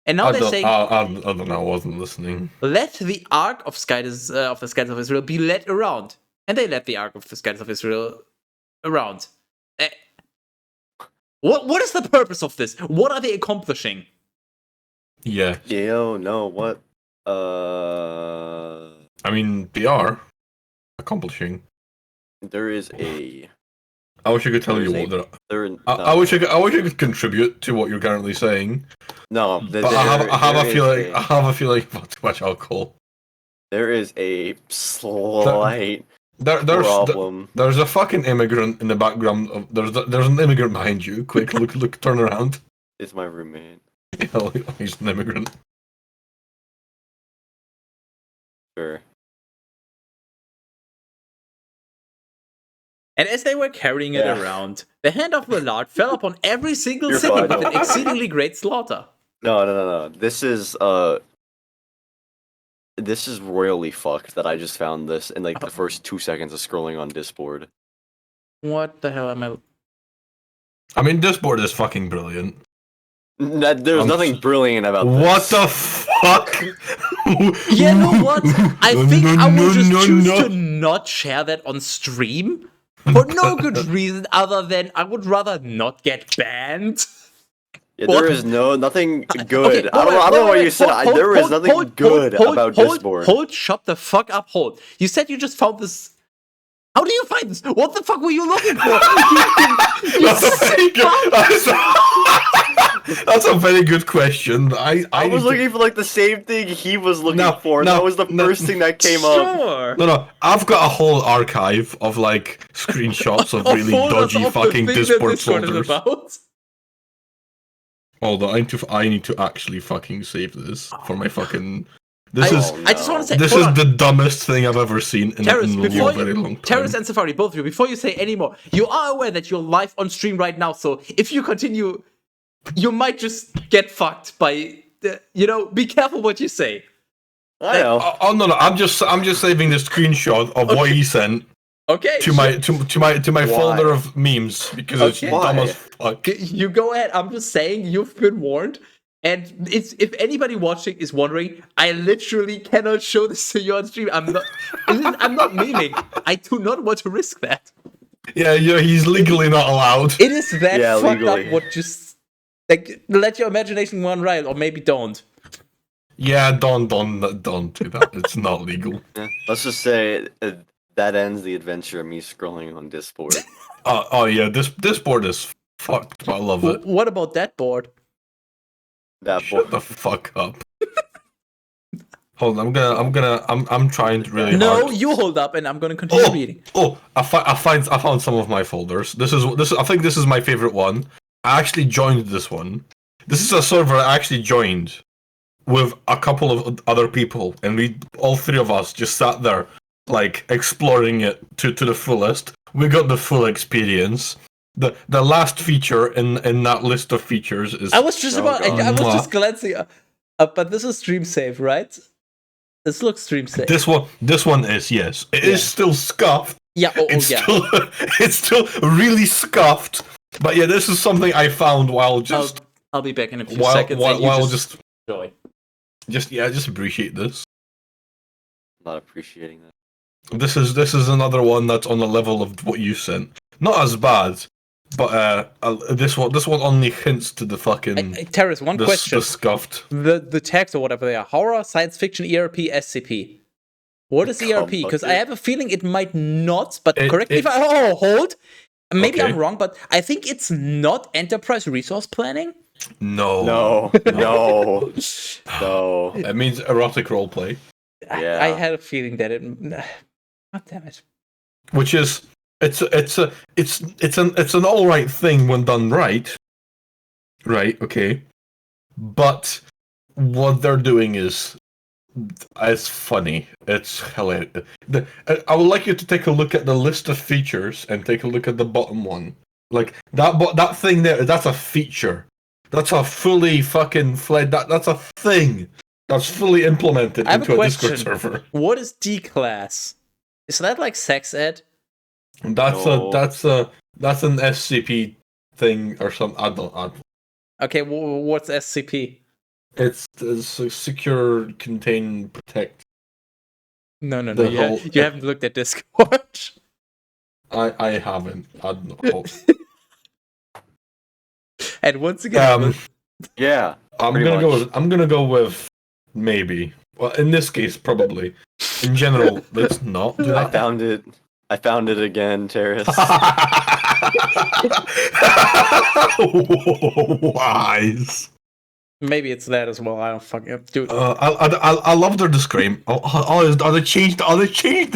And now they're saying, I don't know. I wasn't listening. let the Ark of Skies of the Skies of Israel be led around, and they led the Ark of the Skies of Israel around. What is the purpose of this? What are they accomplishing? Yeah. Yo, no, what? I mean, they are accomplishing. There is a. I wish I could tell There's you what they're. There. I wish I could contribute to what you're currently saying. No, But I have a feeling about too much alcohol. There is a slight There's problem. there's a fucking immigrant in the background. There's an immigrant behind you. Quick, look, turn around. It's my roommate. He's an immigrant. Sure. And as they were carrying it around, the hand of the Lord fell upon every single You're city fine. with an exceedingly great slaughter. No. This is royally fucked that I just found this in like the first 2 seconds of scrolling on Discord. What the hell am I? I mean, this board is fucking brilliant. There's nothing brilliant about What this. the fuck? You know what? I think I will just choose to not share that on stream for no good reason other than I would rather not get banned. Yeah, there is nothing good. Okay, I don't know what you said. There is nothing good about Discord. Hold, shut the fuck up, hold. You said you just found this. How do you find this? What the fuck were you looking for? That's a very good question. I was looking for like the same thing he was looking for. That was the first thing that came up. Sure. No, I've got a whole archive of like screenshots of really dodgy fucking Discord folders. Hold on, I need to actually fucking save this for my fucking. I just want to say this is the dumbest thing I've ever seen in Teras, a very long time. Teras and Safari, both of you, before you say any more, you are aware that you're live on stream right now, so if you continue, you might just get fucked by, be careful what you say. I know. Oh no, I'm just saving the screenshot of what he sent. Okay. To my folder of memes because it's dumb as fuck. You go ahead. I'm just saying you've been warned. And if anybody watching is wondering, I literally cannot show this to you on stream. I'm not memeing. I do not want to risk that. Yeah, he's legally not allowed. It is that fucked legally. up. What just let your imagination run wild, or maybe don't. Yeah, don't do that. It's not legal. Yeah, let's just say that ends the adventure of me scrolling on Discord. Oh yeah, this board is fucked. But I love it. What about that board? Shut the fuck up. Hold on, I'm trying really hard. No, you hold up, and I'm gonna continue reading. I found some of my folders. This is I think this is my favorite one. I actually joined this one. This is a server I actually joined with a couple of other people, and all three of us just sat there like exploring it to the fullest. We got the full experience. The last feature in that list of features is. I was just glancing up, but this is stream safe, right? This looks stream safe. This one is, yes. It is still scuffed. Yeah, it's still really scuffed. But yeah, this is something I found while just. I'll be back in a few seconds. While just enjoy. Just appreciate this. Not appreciating that. This is another one that's on the level of what you sent. Not as bad, but this one only hints to the fucking. Teras, one question. The scuffed. The tags or whatever they are: horror, science fiction, ERP, SCP. What is ERP? Because I have a feeling it might not. But correct me if I hold. Maybe I'm wrong, but I think it's not enterprise resource planning. No. It means erotic roleplay. Yeah. I had a feeling that it. God damn it. Which is it's an all right thing when done right. Right. Okay. But what they're doing is. It's funny. It's hilarious. I would like you to take a look at the list of features and take a look at the bottom one. Like that thing there. That's a feature. That's a fully fucking fledged. That's a thing. That's fully implemented into a Discord server. What is D class? Is that like sex ed? No. That's an SCP thing or something. I don't. Okay, what's SCP? It's a secure, contain, protect. No. The whole- You haven't looked at Discord. I haven't. I don't know. And once again, Yeah. I'm pretty gonna go with maybe. Well, in this case, probably. In general, let's not do I that. found it. I found it again, Teras. Wise. maybe it's that as well. I don't fucking dude. I love their disclaimer. Oh, they changed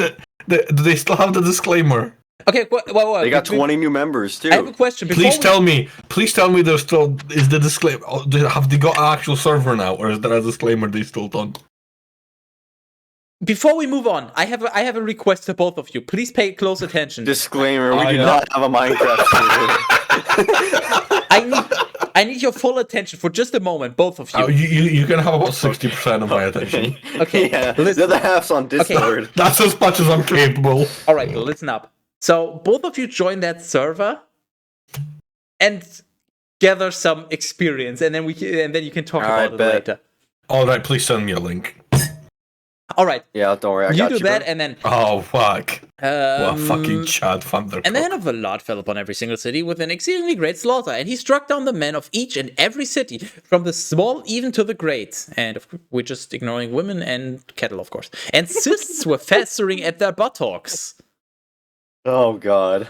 it. Do they still have the disclaimer? Okay, well, They got 20 new members too. I have a question. Please tell me there's still is the disclaimer. Have they got an actual server now, or is there a disclaimer they still done? Before we move on, I have a request to both of you. Please pay close attention. Disclaimer: we do not have a Minecraft server. I need your full attention for just a moment, both of you. You can have about 60% of my attention. Okay, Yeah, listen. the other half's on Discord. That's as much as I'm capable. All right, listen up. So both of you join that server and gather some experience, and then you can talk about it later. All right, please send me a link. All right. Yeah, don't worry. I You got do you, that, bro. and then Oh fuck! What fucking Chad Thunder. And the hand of the Lord fell upon every single city with an exceedingly great slaughter, and he struck down the men of each and every city, from the small even to the great. And we're just ignoring women and cattle, of course. And cysts were festering at their buttocks. Oh god.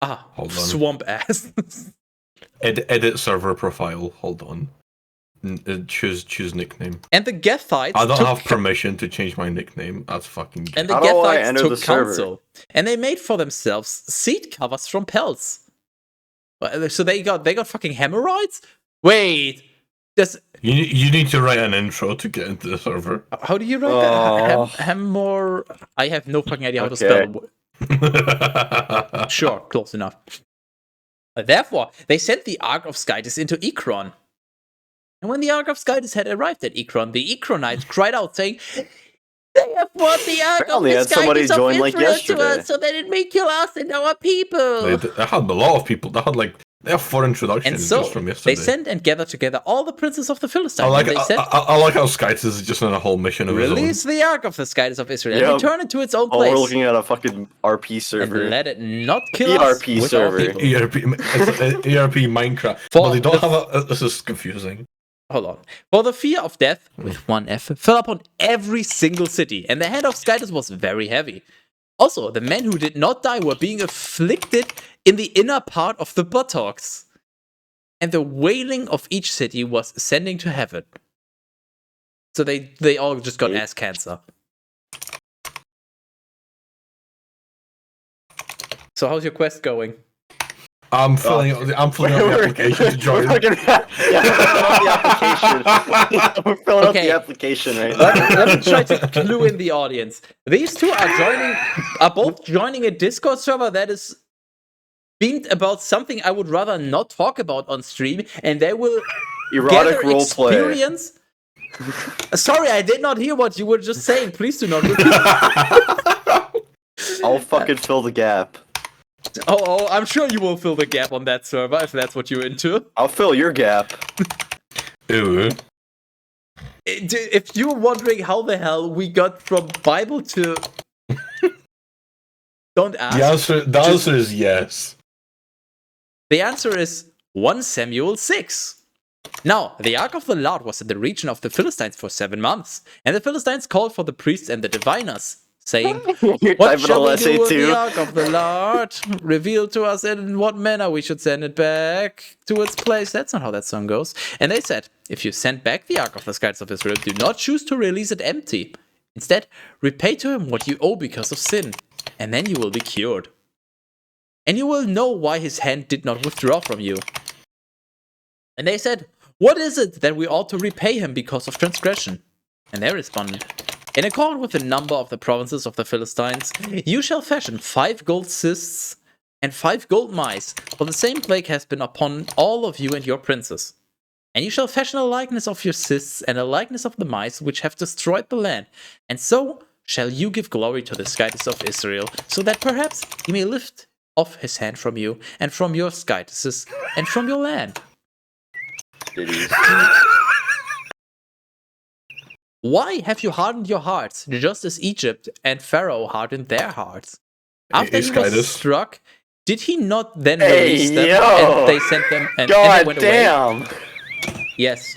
Hold on. Swamp ass. Edit server profile. Hold on. Choose nickname. And the Gethites I don't took have permission to change my nickname. That's fucking gay. And the How do I Gethites enter took the server? counsel, and they made for themselves seat covers from pelts. So they got fucking hemorrhoids. Wait, You need to write an intro to get into the server. how do you write that? Hemor. I have no fucking idea how to spell. Sure, close enough. Therefore, they sent the Ark of Skytis into Ekron. And when the Ark of Skytis had arrived at Ekron, the Ekronites cried out, saying, "They have brought the Ark Apparently of the had somebody Skytis of join, Israel like, to yesterday. us, so that it may kill us and our people." They had a lot of people. They have 4 introductions And so just from yesterday. they sent and gathered together all the princes of the Philistines. I like and they said, I like how Skytis is just on a whole mission of his own. "Release the Ark of the Skytis of Israel Yep. and return it to its own Oh, place. we're looking at a fucking RP server. And let it not kill us ERP with our server. people." ERP, it's ERP Minecraft, For but they don't the- have a. This is confusing. Hold on. For the fear of death, with one F, fell upon every single city, and the hand of Skytis was very heavy. Also, the men who did not die were being afflicted in the inner part of the buttocks. And the wailing of each city was ascending to heaven. So they all just got ass cancer. So how's your quest going? I'm filling out the application to join. We're filling out the application right now. Let me try to clue in the audience. These two are both joining a Discord server that is themed about something I would rather not talk about on stream, and they will Erotic gather roleplay. experience. Sorry, I did not hear what you were just saying. Please do not repeat. I'll fucking fill the gap. Oh, I'm sure you will fill the gap on that server if that's what you're into. I'll fill your gap. Ew. If you're wondering how the hell we got from Bible to... Don't ask. The answer is yes. The answer is 1 Samuel 6. Now, the Ark of the Lord was in the region of the Philistines for 7 months, and the Philistines called for the priests and the diviners, saying, You're "What typing shall we LSA do with too? the Ark of the Lord? Reveal to us in what manner we should send it back to its place." That's not how that song goes. And they said, "If you send back the Ark of the Skytis of Israel, do not choose to release it empty. Instead, repay to him what you owe because of sin, and then you will be cured. And you will know why his hand did not withdraw from you." And they said, "What is it that we ought to repay him because of transgression?" And they responded, "In accord with the number of the provinces of the Philistines, you shall fashion 5 gold cysts and 5 gold mice, for the same plague has been upon all of you and your princes. And you shall fashion a likeness of your cysts and a likeness of the mice which have destroyed the land, and so shall you give glory to the Skytis of Israel, so that perhaps he may lift off his hand from you, and from your skytises, and from your land. Ditties. Why have you hardened your hearts, just as Egypt and Pharaoh hardened their hearts? After he was Skytis. struck, did he not then Hey, release them, yo! and they sent them, and they God went damn! away? Yes.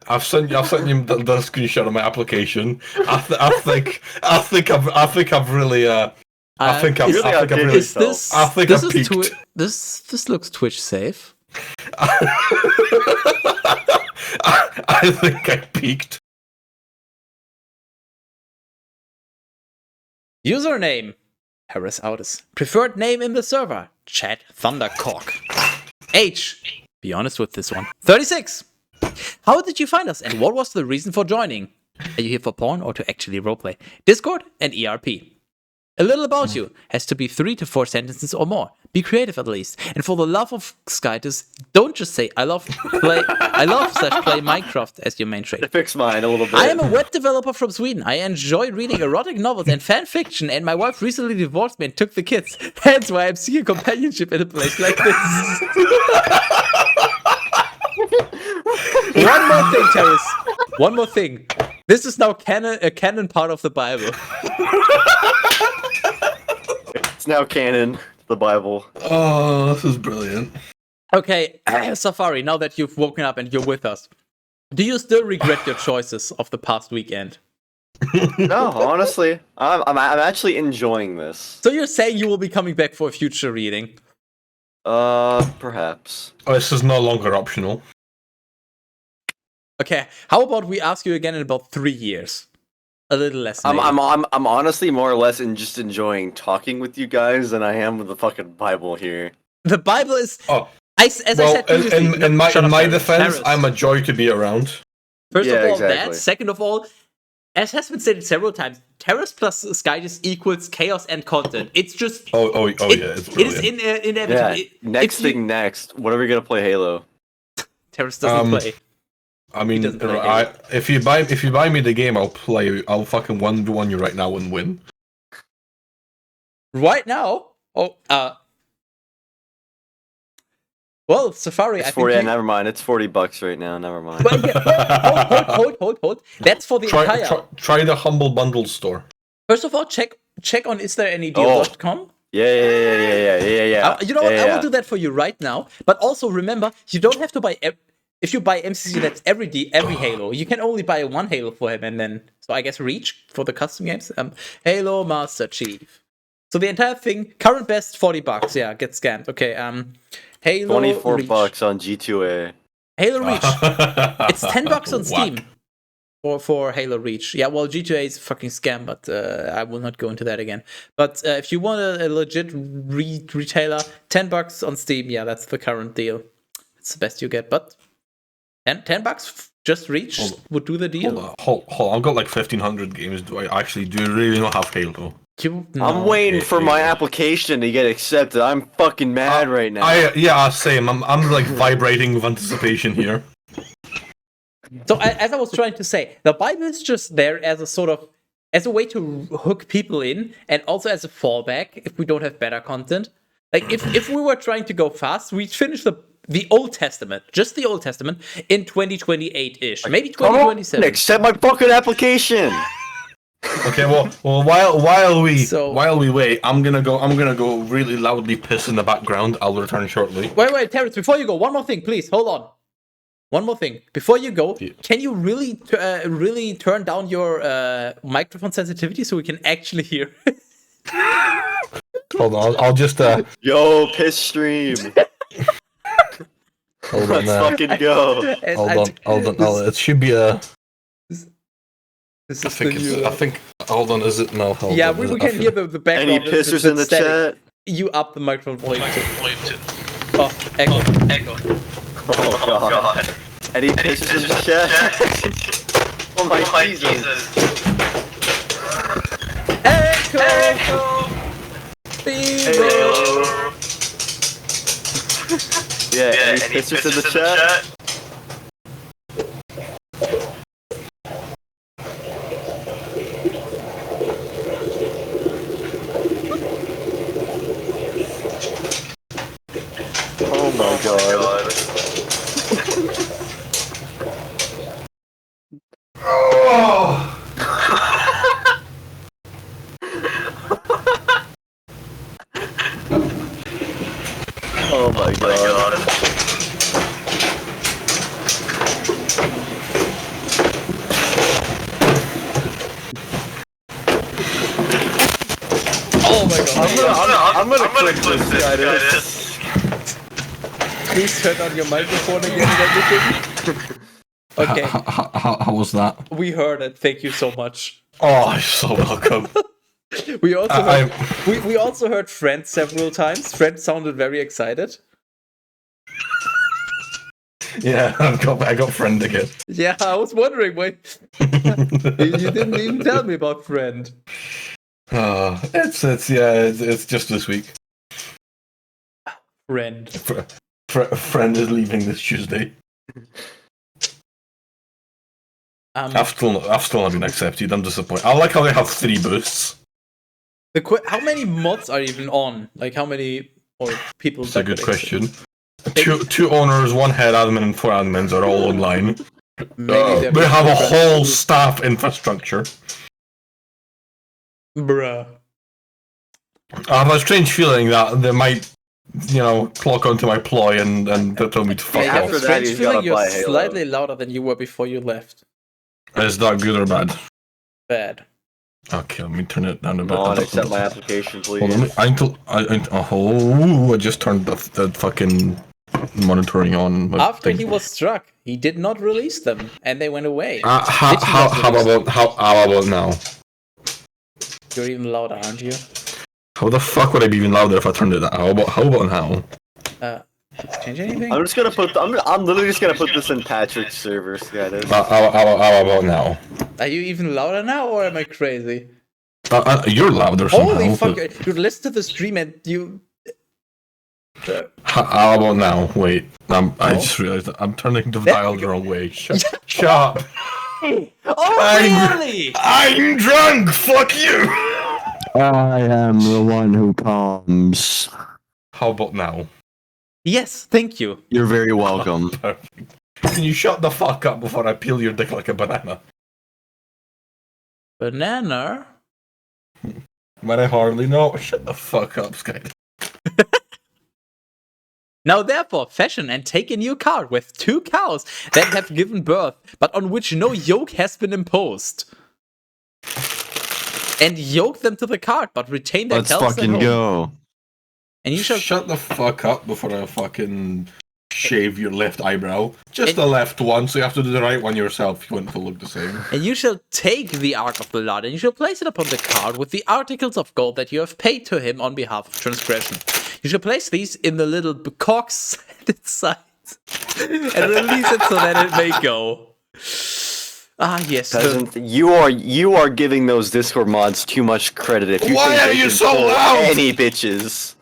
I've sent you the screenshot of my application. I think I've really Is this? I think this I've is peaked. this looks Twitch safe. I think I peaked. Username: Teras Audis. Preferred name in the server: Chat Thundercock. Age: be honest with this one. 36. How did you find us, and what was the reason for joining? Are you here for porn or to actually roleplay? Discord and ERP. A little about you has to be 3 to 4 sentences or more. Be creative at least. And for the love of Skytis, don't just say I love play Minecraft as your main trait. Fix mine a little bit. I am a web developer from Sweden. I enjoy reading erotic novels and fan fiction, and my wife recently divorced me and took the kids. Hence why I'm seeking companionship in a place like this. One more thing, Teras. One more thing. This is now a canon part of the Bible. It's now canon, the Bible. Oh, this is brilliant. Okay, Safari, now that you've woken up and you're with us, do you still regret your choices of the past weekend? No, honestly, I'm actually enjoying this. So you're saying you will be coming back for a future reading? Perhaps. Oh, this is no longer optional. Okay, how about we ask you again in about 3 years? A little less. Maybe. I'm honestly more or less just enjoying talking with you guys than I am with the fucking Bible here. The Bible is. Oh, As I said previously, in my Teras. defense, I'm a joy to be around. First Yeah, of all, exactly. that. Second of all, as has been stated several times, Teras plus Skytis equals chaos and content. It's just. Yeah, it's it is brilliant. inevitable. Yeah. Next thing next. What are we gonna play Halo? Teras doesn't play. I mean, doesn't play if you buy me the game, I'll fucking 1v1 you right now and win. Right now? Oh, well, Safari, It's I 40. think. Never mind. It's $40 right now. Never mind. Well, yeah, hold. That's for the entire. Try the Humble Bundle store. First of all, check on isthereanydeal.com. Yeah. You know what? I will do that for you right now. But also remember, you don't have to buy. If you buy MCC, that's every Halo. You can only buy one Halo for him, and then I guess Reach for the custom games. Halo Master Chief. So the entire thing, current best $40. Yeah, get scammed. Okay. Halo $24 Reach. on G2A. Halo Reach. It's $10 on Steam. Whack. For Halo Reach. Yeah, well, G2A is a fucking scam, but I will not go into that again. But if you want a legit retailer, $10 on Steam, yeah, that's the current deal. It's the best you get, but $10 just Reach would do the deal. Hold on. I've got like 1,500 games. Do I really not have Halo? I'm waiting for my application to get accepted. I'm fucking mad right now. Same. I'm like vibrating with anticipation here. So as I was trying to say, the Bible is just there as a way to hook people in, and also as a fallback if we don't have better content. Like if we were trying to go fast, we'd finish the Old Testament, just the Old Testament, in 2028-ish, maybe 2027. Accept my fucking application. Okay, well, while we wait, I'm gonna go really loudly piss in the background. I'll return shortly. Wait, Terrence, before you go, one more thing, please, hold on. One more thing. Before you go, can you really turn down your microphone sensitivity so we can actually hear? Hold on, I'll just Yo, piss stream. hold on. Let's fucking go. Hold on. It should be a. This I is think the it's. new. I think. Hold on. Is it no? Hold Yeah, on, we can hear the background. Any pissers in the chat? You up the microphone volume too. Oh, echo. Oh god. Any pissers in the chat? Oh my Jesus. Echo. Hello. Yeah, any pissers in the chat? Oh my god. Oh! Oh my god. Oh my god. I'm gonna click this guy. Please turn on your microphone again and everything. Okay, How was that? we heard it. Thank you so much. Oh, you're so welcome. We also heard, we also heard Friend several times. Friend sounded very excited. Yeah, I got friend again. Yeah, I was wondering why you didn't even tell me about Friend. It's just this week. Friend. Friend is leaving this Tuesday. I've still not been accepted. I'm disappointed. I like how they have 3 boosts. How many mods are even on? Like how many or people? That's a good question. Two owners, 1 head admin, and 4 admins are all online. They have a whole staff infrastructure. Bruh. I have a strange feeling that they might, clock onto my ploy and tell me to fuck I have off. a strange feeling you're slightly louder than you were before you left. Is that good or bad? Bad. Okay, let me turn it down a bit. Accept my application, please. Hold on. I just turned the fucking monitoring on. After he was struck, he did not release them, and they went away. How about now? You're even louder, aren't you? How the fuck would I be even louder if I turned it down? How about now? Change anything? I'm just gonna put. I'm literally just gonna put this in Patrick's server. Yeah, how about now? Are you even louder now, or am I crazy? You're louder somehow. Holy fuck! You listen to the stream and you. How about now? Wait, I just realized I'm turning the dial the wrong way. Shut up! Oh really? I'm drunk. Fuck you. I am the one who comes. How about now? Yes, thank you. You're very welcome. Perfect. Can you shut the fuck up before I peel your dick like a banana? Banana? But I hardly know. Shut the fuck up, Sky. Now therefore, fashion and take a new cart with 2 cows that have given birth, but on which no yoke has been imposed. And yoke them to the cart, but retain their Let's cows at fucking home. go. And you shall Shut the fuck up before I fucking shave your left eyebrow. Just the left one, so you have to do the right one yourself if you want it to look the same. And you shall take the Ark of the Lord, and you shall place it upon the cart with the articles of gold that you have paid to him on behalf of transgression. You shall place these in the little cocks at its sides, and release it so that it may go. Ah, yes. Peasant, you are giving those Discord mods too much credit. If you Why think are they you can so pull loud? any bitches.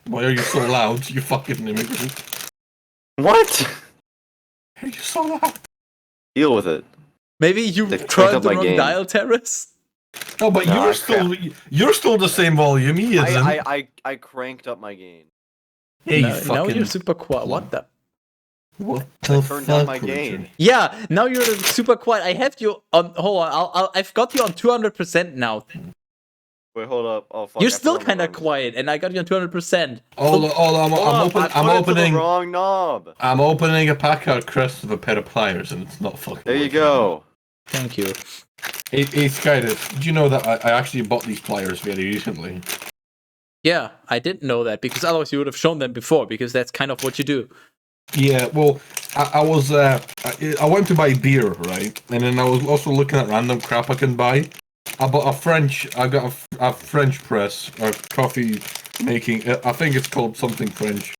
Why are you so loud, you fucking immigrant? What? Why are you so loud? Deal with it. Maybe you They've turned cranked up the my wrong game. dial, Teras? No, but No, you're still the same volume. He isn't. I cranked up my gain. Hey, No, you now fucking. you're super quiet. What the? What I the turned down my fuck, gain. Richard? Yeah, now you're super quiet. I have you on. Hold on, I've got you on 200% now. Wait, hold up. Oh fuck. You're I still put on kind the of wrong- quiet, and I got you on 200%. I'm I put it to opening. the wrong knob. I'm opening a pack out, Chris, with a pair of pliers, and it's not fucking. There you working. go. Thank you. Hey, Skydus, did you know that I actually bought these pliers very recently? Yeah, I didn't know that because otherwise you would have shown them before because that's kind of what you do. Yeah, well, I went to buy beer, right? And then I was also looking at random crap I can buy. I got a French press, a coffee making, I think it's called something French.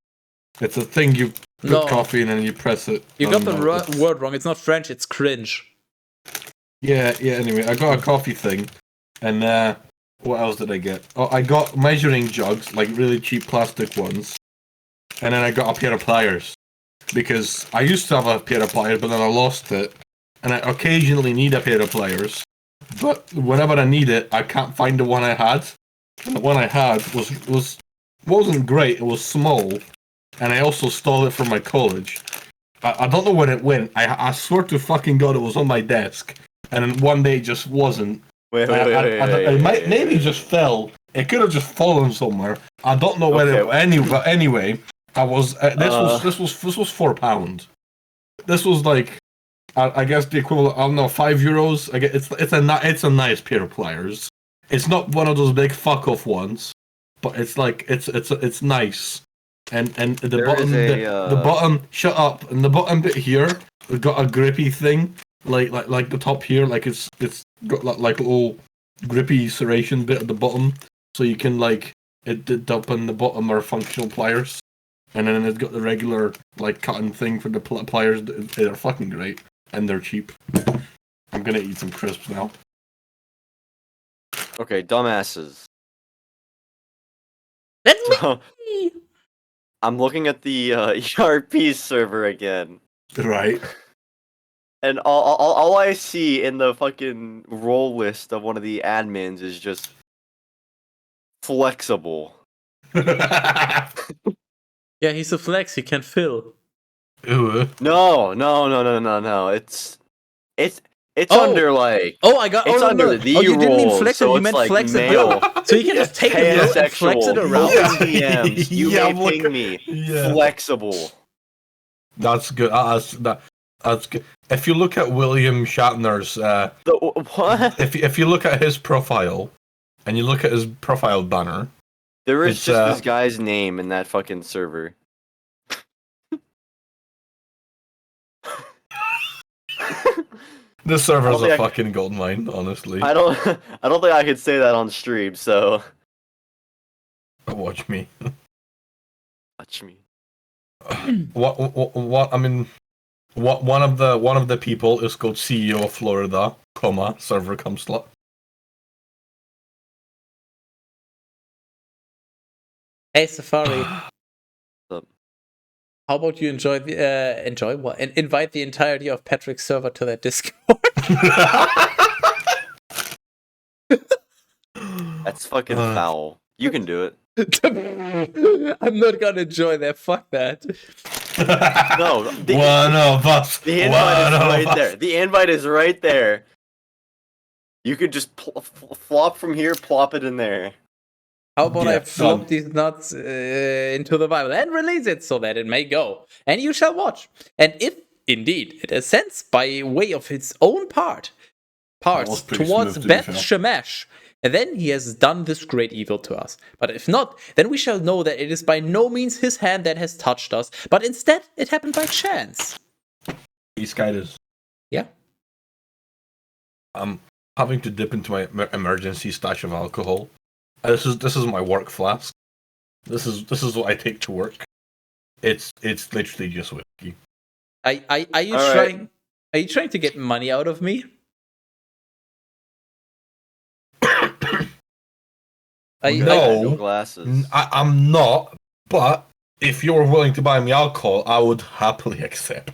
It's a thing you put coffee in and you press it. You got the word wrong. It's not French, it's cringe. Yeah, anyway, I got a coffee thing. And what else did I get? Oh, I got measuring jugs, like really cheap plastic ones. And then I got a pair of pliers. Because I used to have a pair of pliers, but then I lost it. And I occasionally need a pair of pliers. But whenever I need it, I can't find the one I had. And the one I had wasn't great, it was small. and I also stole it from my college. I don't know where it went. I swear to fucking God it was on my desk, and then one day it just wasn't. Wait, It might maybe just fell. It could have just fallen somewhere. I don't know where it. Anyway, I was. This was £4. This was like, I guess the equivalent. I don't know, €5. I guess it's a nice pair of pliers. It's not one of those big fuck off ones, but it's like it's nice. And the bottom the bottom shut up, and the bottom bit here we've got a grippy thing like the top here, like it's got like a little grippy serration bit at the bottom, so you can like the top and the bottom are functional pliers, and then it's got the regular like cutting thing for the pliers. They're fucking great and they're cheap. I'm gonna eat some crisps now. Okay, dumbasses. That's me. So, I'm looking at the ERP server again, Right. and all I see in the fucking role list of one of the admins is just flexible. Yeah, he's a flex. He can fill. Ew. No. It's under like. Oh, I got. It's oh, under no. the Oh, you didn't mean roles, flexible. so You it's meant like flexible. male. So you can just take a rope and flex it around. DMs. You Yeah, may ping me. Yeah. Flexible. That's good. That's good. If you look at William Shatner's, What? if you look at his profile, and you look at his profile banner, There is It's, just this guy's name in that fucking server. this server's think a I fucking goldmine. Honestly, I don't think I could say that on stream, so watch me. watch me. What? I mean, one of the people is called CEO of Florida, server slot. Hey, Safari. Up? How about you invite the entirety of Patrick's server to that Discord? That's fucking foul. You can do it. I'm not gonna enjoy that. Fuck that. No, One of us. the invite is right there. The invite is right there. You could just flop from here, plop it in there. How about Yeah, I flop these nuts into the Bible and release it so that it may go, and you shall watch. And if indeed it ascends by way of its own parts was pretty towards smooth, to be fair. Beth-shemesh, and then he has done this great evil to us. But if not, then we shall know that it is by no means his hand that has touched us, but instead it happened by chance. These guys. Yeah. I'm having to dip into my emergency stash of alcohol. This is my work flask. This is what I take to work. It's literally just whiskey. Are you All trying? right. Are you trying to get money out of me? No. Glasses. I'm not. But if you're willing to buy me alcohol, I would happily accept.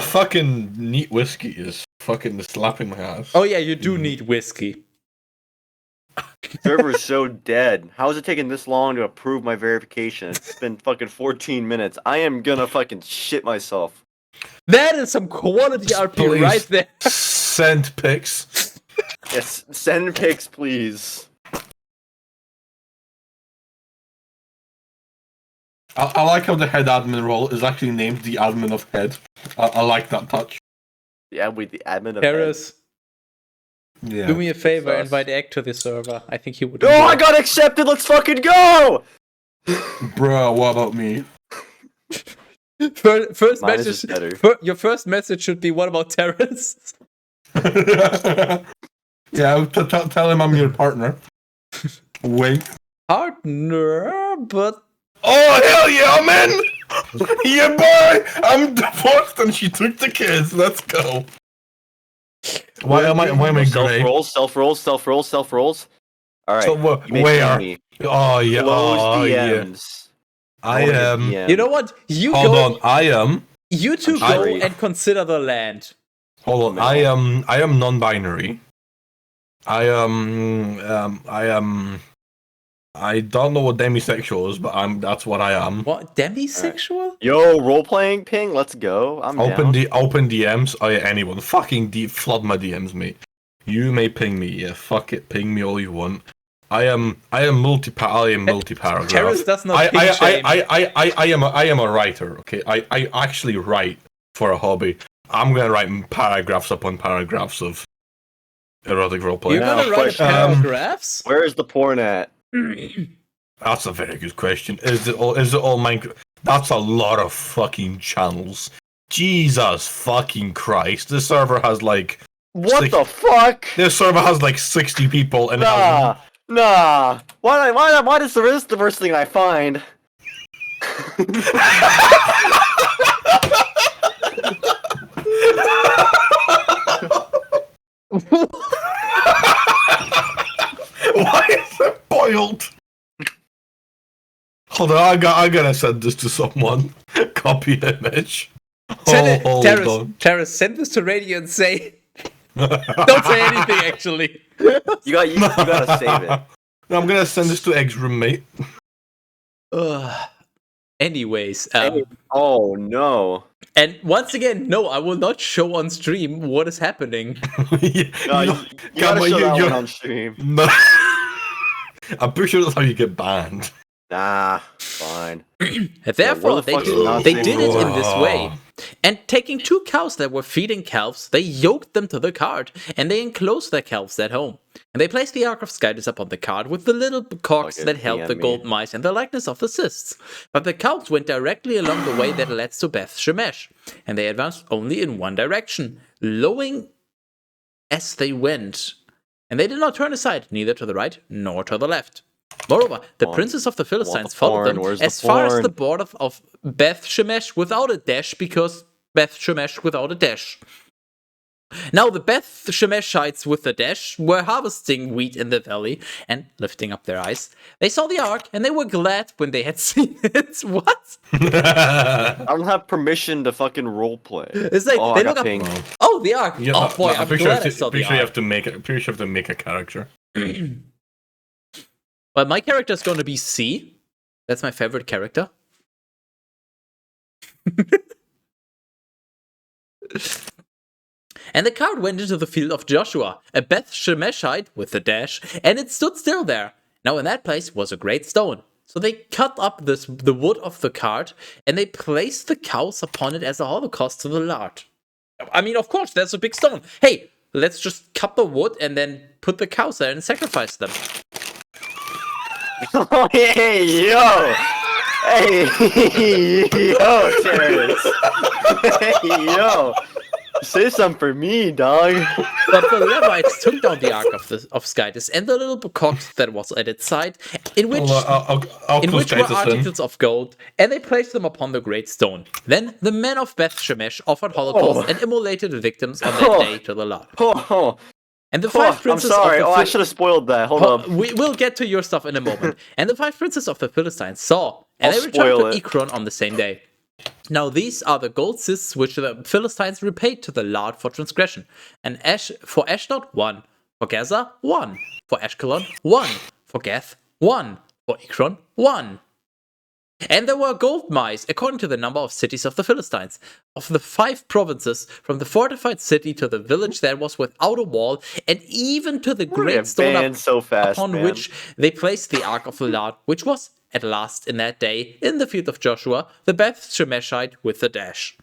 Fucking neat whiskey is fucking slapping my ass. Oh yeah, you do need whiskey. Server's so dead. How is it taking this long to approve my verification? It's been fucking 14 minutes. I am gonna fucking shit myself. That is some quality RP Please. right there. Send pics. Yes, send pics, please. I like how the head admin role is actually named the admin of head. I like that touch. Yeah, with the admin of Teras, Yeah. do me a favor, Sus. invite Egg to the server. I think he would. Oh, enjoy I it. got accepted. Let's fucking go. Bruh, what about me? First Mine is message. just better. Your first message should be, "What about Teras?" Yeah, tell him I'm your partner. Wink. Partner, but Oh hell yeah, man! Yeah, boy! I'm divorced and she took the kids. Let's go. Why am I gray? Self rolls. All right. So, you may where? ping me. Oh yeah. Close Oh yeah. DMs. I wanna get am. DM. you know what? You Hold go. on. I am. You two I'm go sorry. and consider the land. Hold on. I am non-binary. I am I don't know what demisexual is, but that's what I am. What? Demisexual? Yo, role-playing ping, let's go. I'm down. Open DMs. Oh yeah, anyone. Fucking flood my DMs, mate. You may ping me. Yeah, fuck it. Ping me all you want. I am multi-paragraph. Teras does not ping shame. I am a writer. Okay, I actually write for a hobby. I'm gonna write paragraphs upon paragraphs of erotic roleplay. You're gonna write paragraphs? Where is the porn at? That's a very good question. Is it all Minecraft? That's a lot of fucking channels. Jesus fucking Christ! This server has like what the fuck? This server has like 60 people, and Nah. Why is this the first thing I find? Why is it boiled? Hold on, I gotta send this to someone. Copy image. Teras, send this to radio and say. Don't say anything, actually. You gotta save it. I'm gonna send this to Egg's roommate. Anyways. Oh no. And once again, no, I will not show on stream what is happening. You gotta show that one on stream. No. I'm pretty sure that's how you get banned. Nah, fine. Therefore, they did it in this way. And taking 2 cows that were feeding calves, they yoked them to the cart, and they enclosed their calves at home. And they placed the Ark of Skytis upon the cart with the little cocks that held the gold mice and the likeness of the cysts. But the cows went directly along the way that led to Beth-shemesh, and they advanced only in one direction, lowing as they went. And they did not turn aside, neither to the right nor to the left. Moreover, the princes of the Philistines followed them as far as the border of Beth-shemesh without a dash, because Beth-shemesh without a dash. Now the Beth-shemeshites with the dash were harvesting wheat in the valley and lifting up their eyes. They saw the ark and they were glad when they had seen it. What? I don't have permission to fucking roleplay. It's like they look up. Oh, the ark. Yeah, oh boy, I'm glad I saw the ark. You have to make it. Pretty sure you have to make a character. Well, my character is going to be C. That's my favorite character. And the cart went into the field of Joshua, a Beth-shemeshite with a dash, and it stood still there. Now in that place was a great stone. So they cut up the wood of the cart, and they placed the cows upon it as a holocaust to the Lord. I mean, of course, there's a big stone. Hey, let's just cut the wood and then put the cows there and sacrifice them. Oh, hey, yo! Hey, yo, Teras! Hey, yo! Say something for me, dog. But the Levites took down the Ark of Skytis and the little cox that was at its side, in which were articles of gold, and they placed them upon the great stone. Then the men of Beth-shemesh offered holocaust and immolated victims on that day to the Lord. And the 5 princes I'm sorry. I should have spoiled that. Hold up. We'll get to your stuff in a moment. And the 5 princes of the Philistines saw, and they returned to Ekron on the same day. Now these are the gold cysts which the Philistines repaid to the Lord for transgression. And for Ashdod, 1. For Gaza, 1. For Ashkelon, 1. For Gath, 1. For Ekron, 1. And there were gold mice, according to the number of cities of the Philistines. Of the 5 provinces, from the fortified city to the village that was without a wall, and even to the great stone upon which they placed the Ark of the Lord, which was, at last, in that day, in the field of Joshua, the Beth-shemeshite with the dash.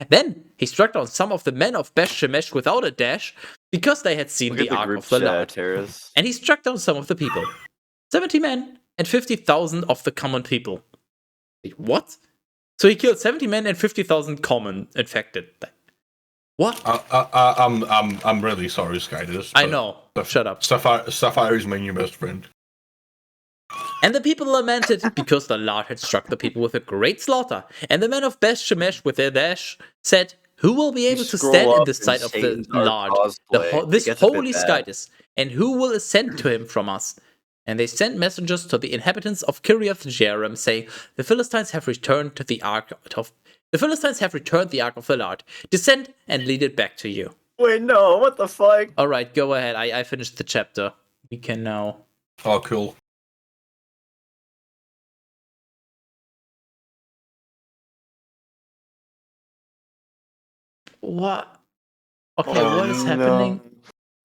Then he struck down some of the men of Beth-shemesh without a dash, because they had seen the Ark of the Lord. And he struck down some of the people. 70 men and 50,000 of the common people. What? So he killed 70 men and 50,000 common infected. What? I'm really sorry, Skytis. I know. Shut up. Sapphire is my new best friend. And the people lamented because the Lord had struck the people with a great slaughter. And the men of Beth-shemesh with their dash said, "Who will be able to stand in the sight of the Lord, this holy Skytis, and who will ascend to him from us?" And they sent messengers to the inhabitants of Kiriath Jearim, saying, "The Philistines have returned the Ark of the Lord. Descend and lead it back to you." Wait, no, what the fuck? All right, go ahead. I finished the chapter. We can now. Oh, cool. What? Okay, what is happening?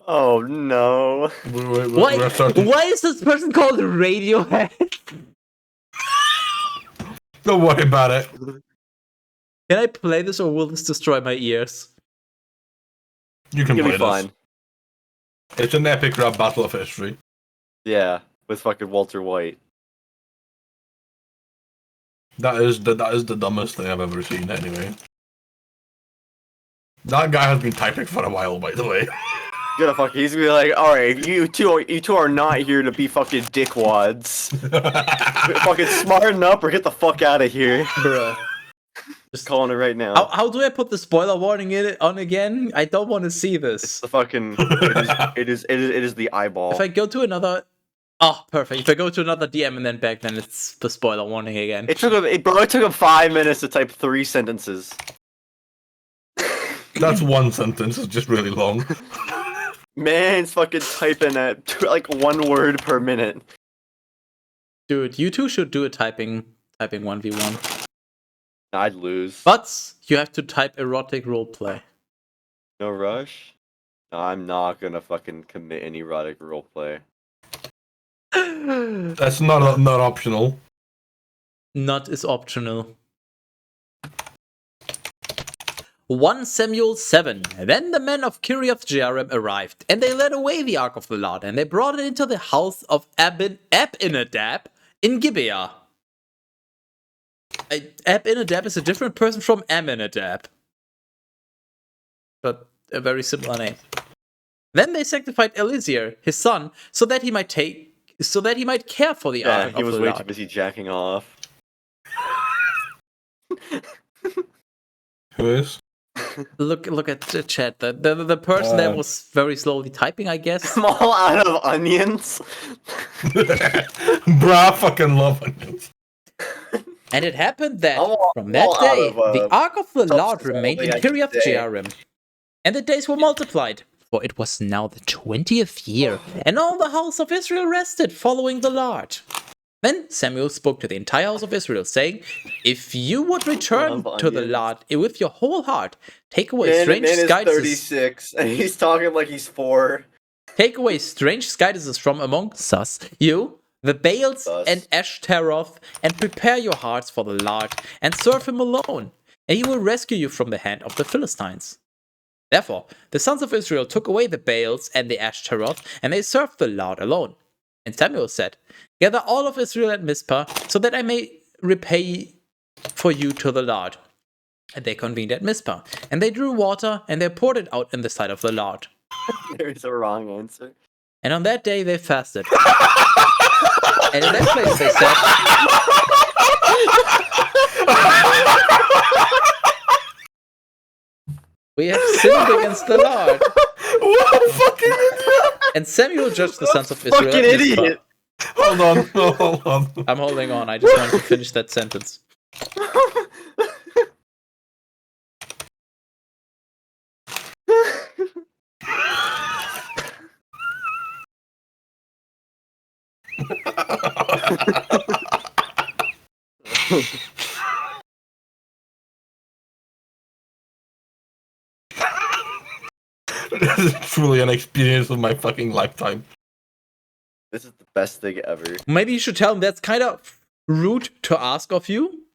Oh no. Why is this person called Radiohead? Don't worry about it. Can I play this or will this destroy my ears? You can You'll play be this. fine. It's an epic rap battle of history. Yeah, with fucking Walter White. That is the dumbest thing I've ever seen. Anyway, that guy has been typing for a while, by the way. He's gonna be like, alright, you two are not here to be fucking dickwads. Fucking smarten up or get the fuck out of here. Bruh. Just calling it right now. How do I put the spoiler warning in it on again? I don't want to see this. The fucking it is the eyeball. If I go to another Oh, perfect. If I go to another DM and then back, then it's the spoiler warning again. It took him 5 minutes to type 3 sentences. That's one sentence. It's just really long. Man's fucking typing at like 1 word per minute. Dude, you two should do a typing 1v1. I'd lose. But you have to type erotic roleplay. No rush? No, I'm not gonna fucking commit any erotic roleplay. That's not optional. Not is optional. 1 Samuel 7. Then the men of Kiriath Jearim arrived, and they led away the ark of the Lord, and they brought it into the house of Abinadab in Gibeah. Abinadab is a different person from Aminadab, but a very similar name. Then they sanctified Eliezer, his son, so that he might care for the ark of the Lord. He was way too busy jacking off. Who is? Look at the chat. The person that was very slowly typing, I guess. I'm all out of onions. Bruh, I fucking love onions. And it happened that from that day, the ark of the Lord remained in Kiriath Jearim, and the days were multiplied. For it was now the 20th year, and all the house of Israel rested, following the Lord. Then Samuel spoke to the entire house of Israel, saying, "If you would return to the Lord with your whole heart, take away strange guidances." 36, and he's talking like he's 4. Take away strange guidances from amongst us, you, the Baals and Ashtaroth, and prepare your hearts for the Lord, and serve him alone, and he will rescue you from the hand of the Philistines. Therefore, the sons of Israel took away the Baals and the Ashtaroth, and they served the Lord alone. And Samuel said, "Gather all of Israel at Mizpah, so that I may repay for you to the Lord." And they convened at Mizpah, and they drew water, and they poured it out in the sight of the Lord. There is a wrong answer. And on that day they fasted. And in that place they said, "We have sinned against the Lord." What a fucking idiot! And Samuel judged the sons of Israel. Fucking at Mizpah. idiot! Hold on. I'm holding on. I just wanted to finish that sentence. This is truly an experience of my fucking lifetime. This is the best thing ever. Maybe you should tell him that's kind of rude to ask of you.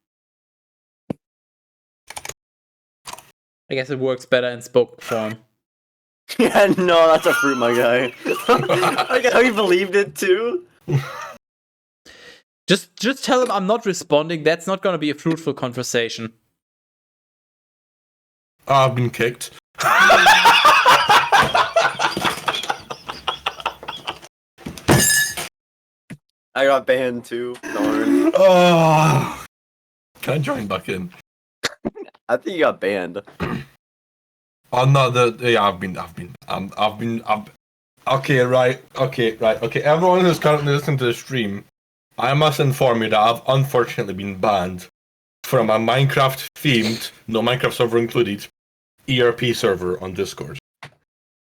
I guess it works better in spoken form. Yeah, no, that's a fruit, my guy. I like how he believed it too. Just tell him I'm not responding. That's not gonna be a fruitful conversation. I've been kicked. I got banned too. Darn. Oh, can I join back in? I think you got banned. Oh no, I've been. Okay, right. Everyone who's currently listening to the stream, I must inform you that I've unfortunately been banned from a Minecraft-themed, no Minecraft server included, ERP server on Discord.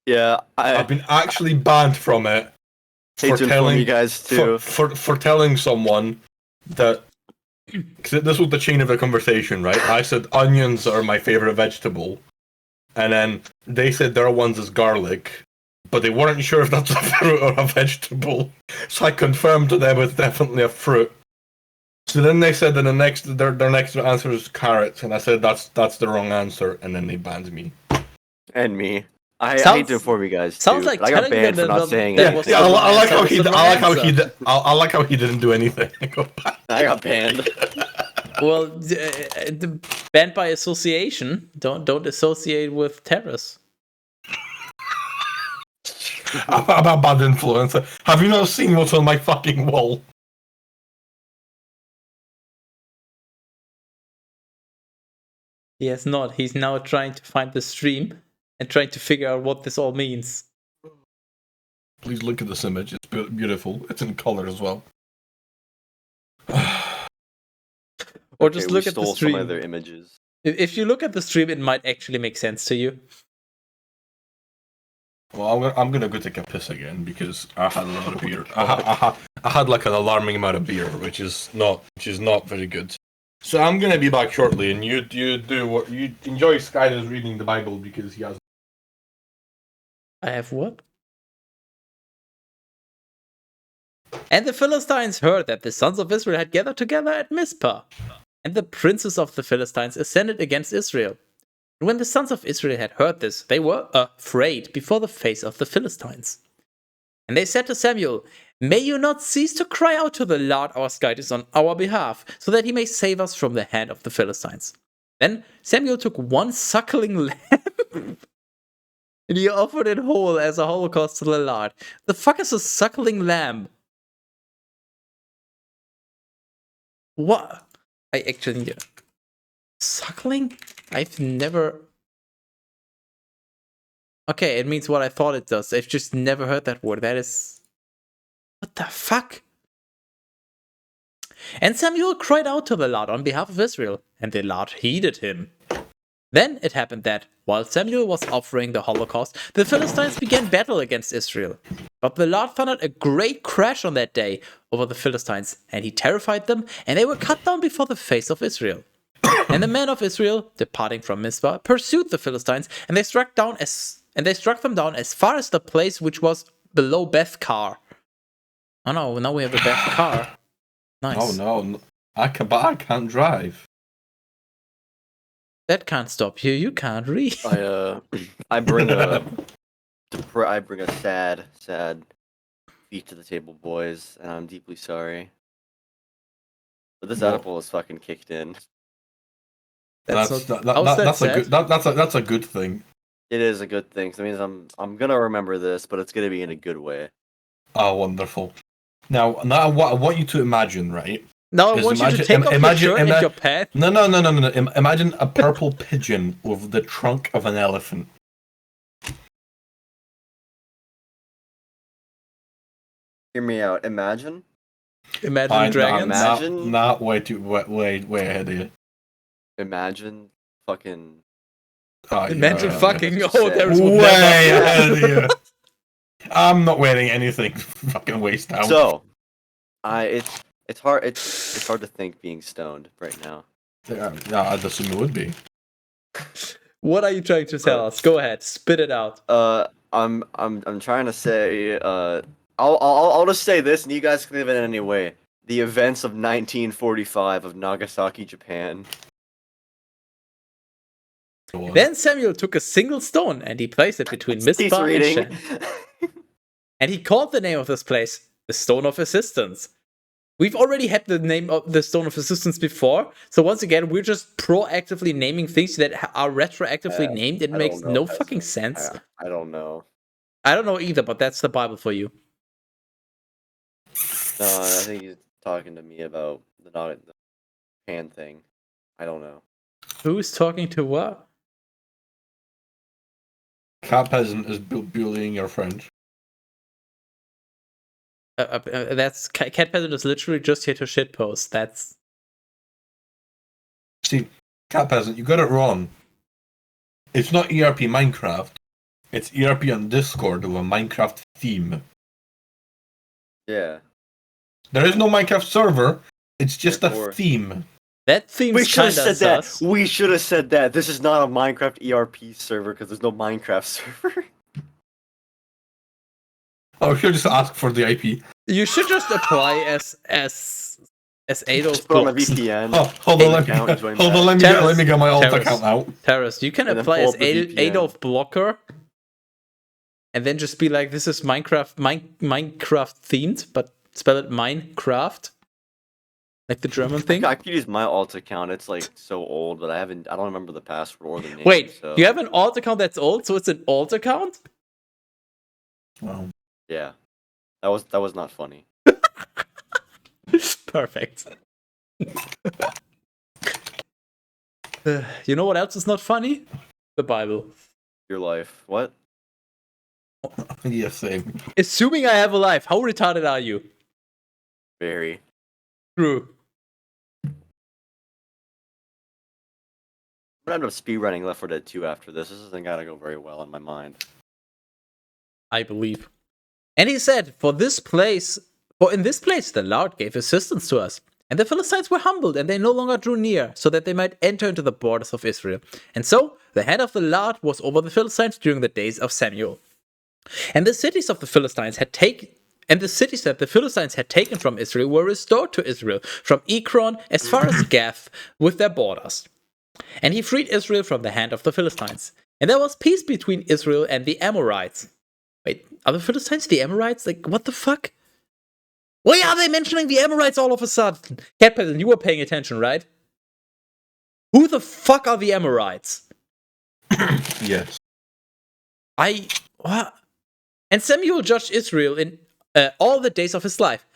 Yeah, I've been actually banned from it hate to inform you guys too. For telling someone that. Cause this was the chain of the conversation, right? I said onions are my favorite vegetable, and then they said their ones is garlic, but they weren't sure if that's a fruit or a vegetable. So I confirmed to them it's definitely a fruit. So then they said that their next answer is carrots, and I said that's the wrong answer, and then they banned me. And me. I Sounds- hate to inform you guys. sounds too, like but I got telling banned them for not that- saying that it. was- I like how he. That's the I like how answer. he. I like how he didn't do anything. I got banned. Well, banned by association. Don't associate with Teras. I'm a bad influencer. Have you not seen what's on my fucking wall? He has not. He's now trying to find the stream and trying to figure out what this all means. Please look at this image. It's beautiful. It's in color as well. Or Okay, just we look at the stole stream. some of their images. If you look at the stream, it might actually make sense to you. Well, I'm gonna go take a piss again because I had a lot of beer. I had like an alarming amount of beer, which is not very good. So I'm gonna be back shortly, and you do what you enjoy. Skyler's reading the Bible because he has. I have what? And the Philistines heard that the sons of Israel had gathered together at Mizpah. And the princes of the Philistines ascended against Israel. And when the sons of Israel had heard this, they were afraid before the face of the Philistines. And they said to Samuel, "May you not cease to cry out to the Lord our God is on our behalf, so that he may save us from the hand of the Philistines." Then Samuel took one suckling lamb and he offered it whole as a holocaust to the Lord. The fuck is a suckling lamb? What? I actually... Suckling? I've never... Okay, it means what I thought it does. I've just never heard that word. That is... What the fuck? And Samuel cried out to the Lord on behalf of Israel, and the Lord heeded him. Then it happened that, while Samuel was offering the Holocaust, the Philistines began battle against Israel. But the Lord thundered a great crash on that day over the Philistines, and he terrified them, and they were cut down before the face of Israel. And the men of Israel, departing from Mizpah, pursued the Philistines, and they struck them down as far as the place which was below Beth-kar. Oh no, now we have a Beth-kar. Nice. Oh no, I can't drive. That can't stop you. You can't read. I bring a sad feat to the table, boys, and I'm deeply sorry. But this Well- edible is fucking kicked in. That's a good thing. It is a good thing. 'Cause it means I'm gonna remember this, but it's gonna be in a good way. Oh, wonderful. Now I want you to imagine, right? Now I Just want you to imagine- take off imagine- your shirt and ima- your pants. No. Imagine a purple pigeon with the trunk of an elephant. Hear me out. Imagine. Imagine dragons. Imagine- Not way ahead of you. Imagine fucking. Imagine Yeah. fucking. Yeah. Oh, there's way never. ahead of you. I'm not wearing anything fucking waist down. So, it's hard to think being stoned right now. Yeah, I'd assume it would be. What are you trying to tell us? Go ahead, spit it out. I'm trying to say. I'll just say this, and you guys can live it in any way. The events of 1945 of Nagasaki, Japan. Go on. Then Samuel took a single stone and he placed it between Cease Mizpah and reading. Shen. And he called the name of this place the Stone of Assistance. We've already had the name of the Stone of Assistance before, so once again, we're just proactively naming things that are retroactively named. It I makes don't know, no peasant. fucking sense. I don't know. I don't know either, but that's the Bible for you. No, I think he's talking to me about the pan thing. I don't know. Who's talking to what? Cat peasant is bullying your friend. That's Cat Peasant is literally just here to shitpost. That's See, Cat peasant, you got it wrong. It's not ERP Minecraft. It's ERP on Discord with a Minecraft theme. Yeah. There is no Minecraft server. It's just a Therefore- theme. That seems We should have kinda said that. sus. We should have said that. This is not a Minecraft ERP server because there's no Minecraft server. Oh, we should just ask for the IP. You should just apply as Adolf Just put on a blocks. VPN. Oh, hold on, account and join hold on, back. let me get my alt Terrace. account out. Terrace, you can And then apply pull as up the VPN. Adolf Blocker, and then just be like, "This is Minecraft themed, but spell it Minecraft, like the German thing." I could use my alt account. It's like so old, but I don't remember the password or the name. Wait, so you have an alt account that's old, so it's an alt account? Wow. yeah, that was not funny. Perfect. You know what else is not funny? The Bible. Your life. What? Yeah, same. Assuming I have a life, how retarded are you? Very. True. I'm gonna end up speedrunning Left 4 Dead 2 after this. This isn't gonna go very well in my mind. I believe. And he said, For in this place the Lord gave assistance to us. And the Philistines were humbled, and they no longer drew near, so that they might enter into the borders of Israel. And so the hand of the Lord was over the Philistines during the days of Samuel. And the cities of the Philistines had taken. And the cities that the Philistines had taken from Israel were restored to Israel, from Ekron as far as Gath, with their borders. And he freed Israel from the hand of the Philistines. And there was peace between Israel and the Amorites. Wait, are the Philistines the Amorites? Like, what the fuck? Why are they mentioning the Amorites all of a sudden? Cat Peasant, you were paying attention, right? Who the fuck are the Amorites? Yes. What? And Samuel judged Israel in all the days of his life.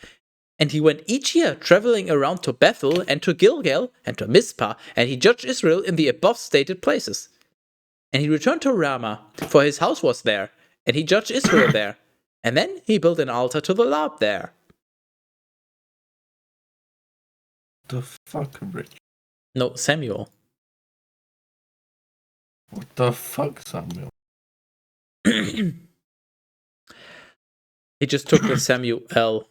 And he went each year traveling around to Bethel and to Gilgal and to Mizpah, and he judged Israel in the above stated places. And he returned to Ramah, for his house was there, and he judged Israel there. And then he built an altar to the Lord there. The fuck, Rich? No, Samuel. What the fuck, Samuel? He just took the Samuel L.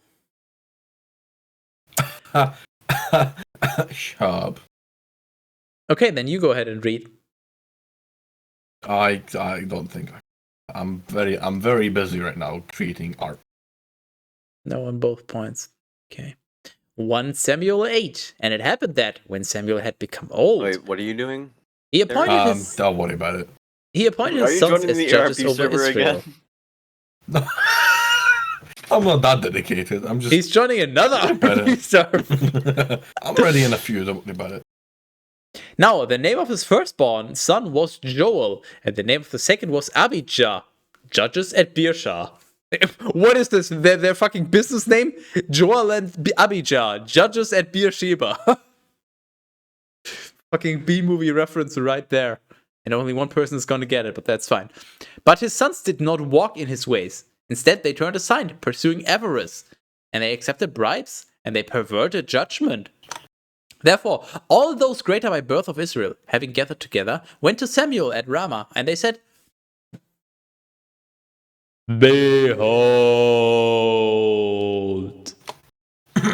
Sharp. Okay, then you go ahead and read. I don't think I'm very busy right now creating art. No, on both points. Okay. 1 Samuel 8. And it happened that when Samuel had become old, Wait, what are you doing? he appointed his Don't worry about it. he appointed Are his you sons joining as the judges ERP over server Israel. again? No. I'm not that dedicated. I'm just. He's joining another Better. RP server. I'm already in a few. Don't worry about it. Now, the name of his firstborn son was Joel, and the name of the second was Abijah, judges at Beersheba. What is this? Their fucking business name? Joel and Abijah, judges at Beersheba. Fucking B-movie reference right there. And only one person is gonna get it, but that's fine. But his sons did not walk in his ways. Instead, they turned aside, pursuing avarice. And they accepted bribes, and they perverted judgment. Therefore, all those greater by birth of Israel, having gathered together, went to Samuel at Ramah, and they said, Behold,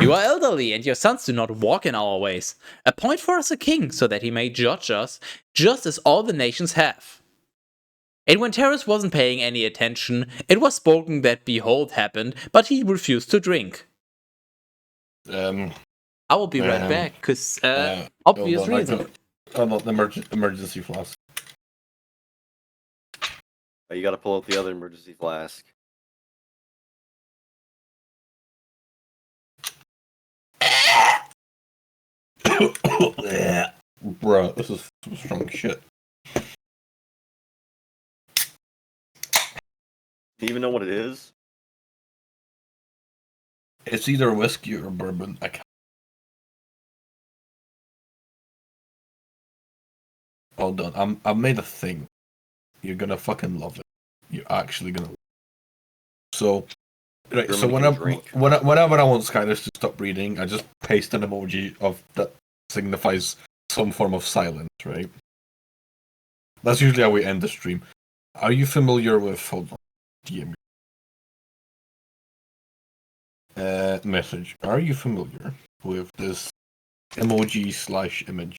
you are elderly, and your sons do not walk in our ways. Appoint for us a king, so that he may judge us, just as all the nations have. And when Teras wasn't paying any attention, it was spoken that behold happened, but he refused to drink. I I will be right back, because obvious reason. About the emergency flask. Oh, you gotta pull out the other emergency flask. Bro, this is some strong shit. Do you even know what it is? It's either whiskey or bourbon. I can't. Well done. I've made a thing. You're gonna fucking love it. You're actually gonna. So, right. So whenever I want Skylers to stop reading, I just paste an emoji of that signifies some form of silence. Right. That's usually how we end the stream. Are you familiar with? Hold on. DM. Message. Are you familiar with this emoji/image.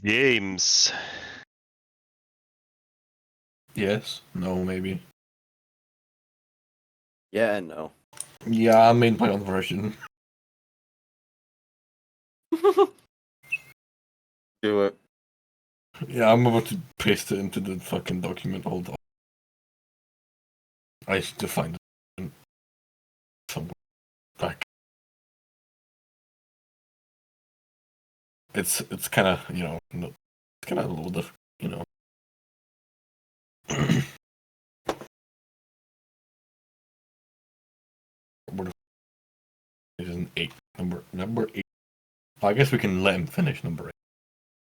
Games. Yes. No. Maybe. Yeah and no. Yeah, I made my own version. Do it. Yeah, I'm about to paste it into the fucking document. Hold on. I should find it somewhere back. It's kind of it's kind of a little different, Where the f- is an 8 number 8. I guess we can let him finish number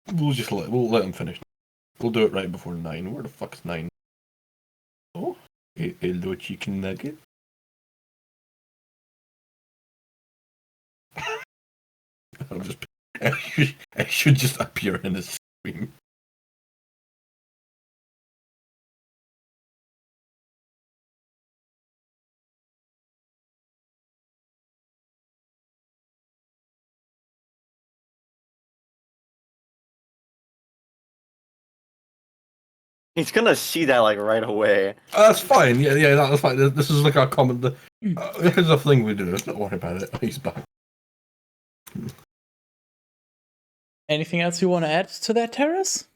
8. We'll let him finish. We'll do it right before 9. Where the fuck's 9? Oh, hello, chicken nugget. I'll just. I should just appear in his stream. He's gonna see that like right away. That's fine. Yeah, that's fine. This is like our common. Here's the thing we do. Let's not worry about it. He's back. Anything else you want to add to that, Teras?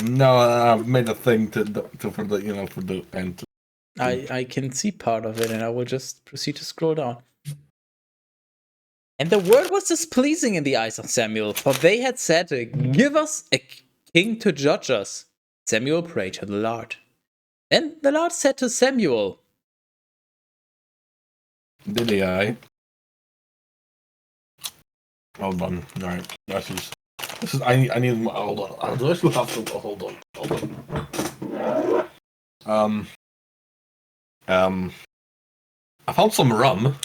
No, I've made a thing for the end. I can see part of it, and I will just proceed to scroll down. And the word was displeasing in the eyes of Samuel, for they had said, "Give us a king to judge us." Samuel prayed to the Lord. Then the Lord said to Samuel, Did I? Hold on. Alright. This is I need hold on. I just have to hold on. I found some rum.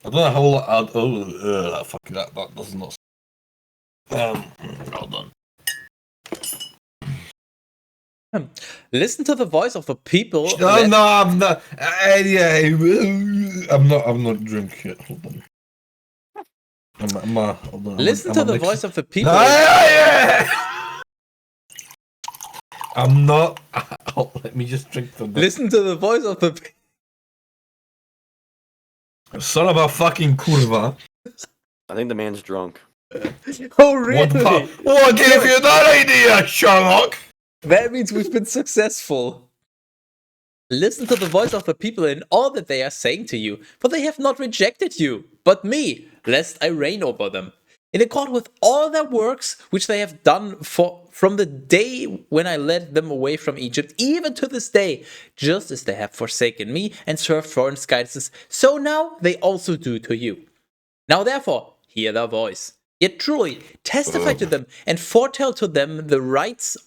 I don't know how fuck that does not. Hold on. "Listen to the voice of the people." No, I'm not. I'm not drunk yet. Hold on. Hold on. Listen to the voice of the people. I'm not. Oh, let me just drink the. Listen to the voice of the. Son of a fucking kurva. I think the man's drunk. Oh, really? What gave you that idea, Sherlock? That means we've been successful. "Listen to the voice of the people in all that they are saying to you, for they have not rejected you, but me, lest I reign over them. In accord with all their works which they have done from the day when I led them away from Egypt, even to this day, just as they have forsaken me and served foreign gods, so now they also do to you. Now therefore, hear their voice. Yet truly, testify to them and foretell to them the rights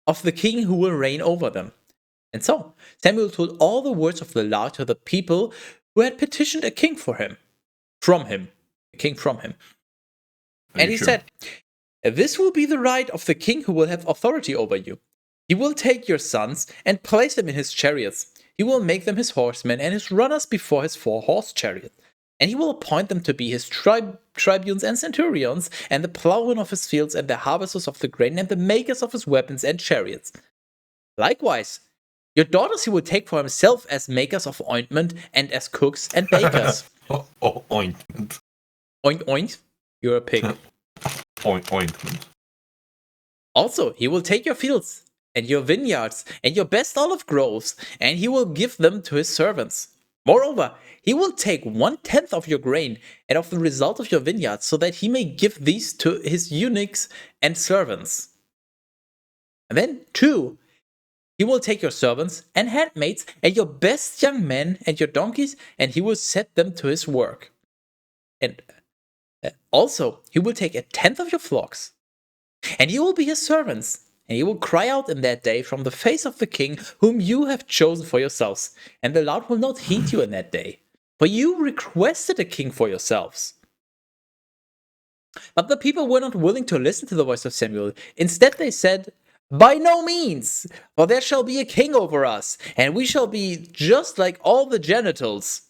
of the king who will reign over them." And so Samuel told all the words of the Lord to the people who had petitioned a king from him. And he said, "This will be the right of the king who will have authority over you. He will take your sons and place them in his chariots. He will make them his horsemen and his runners before his 4-horse chariot. And he will appoint them to be his tribunes and centurions, and the plowmen of his fields, and the harvesters of the grain, and the makers of his weapons and chariots. Likewise, your daughters he will take for himself as makers of ointment, and as cooks and bakers." Ointment. Oink oink, you're a pig. Ointment. "Also, he will take your fields, and your vineyards, and your best olive groves, and he will give them to his servants. Moreover, he will take 1/10 of your grain and of the result of your vineyards, so that he may give these to his eunuchs and servants. And then, 2, he will take your servants and handmaids and your best young men and your donkeys, and he will set them to his work. And also, he will take 1/10 of your flocks, and you will be his servants. And he will cry out in that day from the face of the king whom you have chosen for yourselves. And the Lord will not heed you in that day, for you requested a king for yourselves." But the people were not willing to listen to the voice of Samuel. Instead, they said, By no means, for there shall be a king over us, and we shall be just like all the genitals.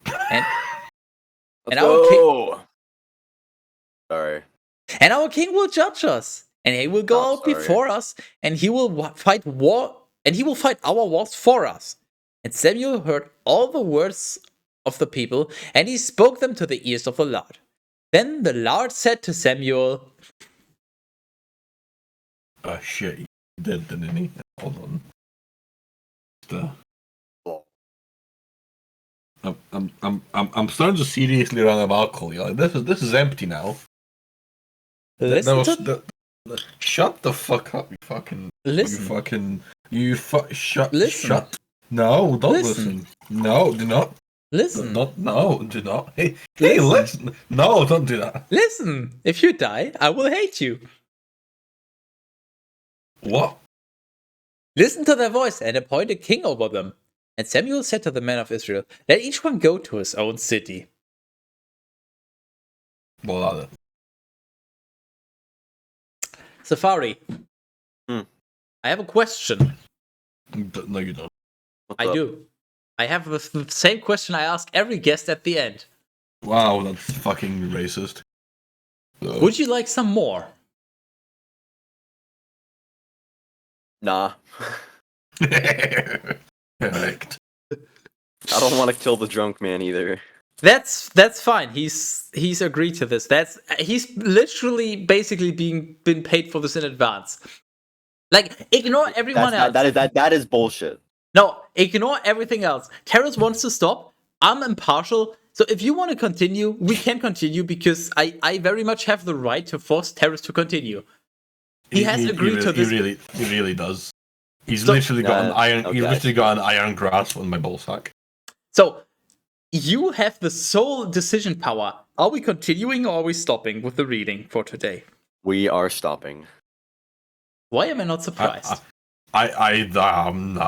And Let's our king, go. Sorry. and our king will judge us, and he will go Oh, out sorry. before us, and he will fight war, and he will fight our wars for us. And Samuel heard all the words of the people, and he spoke them to the ears of the Lord. Then the Lord said to Samuel, Oh shit, he did, didn't he? Hold on. I'm starting to seriously run out of alcohol. You're like, this is empty now. Shut the fuck up, you fucking. Listen. Shut. Listen. Shut. No, don't listen. No, do not. Listen. No, do not. Hey, listen. No, don't do that. Listen. If you die, I will hate you. What? Listen to their voice and appoint a king over them. And Samuel said to the men of Israel, let each one go to his own city. Well, Safari. I have a question. no, you don't. What's I up? do. I have the same question I ask every guest at the end. Wow, that's fucking racist. Would you like some more? Nah. Correct. I don't want to kill the drunk man either. That's fine. He's agreed to this. He's literally basically been paid for this in advance. Like, ignore everyone else. That is bullshit. No, ignore everything else. Teras wants to stop. I'm impartial. So if you want to continue, we can continue because I very much have the right to force Teras to continue. He has agreed to this. He really does. He's So- literally got an iron. okay. He's literally got an iron grasp on my ballsack. So you have the sole decision power. Are we continuing or are we stopping with the reading for today? We are stopping. Why am I not surprised? I'm done.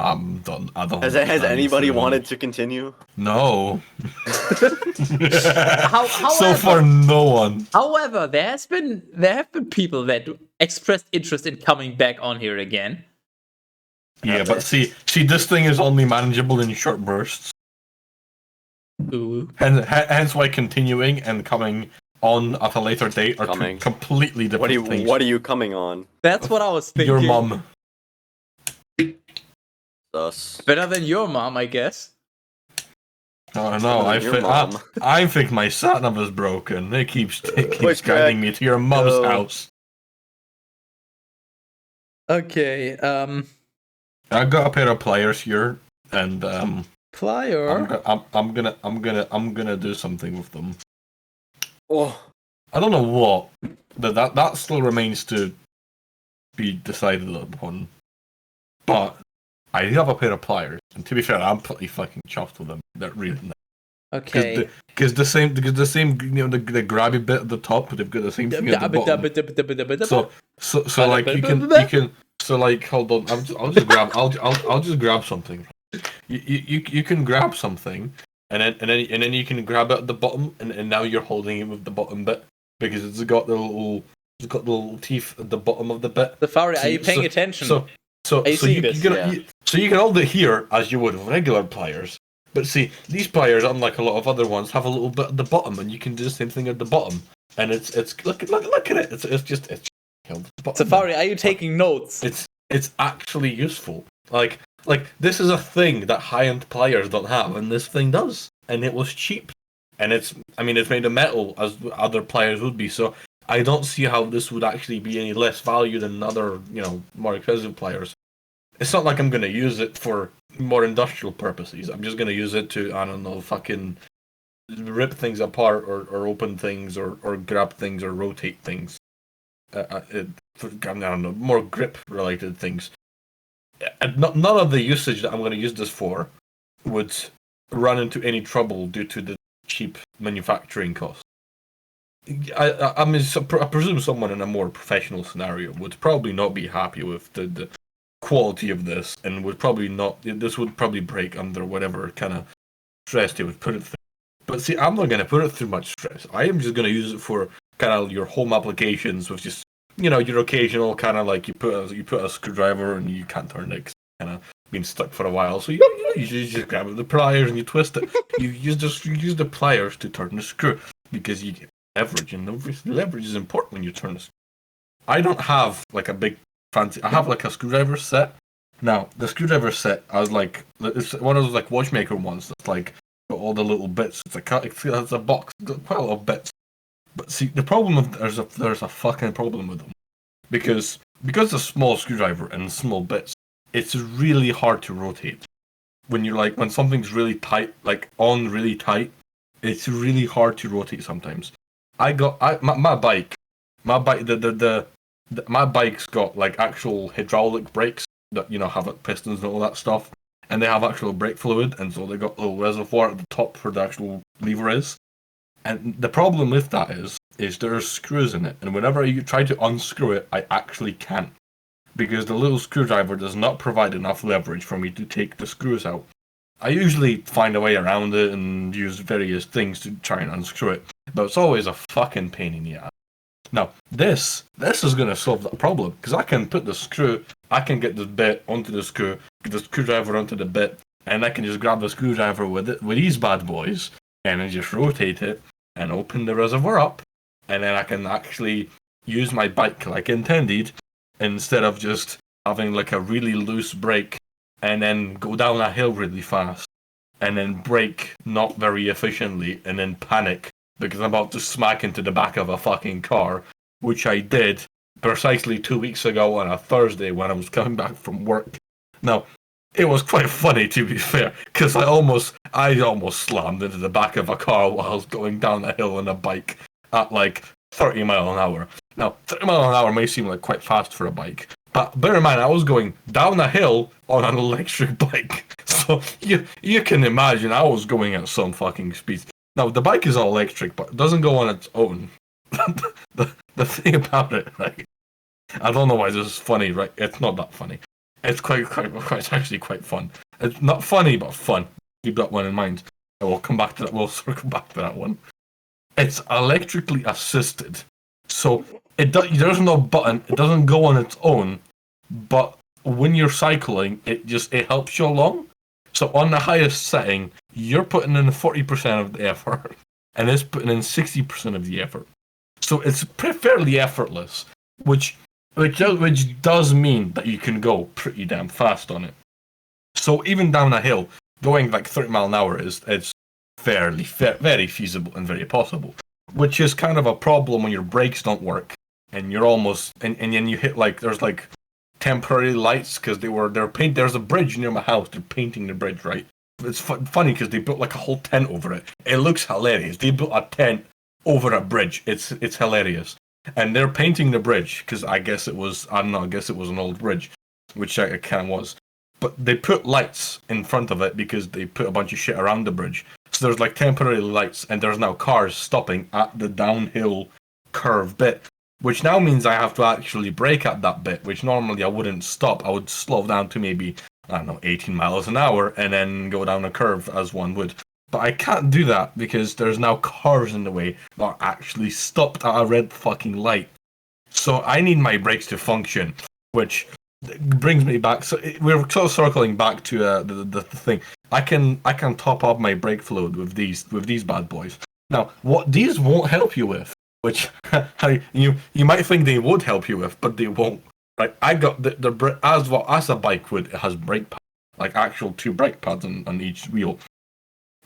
I don't. Has understand anybody this anymore. wanted to continue? No. However, So far, no one. However, there have been people that expressed interest in coming back on here again. Yeah, but see, this thing is only manageable in short bursts. Ooh. Hence why continuing and coming on at a later date are two Coming. completely different things. What are you coming on? That's what I was thinking. Your mom. Us. Better than your mom, I guess. Oh no, Your mom. I think my sat nav is broken. It keeps Push guiding back. me to your mom's Go. house. Okay, I got a pair of pliers here, and Plier. I'm gonna do something with them. Oh, I don't know what. That still remains to be decided upon. But I do have a pair of pliers, and to be fair, I'm pretty fucking chuffed with them. They're really nice. Okay. Because the same, the the grabby bit at the top, they've got the same thing at the bottom. So like you can so like hold on, I'll just grab something. You can grab something, and then you can grab it at the bottom, and now you're holding it with the bottom bit because it's got the little teeth at the bottom of the bit. Safari, are you paying attention? So I see this, you can hold it here as you would with regular pliers. But see, these pliers, unlike a lot of other ones, have a little bit at the bottom, and you can do the same thing at the bottom. And it's look at it. It's just held at the bottom. Safari, are you taking notes? It's actually useful. Like this is a thing that high-end pliers don't have, and this thing does. And it was cheap, and it's made of metal as other pliers would be. So I don't see how this would actually be any less value than other, more expensive pliers. It's not like I'm going to use it for more industrial purposes. I'm just going to use it to, I don't know, fucking rip things apart or open things or grab things or rotate things. I don't know, more grip-related things. None of the usage that I'm going to use this for would run into any trouble due to the cheap manufacturing cost. I presume someone in a more professional scenario would probably not be happy with the quality of this, and would probably not. This would probably break under whatever kind of stress they would put it through. But see, I'm not going to put it through much stress. I am just going to use it for kind of your home applications with just your occasional kind of like you put a screwdriver and you can't turn it 'cause it's kind of been stuck for a while. So you just grab the pliers and you twist it. You use the pliers to turn the screw because you get leverage, and leverage is important when you turn the screw. I don't have like a big fancy. I have like a screwdriver set. Now the screwdriver set, it's one of those like watchmaker ones that's like got all the little bits. It's a box, got quite a lot of bits. But see, the problem with there's a fucking problem with them because it's a small screwdriver and small bits. It's really hard to rotate when something's really tight, like on really tight. It's really hard to rotate sometimes. My bike, my bike's got like actual hydraulic brakes that have like pistons and all that stuff, and they have actual brake fluid, and so they got a little reservoir at the top where the actual lever is. And the problem with that is there's screws in it, and whenever you try to unscrew it, I actually can't, because the little screwdriver does not provide enough leverage for me to take the screws out. I usually find a way around it and use various things to try and unscrew it, but it's always a fucking pain in the ass. Now, this is going to solve that problem, because I can put I can get the bit onto the screw, get the screwdriver onto the bit, and I can just grab the screwdriver with these bad boys, and then just rotate it, and open the reservoir up, and then I can actually use my bike like intended, instead of just having like a really loose brake, and then go down a hill really fast, and then brake not very efficiently, and then panic because I'm about to smack into the back of a fucking car, which I did precisely 2 weeks ago on a Thursday when I was coming back from work. Now, it was quite funny, to be fair, because I almost slammed into the back of a car while I was going down a hill on a bike at like 30 miles an hour. Now, 30 miles an hour may seem like quite fast for a bike, but bear in mind, I was going down a hill on an electric bike. So you can imagine I was going at some fucking speed. Now, the bike is all electric, but it doesn't go on its own. the thing about it, right? I don't know why this is funny, right? It's not that funny. It's it's actually quite fun. It's not funny, but fun. Keep that one in mind. And we'll come back to that. We'll circle back to that one. It's electrically assisted, so there's no button. It doesn't go on its own. But when you're cycling, it helps you along. So on the highest setting, you're putting in 40% of the effort, and it's putting in 60% of the effort. So it's fairly effortless, which does mean that you can go pretty damn fast on it. So even down a hill, going like 30 miles an hour it's very feasible and very possible. Which is kind of a problem when your brakes don't work and you're almost and then you hit like there's like temporary lights because they're paint. There's a bridge near my house. They're painting the bridge, right? It's funny because they built like a whole tent over it. It looks hilarious. They built a tent over a bridge. It's hilarious. And they're painting the bridge because I guess it was an old bridge, which it kind of was. But they put lights in front of it because they put a bunch of shit around the bridge. So there's like temporary lights, and there's now cars stopping at the downhill curve bit, which now means I have to actually brake at that bit, which normally I wouldn't stop. I would slow down to maybe, 18 miles an hour and then go down a curve as one would. But I can't do that because there's now cars in the way that are actually stopped at a red fucking light. So I need my brakes to function, which brings me back. So we're sort of circling back to the thing. I can top up my brake fluid with these bad boys. Now, what these won't help you with, which you might think they would help you with, but they won't. Right? I got the as a bike would. It has brake pads, like actual 2 brake pads on each wheel.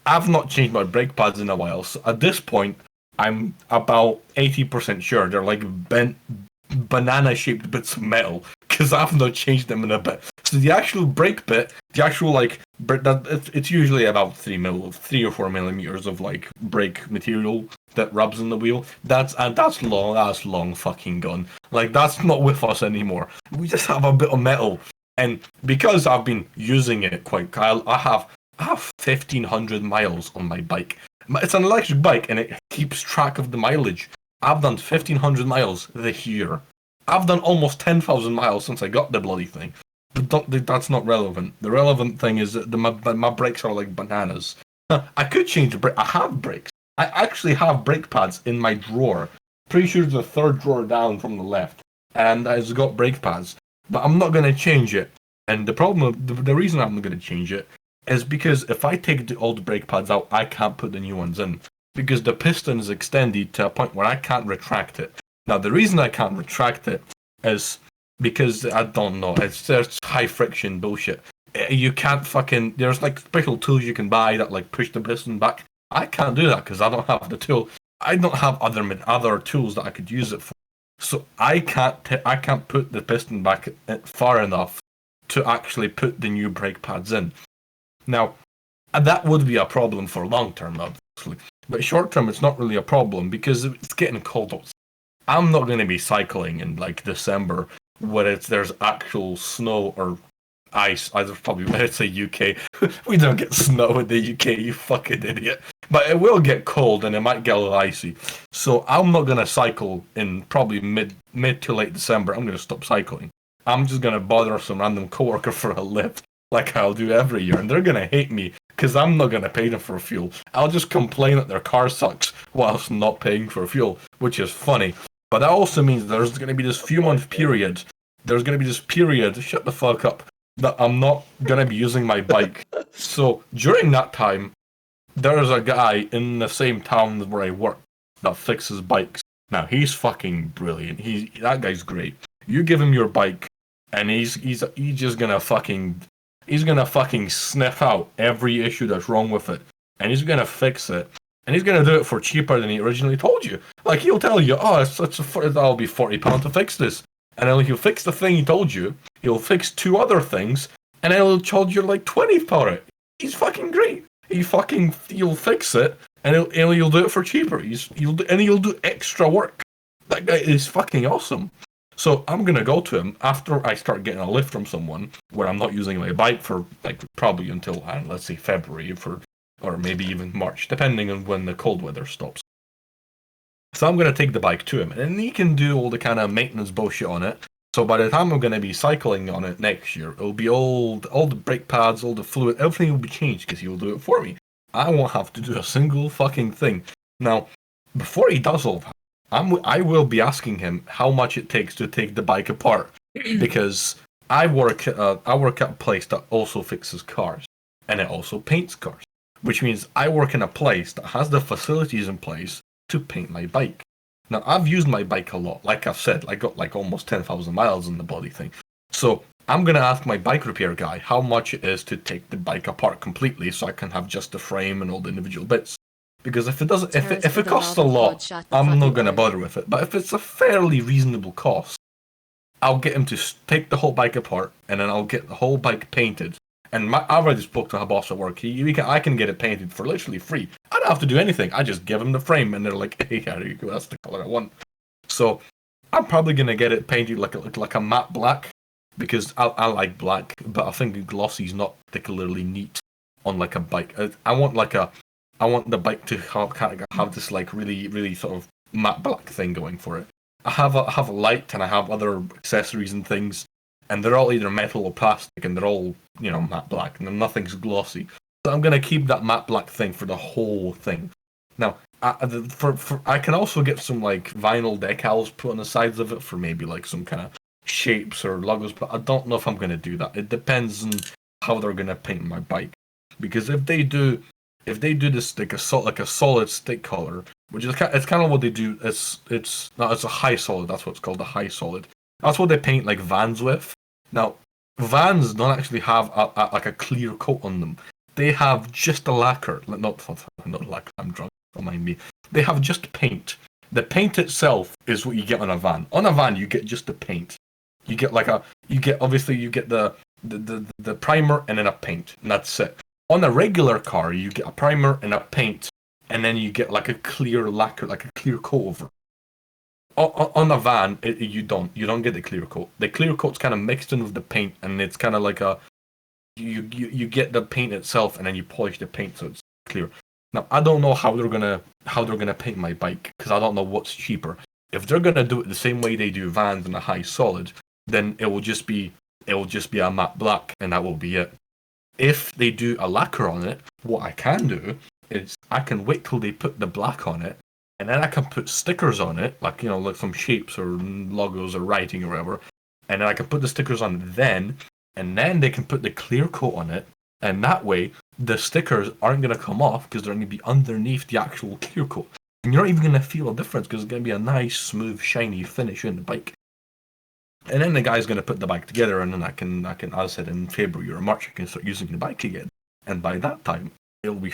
I've not changed my brake pads in a while, so at this point, I'm about 80% sure they're like bent, banana-shaped bits of metal, because I've not changed them in a bit. So the actual brake bit, it's usually about 3 or 4 millimeters of like brake material that rubs in the wheel. That's long fucking gone. Like that's not with us anymore. We just have a bit of metal, and because I've been using it I have 1,500 miles on my bike. It's an electric bike and it keeps track of the mileage. I've done 1,500 miles this year. I've done almost 10,000 miles since I got the bloody thing. But that's not relevant. The relevant thing is that my brakes are like bananas. I could change the brake. I have brakes. I actually have brake pads in my drawer. Pretty sure it's the 3rd drawer down from the left. and it's got brake pads, but I'm not going to change it. And the reason I'm not going to change it is because if I take all the brake pads out, I can't put the new ones in because the piston is extended to a point where I can't retract it. Now, the reason I can't retract it is because I don't know. There's high friction bullshit. You can't fucking. There's like special tools you can buy that like push the piston back. I can't do that because I don't have the tool. I don't have other tools that I could use it for. So I can't put the piston back far enough to actually put the new brake pads in. Now, that would be a problem for long term, obviously. But short term, it's not really a problem because it's getting cold outside. I'm not going to be cycling in like December where there's actual snow or ice. I'd say UK. We don't get snow in the UK, you fucking idiot. But it will get cold and it might get a little icy. So I'm not going to cycle in probably mid to late December. I'm going to stop cycling. I'm just going to bother some random coworker for a lift like I'll do every year. And they're going to hate me because I'm not going to pay them for fuel. I'll just complain that their car sucks whilst not paying for fuel, which is funny. But that also means there's going to be this few month period. There's going to be this period, shut the fuck up, that I'm not going to be using my bike. So during that time, there's a guy in the same town where I work that fixes bikes. Now, he's fucking brilliant. That guy's great. You give him your bike, and he's just gonna fucking sniff out every issue that's wrong with it, and he's gonna fix it, and he's gonna do it for cheaper than he originally told you. Like he'll tell you, oh, that'll be £40 to fix this, and then he'll fix the thing he told you. He'll fix 2 other things, and then he'll charge you like 20 for it. He's fucking great. He'll fix it, and he'll do it for cheaper. He'll do extra work. That guy is fucking awesome. So I'm gonna go to him after I start getting a lift from someone where I'm not using my bike for like probably until let's say February or maybe even March, depending on when the cold weather stops. So I'm gonna take the bike to him, and he can do all the kind of maintenance bullshit on it. So by the time I'm gonna be cycling on it next year, it'll be all the brake pads, all the fluid, everything will be changed because he'll do it for me. I won't have to do a single fucking thing. Now, before he does all that, I will be asking him how much it takes to take the bike apart because I work at a place that also fixes cars and it also paints cars, which means I work in a place that has the facilities in place to paint my bike. Now I've used my bike a lot, like I've said, I got like almost 10,000 miles on the bloody thing. So I'm gonna ask my bike repair guy how much it is to take the bike apart completely, so I can have just the frame and all the individual bits. Because if it costs a lot, I'm not gonna bother with it. But if it's a fairly reasonable cost, I'll get him to take the whole bike apart, and then I'll get the whole bike painted. And I've already spoke to my boss at work. I can get it painted for literally free. I don't have to do anything. I just give them the frame, and they're like, "Hey, here you go. That's the color I want." So I'm probably gonna get it painted like a matte black because I like black, but I think glossy's not particularly neat on like a bike. I want the bike to have this like really, really sort of matte black thing going for it. I have a light and I have other accessories and things, and they're all either metal or plastic, and they're all matte black, and nothing's glossy. So I'm gonna keep that matte black thing for the whole thing. Now, I can also get some like vinyl decals put on the sides of it for maybe like some kind of shapes or logos, but I don't know if I'm gonna do that. It depends on how they're gonna paint my bike, because if they do this like a solid stick color, which is it's kind of what they do. It's a high solid. That's what it's called, a high solid. That's what they paint like vans with. Now, vans don't actually have a clear coat on them. They have just a lacquer. Not lacquer. I'm drunk. Don't mind me. They have just paint. The paint itself is what you get on a van. On a van, you get just the paint. You get the primer and then a paint, and that's it. On a regular car, you get a primer and a paint, and then you get like a clear lacquer, like a clear coat over. On a van, you don't get the clear coat. The clear coat's kind of mixed in with the paint, and it's kind of like you get the paint itself, and then you polish the paint so it's clear. Now I don't know how they're gonna paint my bike because I don't know what's cheaper. If they're gonna do it the same way they do vans in a high solid, then it will just be a matte black, and that will be it. If they do a lacquer on it, what I can do is I can wait till they put the black on it, and then I can put stickers on it, like like some shapes or logos or writing or whatever, and then I can put the stickers on it then, and then they can put the clear coat on it, and that way the stickers aren't going to come off because they're going to be underneath the actual clear coat, and you're not even going to feel a difference because it's going to be a nice, smooth, shiny finish in the bike. And then the guy's going to put the bike together, and then I can, as I said, in February or March, I can start using the bike again, and by that time it'll be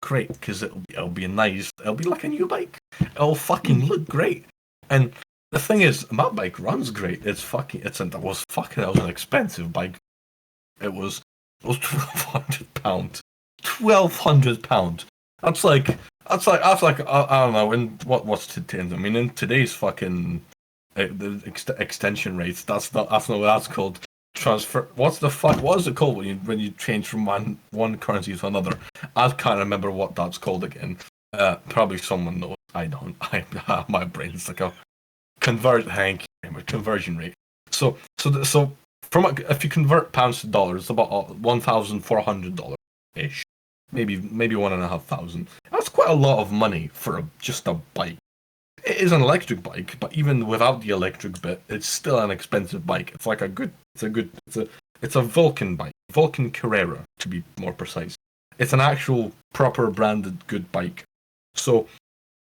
great because it'll be like a new bike. It'll fucking look great. And the thing is, my bike runs great. That was an expensive bike. It was £1,200. £1,200. That's like I don't know. What's today's? I mean, in today's fucking the extension rates. That's not what that's called. Transfer. What is it called when you change from one currency to another? I can't remember what that's called again. Probably someone knows. I don't. My brain's like a conversion rate. So if you convert pounds to dollars, it's about $1,400 ish, maybe $1,500. That's quite a lot of money for just a bike. It is an electric bike, but even without the electric bit, it's still an expensive bike. It's like it's a Vulcan bike, Vulcan Carrera to be more precise. It's an actual proper branded good bike. So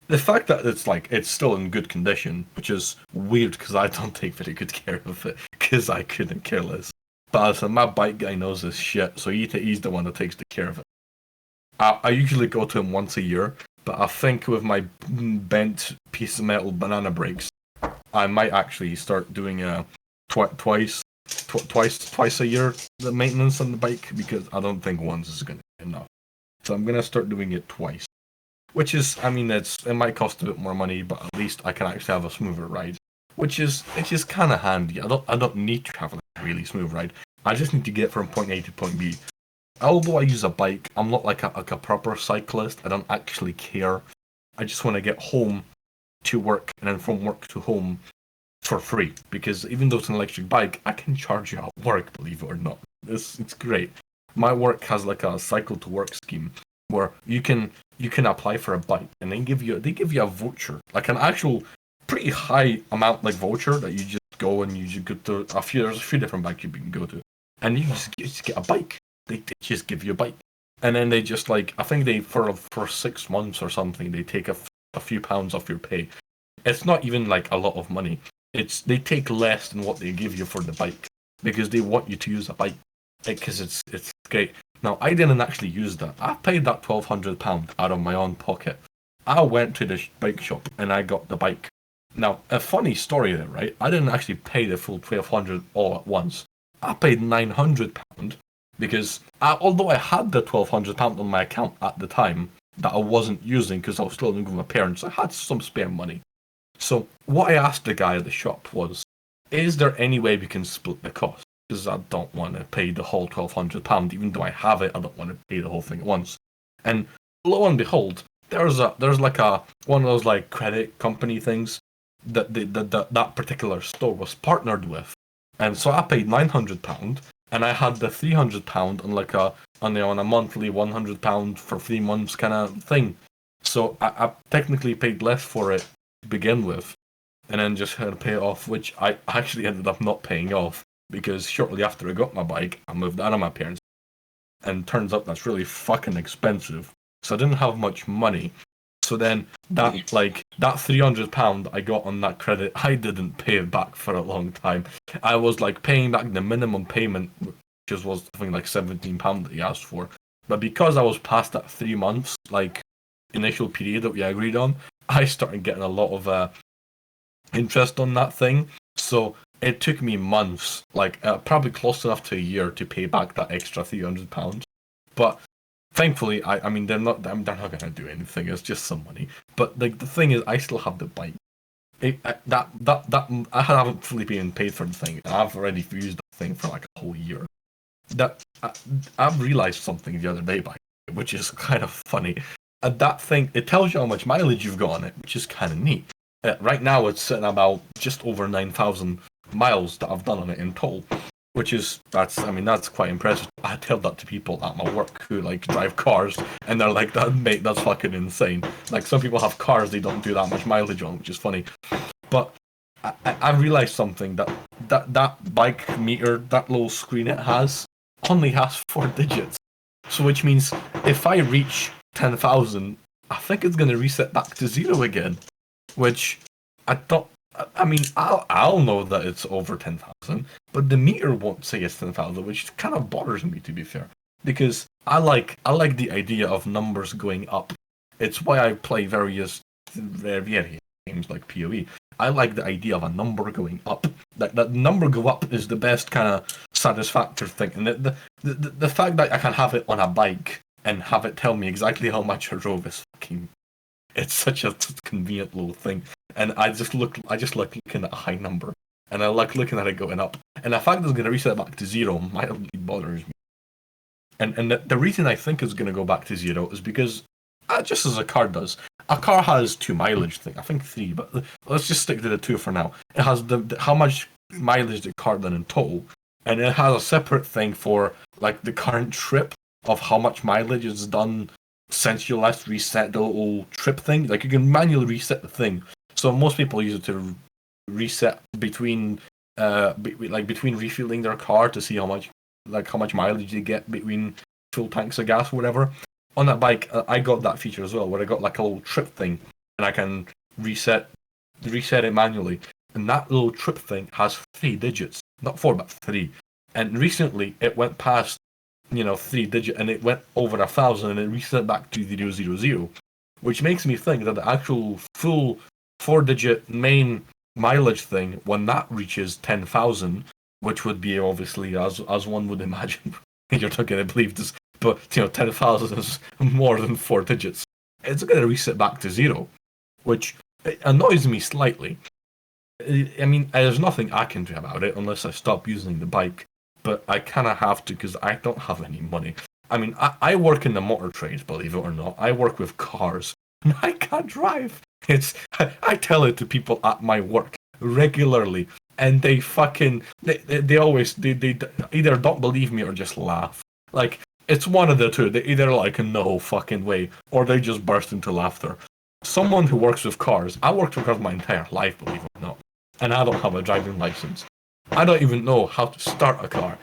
the fact that it's still in good condition, which is weird because I don't take very good care of it because I couldn't care less. But my bike guy knows this shit, so he's the one that takes the care of it. I usually go to him once a year, but I think with my bent piece of metal banana brakes, I might actually start doing twice a year the maintenance on the bike because I don't think once is going to be enough. So I'm going to start doing it twice. Which is, I mean, it might cost a bit more money, but at least I can actually have a smoother ride. Which is kind of handy. I don't need to have a really smooth ride. I just need to get from point A to point B. Although I use a bike, I'm not like a proper cyclist. I don't actually care. I just want to get home to work and then from work to home for free. Because even though it's an electric bike, I can charge you at work, believe it or not. It's great. My work has like a cycle to work scheme where you can apply for a bike and they give you a voucher, like an actual pretty high amount like voucher that you just go and you just go to there's a few different bikes you can go to, and you just get a bike. They just give you a bike, and then they just I think they for 6 months or something they take a few pounds off your pay. It's not even like a lot of money. They take less than what they give you for the bike because they want you to use a bike because it's great. Now, I didn't actually use that. I paid that £1,200 out of my own pocket. I went to the bike shop and I got the bike. Now, a funny story there, right? I didn't actually pay the full £1,200 all at once. I paid £900 because although I had the £1,200 on my account at the time that I wasn't using because I was still living with my parents, I had some spare money. So what I asked the guy at the shop was, is there any way we can split the cost? Because I don't want to pay the whole £1,200, even though I have it. I don't want to pay the whole thing at once. And lo and behold, there's like one of those like credit company things that that particular store was partnered with, and so I paid £900, and I had the £300 on a monthly £100 for 3 months kind of thing. So I technically paid less for it to begin with, and then just had to pay it off, which I actually ended up not paying off. Because shortly after I got my bike, I moved out of my parents' and turns out that's really fucking expensive. So I didn't have much money. So then that £300 I got on that credit, I didn't pay it back for a long time. I was like paying back the minimum payment, which was something like £17 that he asked for. But because I was past that 3 months like initial period that we agreed on, I started getting a lot of interest on that thing. So it took me months, probably close enough to a year, to pay back that extra £300. But thankfully, I mean, they're not going to do anything. It's just some money. But the thing is, I still have the bike. I haven't fully been paid for the thing. I've already used the thing for like a whole year. I've realized something the other day, which is kind of funny. That thing, it tells you how much mileage you've got on it, which is kind of neat. Right now, it's sitting about just over 9,000 miles that I've done on it in total. which is that's quite impressive. I tell that to people at my work who like drive cars, and they're like, "That mate, that's fucking insane." Like some people have cars they don't do that much mileage on, which is funny. But I realized something that bike meter, that little screen it has, only has 4 digits. So which means if I reach 10,000, I think it's gonna reset back to 0 again. Which I don't. I mean, I'll know that it's over 10,000, but the meter won't say it's 10,000, which kind of bothers me, to be fair, because I like the idea of numbers going up. It's why I play various games like PoE. I like the idea of a number going up. That number go up is the best kind of satisfactory thing, and the fact that I can have it on a bike and have it tell me exactly how much I drove is fucking. It's such a convenient little thing, and I just like looking at a high number, and I like looking at it going up. And the fact that it's going to reset back to 0 mildly bothers me. And the reason I think it's going to go back to 0 is because, just as a car does, a car has 2 mileage thing. I think 3, but let's just stick to the 2 for now. It has the how much mileage the car done in total, and it has a separate thing for like the current trip of how much mileage it's done since you last reset the little trip thing. Like you can manually reset the thing. So most people use it to reset between between refueling their car to see how much mileage they get between full tanks of gas or whatever. On that bike, I got that feature as well, where I got like a little trip thing, and I can reset it manually. And that little trip thing has 3 digits, not 4 but 3. And recently it went past 3 digit, and it went over 1,000, and it reset back to 000, which makes me think that the actual full 4-digit main mileage thing, when that reaches 10,000, which would be obviously as one would imagine, you're not going to believe this, but 10,000 is more than 4 digits. It's going to reset back to 0, which annoys me slightly. I mean, there's nothing I can do about it unless I stop using the bike. But I kind of have to because I don't have any money. I mean, I work in the motor trade, believe it or not. I work with cars, and I can't drive. I tell it to people at my work regularly, and they always either don't believe me or just laugh. Like it's one of the two. They either like no fucking way, or they just burst into laughter. Someone who works with cars, I worked with cars my entire life, believe it or not, and I don't have a driving license. I don't even know how to start a car.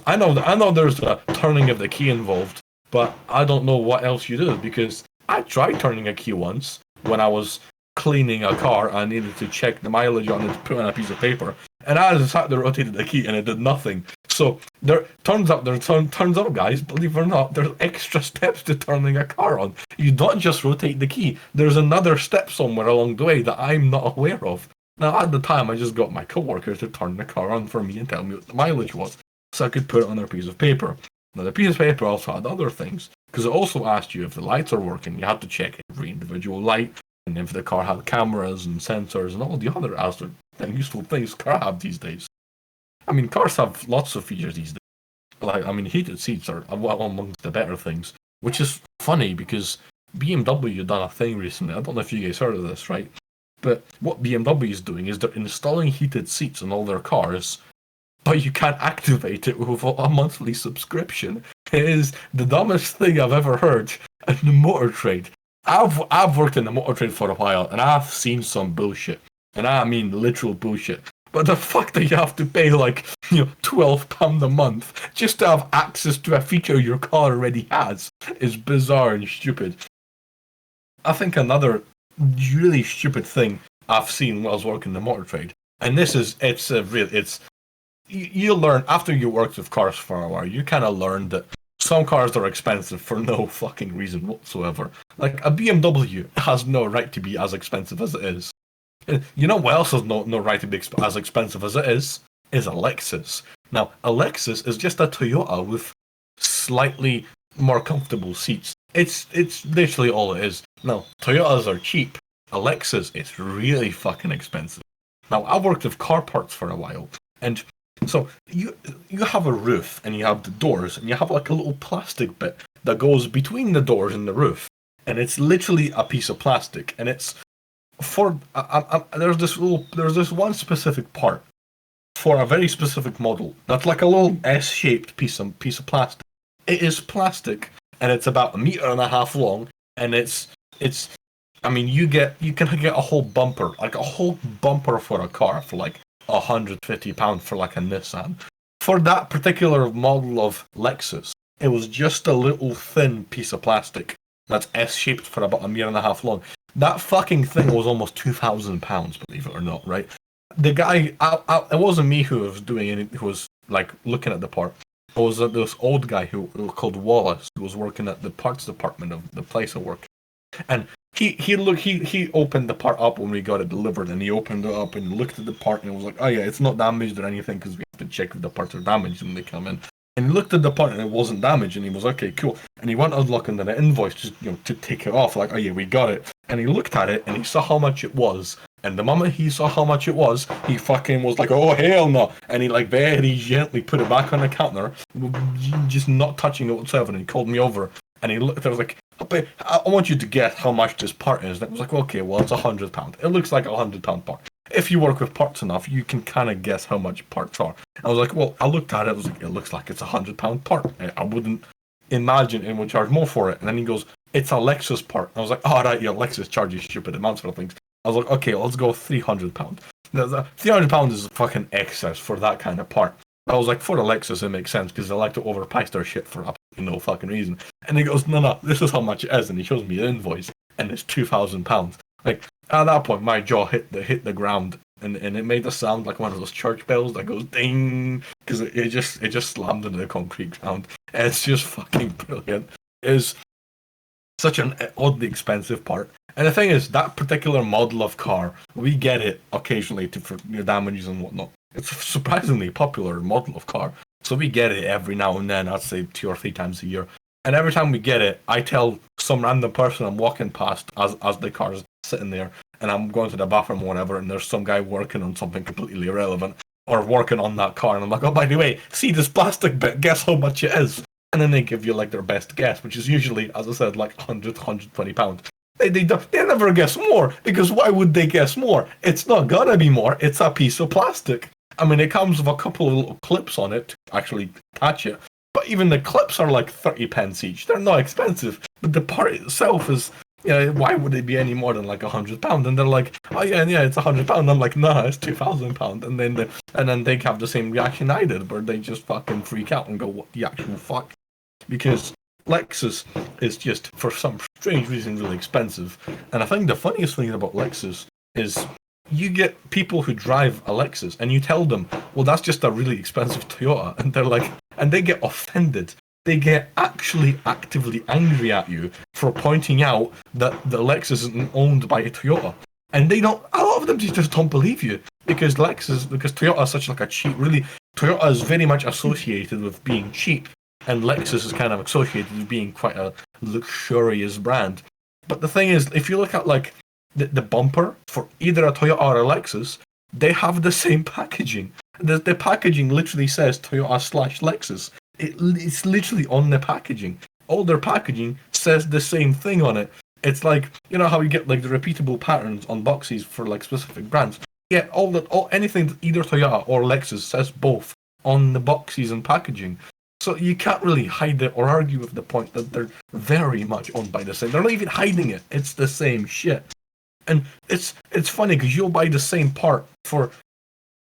I know there's a turning of the key involved, but I don't know what else you do, because I tried turning a key once when I was cleaning a car. I needed to check the mileage on it to put on a piece of paper, and I just sat there, rotated the key, and it did nothing. So turns out, guys, believe it or not, there's extra steps to turning a car on. You don't just rotate the key. There's another step somewhere along the way that I'm not aware of. Now, at the time, I just got my coworker to turn the car on for me and tell me what the mileage was, so I could put it on a piece of paper. Now, the piece of paper also had other things, because it also asked you if the lights are working. You had to check every individual light, and if the car had cameras and sensors and all the other useful things cars have these days. I mean, cars have lots of features these days. Like, I mean, heated seats are amongst the better things, which is funny because BMW done a thing recently. I don't know if you guys heard of this, right? But what BMW is doing is they're installing heated seats on all their cars, but you can't activate it with a monthly subscription. It is the dumbest thing I've ever heard in the motor trade. I've worked in the motor trade for a while, and I've seen some bullshit, and I mean literal bullshit. But the fact that you have to pay like £12 a month just to have access to a feature your car already has is bizarre and stupid. I think another really stupid thing I've seen while I was working in the motor trade, and you learn after you worked with cars for a while, you kind of learn that some cars are expensive for no fucking reason whatsoever. Like a BMW has no right to be as expensive as it is. You know what else has no right to be as expensive as it is a Lexus. Now, a Lexus is just a Toyota with slightly more comfortable seats. It's literally all it is. Now, Toyotas are cheap. A Lexus is really fucking expensive. Now, I've worked with car parts for a while, and so you have a roof, and you have the doors, and you have like a little plastic bit that goes between the doors and the roof, and it's literally a piece of plastic, and it's for there's this one specific part for a very specific model. That's like a little S-shaped piece of plastic. It is plastic, and it's about 1.5 meters long, and it's. I mean, you can get a whole bumper, like a whole bumper for a car for like £150 for like a Nissan. For that particular model of Lexus, it was just a little thin piece of plastic that's S-shaped for about 1.5 meters long. That fucking thing was almost £2,000, believe it or not, right? The guy, it wasn't me who was doing it, who was like looking at the part. It was this old guy who called Wallace, who was working at the parts department of the place I work. And he opened the part up when we got it delivered, and he opened it up and looked at the part, and it was like, oh yeah, it's not damaged or anything, because we have to check if the parts are damaged when they come in. And he looked at the part and it wasn't damaged, and he was okay, cool. And he went to look into the invoice to take it off, like, oh yeah, we got it. And he looked at it and he saw how much it was. And the moment he saw how much it was, he fucking was like, oh hell no. And he like very gently put it back on the counter, just not touching it whatsoever. And he called me over and he looked, I was like, I want you to guess how much this part is. And it was like, okay, well, it's £100. It looks like £100 part. If you work with parts enough, you can kind of guess how much parts are. I was like, well, I looked at it, I was like, it looks like it's £100 part. I wouldn't imagine it would charge more for it. And then he goes, it's a Lexus part. And I was like, oh, right, yeah, Lexus charges stupid amounts for things. I was like, okay, let's go £300. £300 is fucking excess for that kind of part. I was like, for a Lexus, it makes sense because they like to overprice their shit for absolutely no fucking reason. And he goes, no, this is how much it is. And he shows me the invoice, and it's £2,000. Like, at that point, my jaw hit the ground, and it made a sound like one of those church bells that goes ding, because it just slammed into the concrete ground. And it's just fucking brilliant. It is such an oddly expensive part. And the thing is, that particular model of car, we get it occasionally for damages and whatnot. It's a surprisingly popular model of car, so we get it every now and then. I'd say 2 or 3 times a year. And every time we get it, I tell some random person I'm walking past as the car's sitting there, and I'm going to the bathroom or whatever, and there's some guy working on something completely irrelevant, or working on that car, and I'm like, oh, by the way, see this plastic bit, guess how much it is? And then they give you like their best guess, which is usually, as I said, like £100-120. They never guess more, because why would they guess more? It's not gonna be more, it's a piece of plastic. I mean, it comes with a couple of little clips on it to actually attach it, but even the clips are like 30p each. They're not expensive, but the part itself is, why would it be any more than like £100? And they're like, oh yeah, it's £100. I'm like, no, it's £2,000. And then they have the same reaction I did, where they just fucking freak out and go, what the actual fuck? Because Lexus is just, for some strange reason, really expensive. And I think the funniest thing about Lexus is you get people who drive a Lexus and you tell them, well, that's just a really expensive Toyota. And they're like, and they get offended. They get actually actively angry at you for pointing out that the Lexus isn't owned by a Toyota. And a lot of them just don't believe you. Because Toyota is such like a cheap, really, Toyota is very much associated with being cheap. And Lexus is kind of associated with being quite a luxurious brand. But the thing is, if you look at like the bumper for either a Toyota or a Lexus, they have the same packaging. The packaging literally says Toyota/Lexus. It's literally on the packaging. All their packaging says the same thing on it. It's like, you know how you get like the repeatable patterns on boxes for like specific brands. Yeah, anything that either Toyota or Lexus says both on the boxes and packaging. So you can't really hide it or argue with the point that they're very much owned by the same. They're not even hiding it. It's the same shit. And it's funny because you'll buy the same part for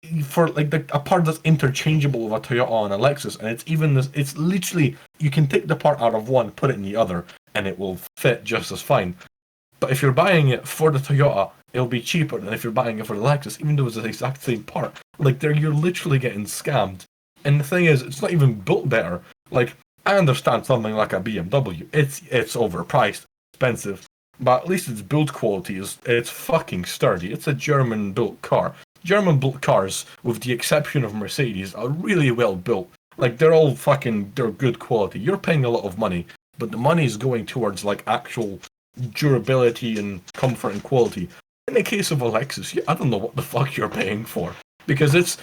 like a part that's interchangeable with a Toyota and a Lexus, and it's literally, you can take the part out of one, put it in the other, and it will fit just as fine. But if you're buying it for the Toyota, it'll be cheaper than if you're buying it for the Lexus, even though it's the exact same part. Like, you're literally getting scammed. And the thing is, it's not even built better. Like, I understand something like a BMW. It's overpriced, expensive, but at least its build quality it's fucking sturdy. It's a German-built car. German-built cars, with the exception of Mercedes, are really well built. Like, they're good quality. You're paying a lot of money, but the money is going towards, like, actual durability and comfort and quality. In the case of a Lexus, I don't know what the fuck you're paying for, because it's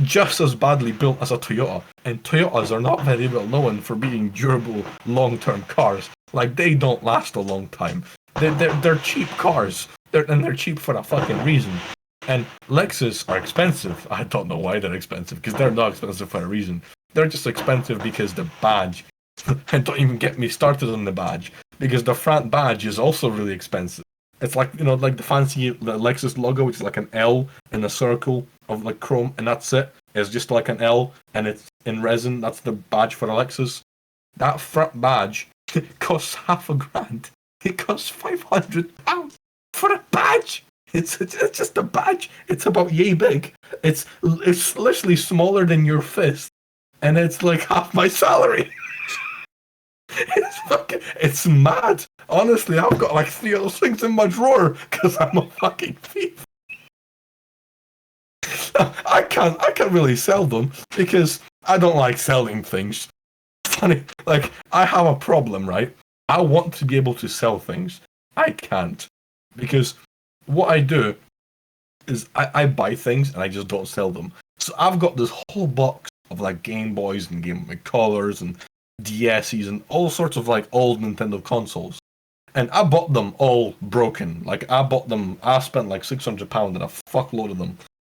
just as badly built as a Toyota, and Toyotas are not very well known for being durable, long-term cars. Like, they don't last a long time. They're cheap cars, and they're cheap for a fucking reason. And Lexus are expensive. I don't know why they're expensive, because they're not expensive for a reason. They're just expensive because the badge, and don't even get me started on the badge, because the front badge is also really expensive. It's like, like the fancy Lexus logo, which is like an L in a circle of like chrome, and that's it. It's just like an L, and it's in resin. That's the badge for a Lexus. That front badge costs $500,000. It costs £500 for a badge. It's just a badge. It's about yay big. It's literally smaller than your fist, and it's like half my salary. It's mad. Honestly, I've got like 3 of those things in my drawer because I'm a fucking thief. I can't really sell them because I don't like selling things. Funny, like I have a problem, right? I want to be able to sell things. I can't because what I do is I buy things and I just don't sell them. So I've got this whole box of like Game Boys and Game Boy Colors and DS's and all sorts of like old Nintendo consoles. And I bought them all broken. Like I spent like £600 on a fuckload of them.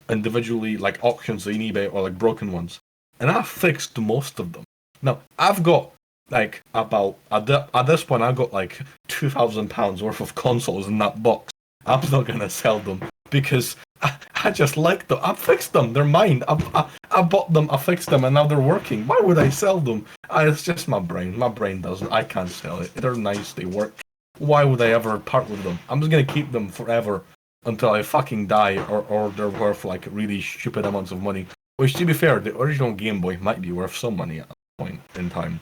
Individually, like auctions on eBay or like broken ones. And I fixed most of them. Now, I've got like about, at this point, I've got like £2,000 worth of consoles in that box. I'm not going to sell them because I just like them. I fixed them. They're mine. I bought them, I fixed them, and now they're working. Why would I sell them? It's just my brain. My brain doesn't. I can't sell it. They're nice. They work. Why would I ever part with them? I'm just going to keep them forever until I fucking die or they're worth like really stupid amounts of money. Which, to be fair, the original Game Boy might be worth some money at a point in time.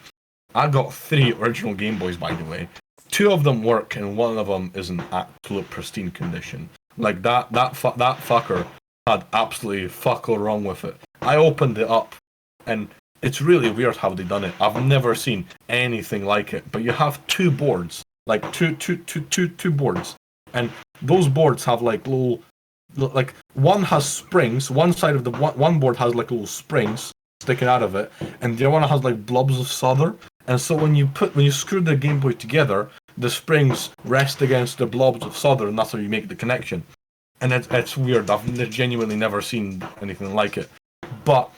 I got 3 original Game Boys, by the way. 2 of them work, and 1 of them is in absolute pristine condition. Like that fucker had absolutely fuck all wrong with it. I opened it up, and it's really weird how they done it. I've never seen anything like it. But you have 2 boards, like two boards, and those boards have like little, like one has springs. One side of the one board has like little springs sticking out of it, and the other one has like blobs of solder. And so when you screw the Game Boy together, the springs rest against the blobs of solder, and that's how you make the connection. And it's weird. I've genuinely never seen anything like it. But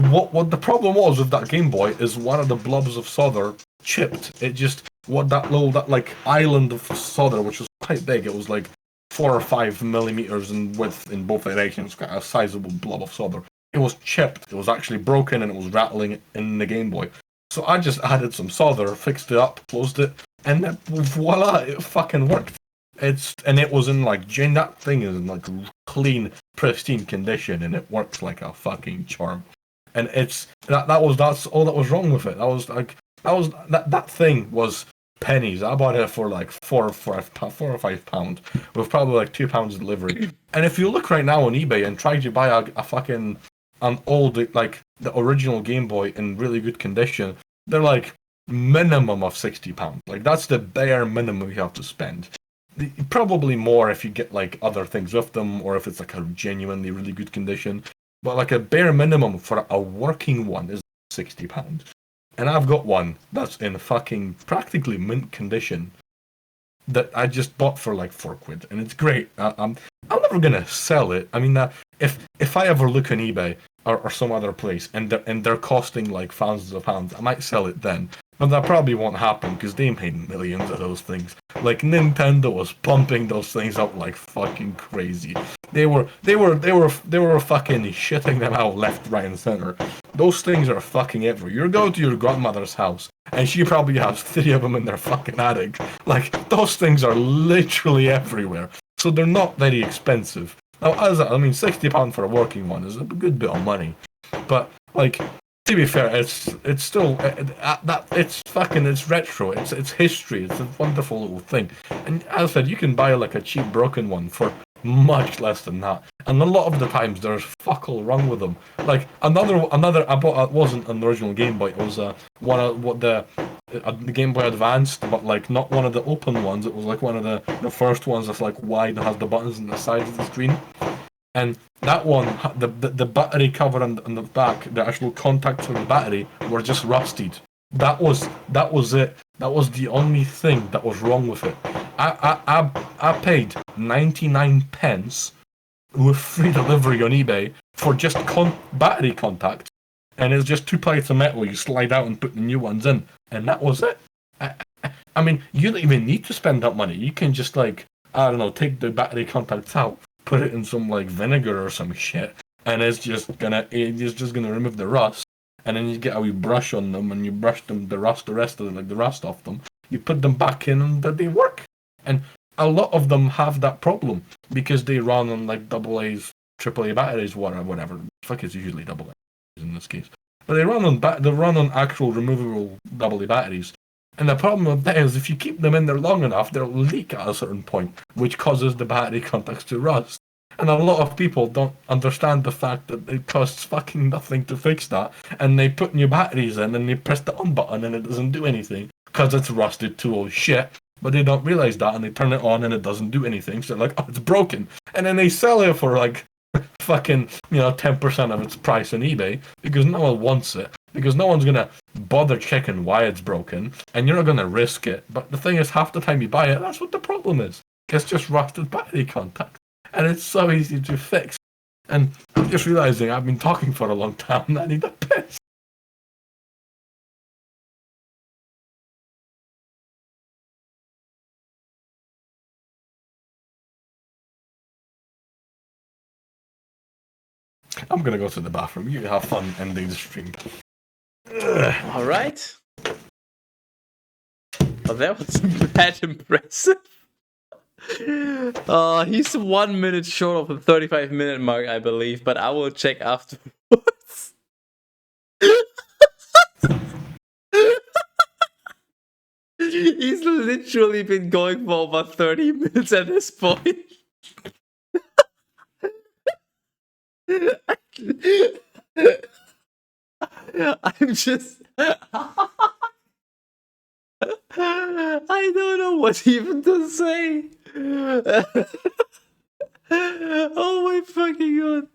what the problem was with that Game Boy is one of the blobs of solder chipped. It just that like island of solder, which was quite big. It was like 4 or 5 millimeters in width in both directions. Got a sizable blob of solder. It was chipped. It was actually broken, and it was rattling in the Game Boy. So I just added some solder, fixed it up, closed it, and then voila, it fucking worked. It was in like that thing is in like clean, pristine condition, and it works like a fucking charm. And that's all that was wrong with it. That thing was pennies. I bought it for like £4 or £5, with probably like £2 delivery. And if you look right now on eBay and try to buy a fucking an old, like the original Game Boy in really good condition, they're like minimum of £60. Like that's the bare minimum you have to spend. Probably more if you get like other things with them, or if it's like a genuinely really good condition. But like a bare minimum for a working one is £60. And I've got one that's in fucking practically mint condition that I just bought for like £4, and it's great. I'm never gonna sell it. I mean, if I ever look on eBay or some other place and they're costing like thousands of pounds, I might sell it then. But that probably won't happen because they made millions of those things. Like Nintendo was pumping those things up like fucking crazy. They were fucking shitting them out left, right, and center. Those things are fucking everywhere. You go to your grandmother's house and she probably has 3 of them in their fucking attic. Like those things are literally everywhere. So they're not very expensive. Now, £60 for a working one is a good bit of money. But like, to be fair, it's still it's retro. It's history. It's a wonderful little thing. And as I said, you can buy like a cheap broken one for much less than that. And a lot of the times there's fuck all wrong with them. Like another I bought, it wasn't an original Game Boy. It was one of the Game Boy Advanced, but like not one of the open ones. It was like one of the first ones that's like wide and has the buttons on the side of the screen. And that one, the battery cover on the back, the actual contacts for the battery were just rusted. That was it. That was the only thing that was wrong with it. I paid 99 pence with free delivery on eBay for just battery contacts. And it's just 2 plates of metal you slide out and put the new ones in. And that was it. I mean, you don't even need to spend that money. You can just, like, I don't know, take the battery contacts out, put it in some, like, vinegar or some shit, and it's just gonna remove the rust. And then you get a wee brush on them, and you brush them, the rust off them. You put them back in, and they work. And a lot of them have that problem because they run on, like, AA's, AAA batteries, whatever. Fuck, it's usually AA in this case. But they run on actual removable AA batteries. And the problem with that is if you keep them in there long enough, they'll leak at a certain point, which causes the battery contacts to rust. And a lot of people don't understand the fact that it costs fucking nothing to fix that, and they put new batteries in and they press the on button and it doesn't do anything because it's rusted to old shit. But they don't realize that, and they turn it on and it doesn't do anything. So they're like, oh, it's broken. And then they sell it for like fucking 10% of its price on eBay because no one wants it. Because no one's gonna bother checking why it's broken, and you're not gonna risk it. But the thing is, half the time you buy it, that's what the problem is. It's just rusted battery contacts, and it's so easy to fix. And I'm just realizing I've been talking for a long time, and I need a piss. I'm gonna go to the bathroom. You have fun ending the stream. All right. Well, that was bad impressive. He's 1 minute short of the 35-minute mark, I believe, but I will check afterwards. He's literally been going for over 30 minutes at this point. I'm just... I don't know what even to say. Oh my fucking god.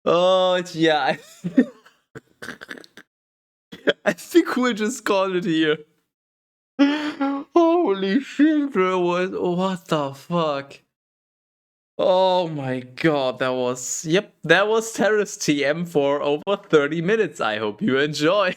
Oh, yeah. I think we'll just call it here. Holy shit, bro. What the fuck? Oh my god, that was Teras TM for over 30 minutes. I hope you enjoy.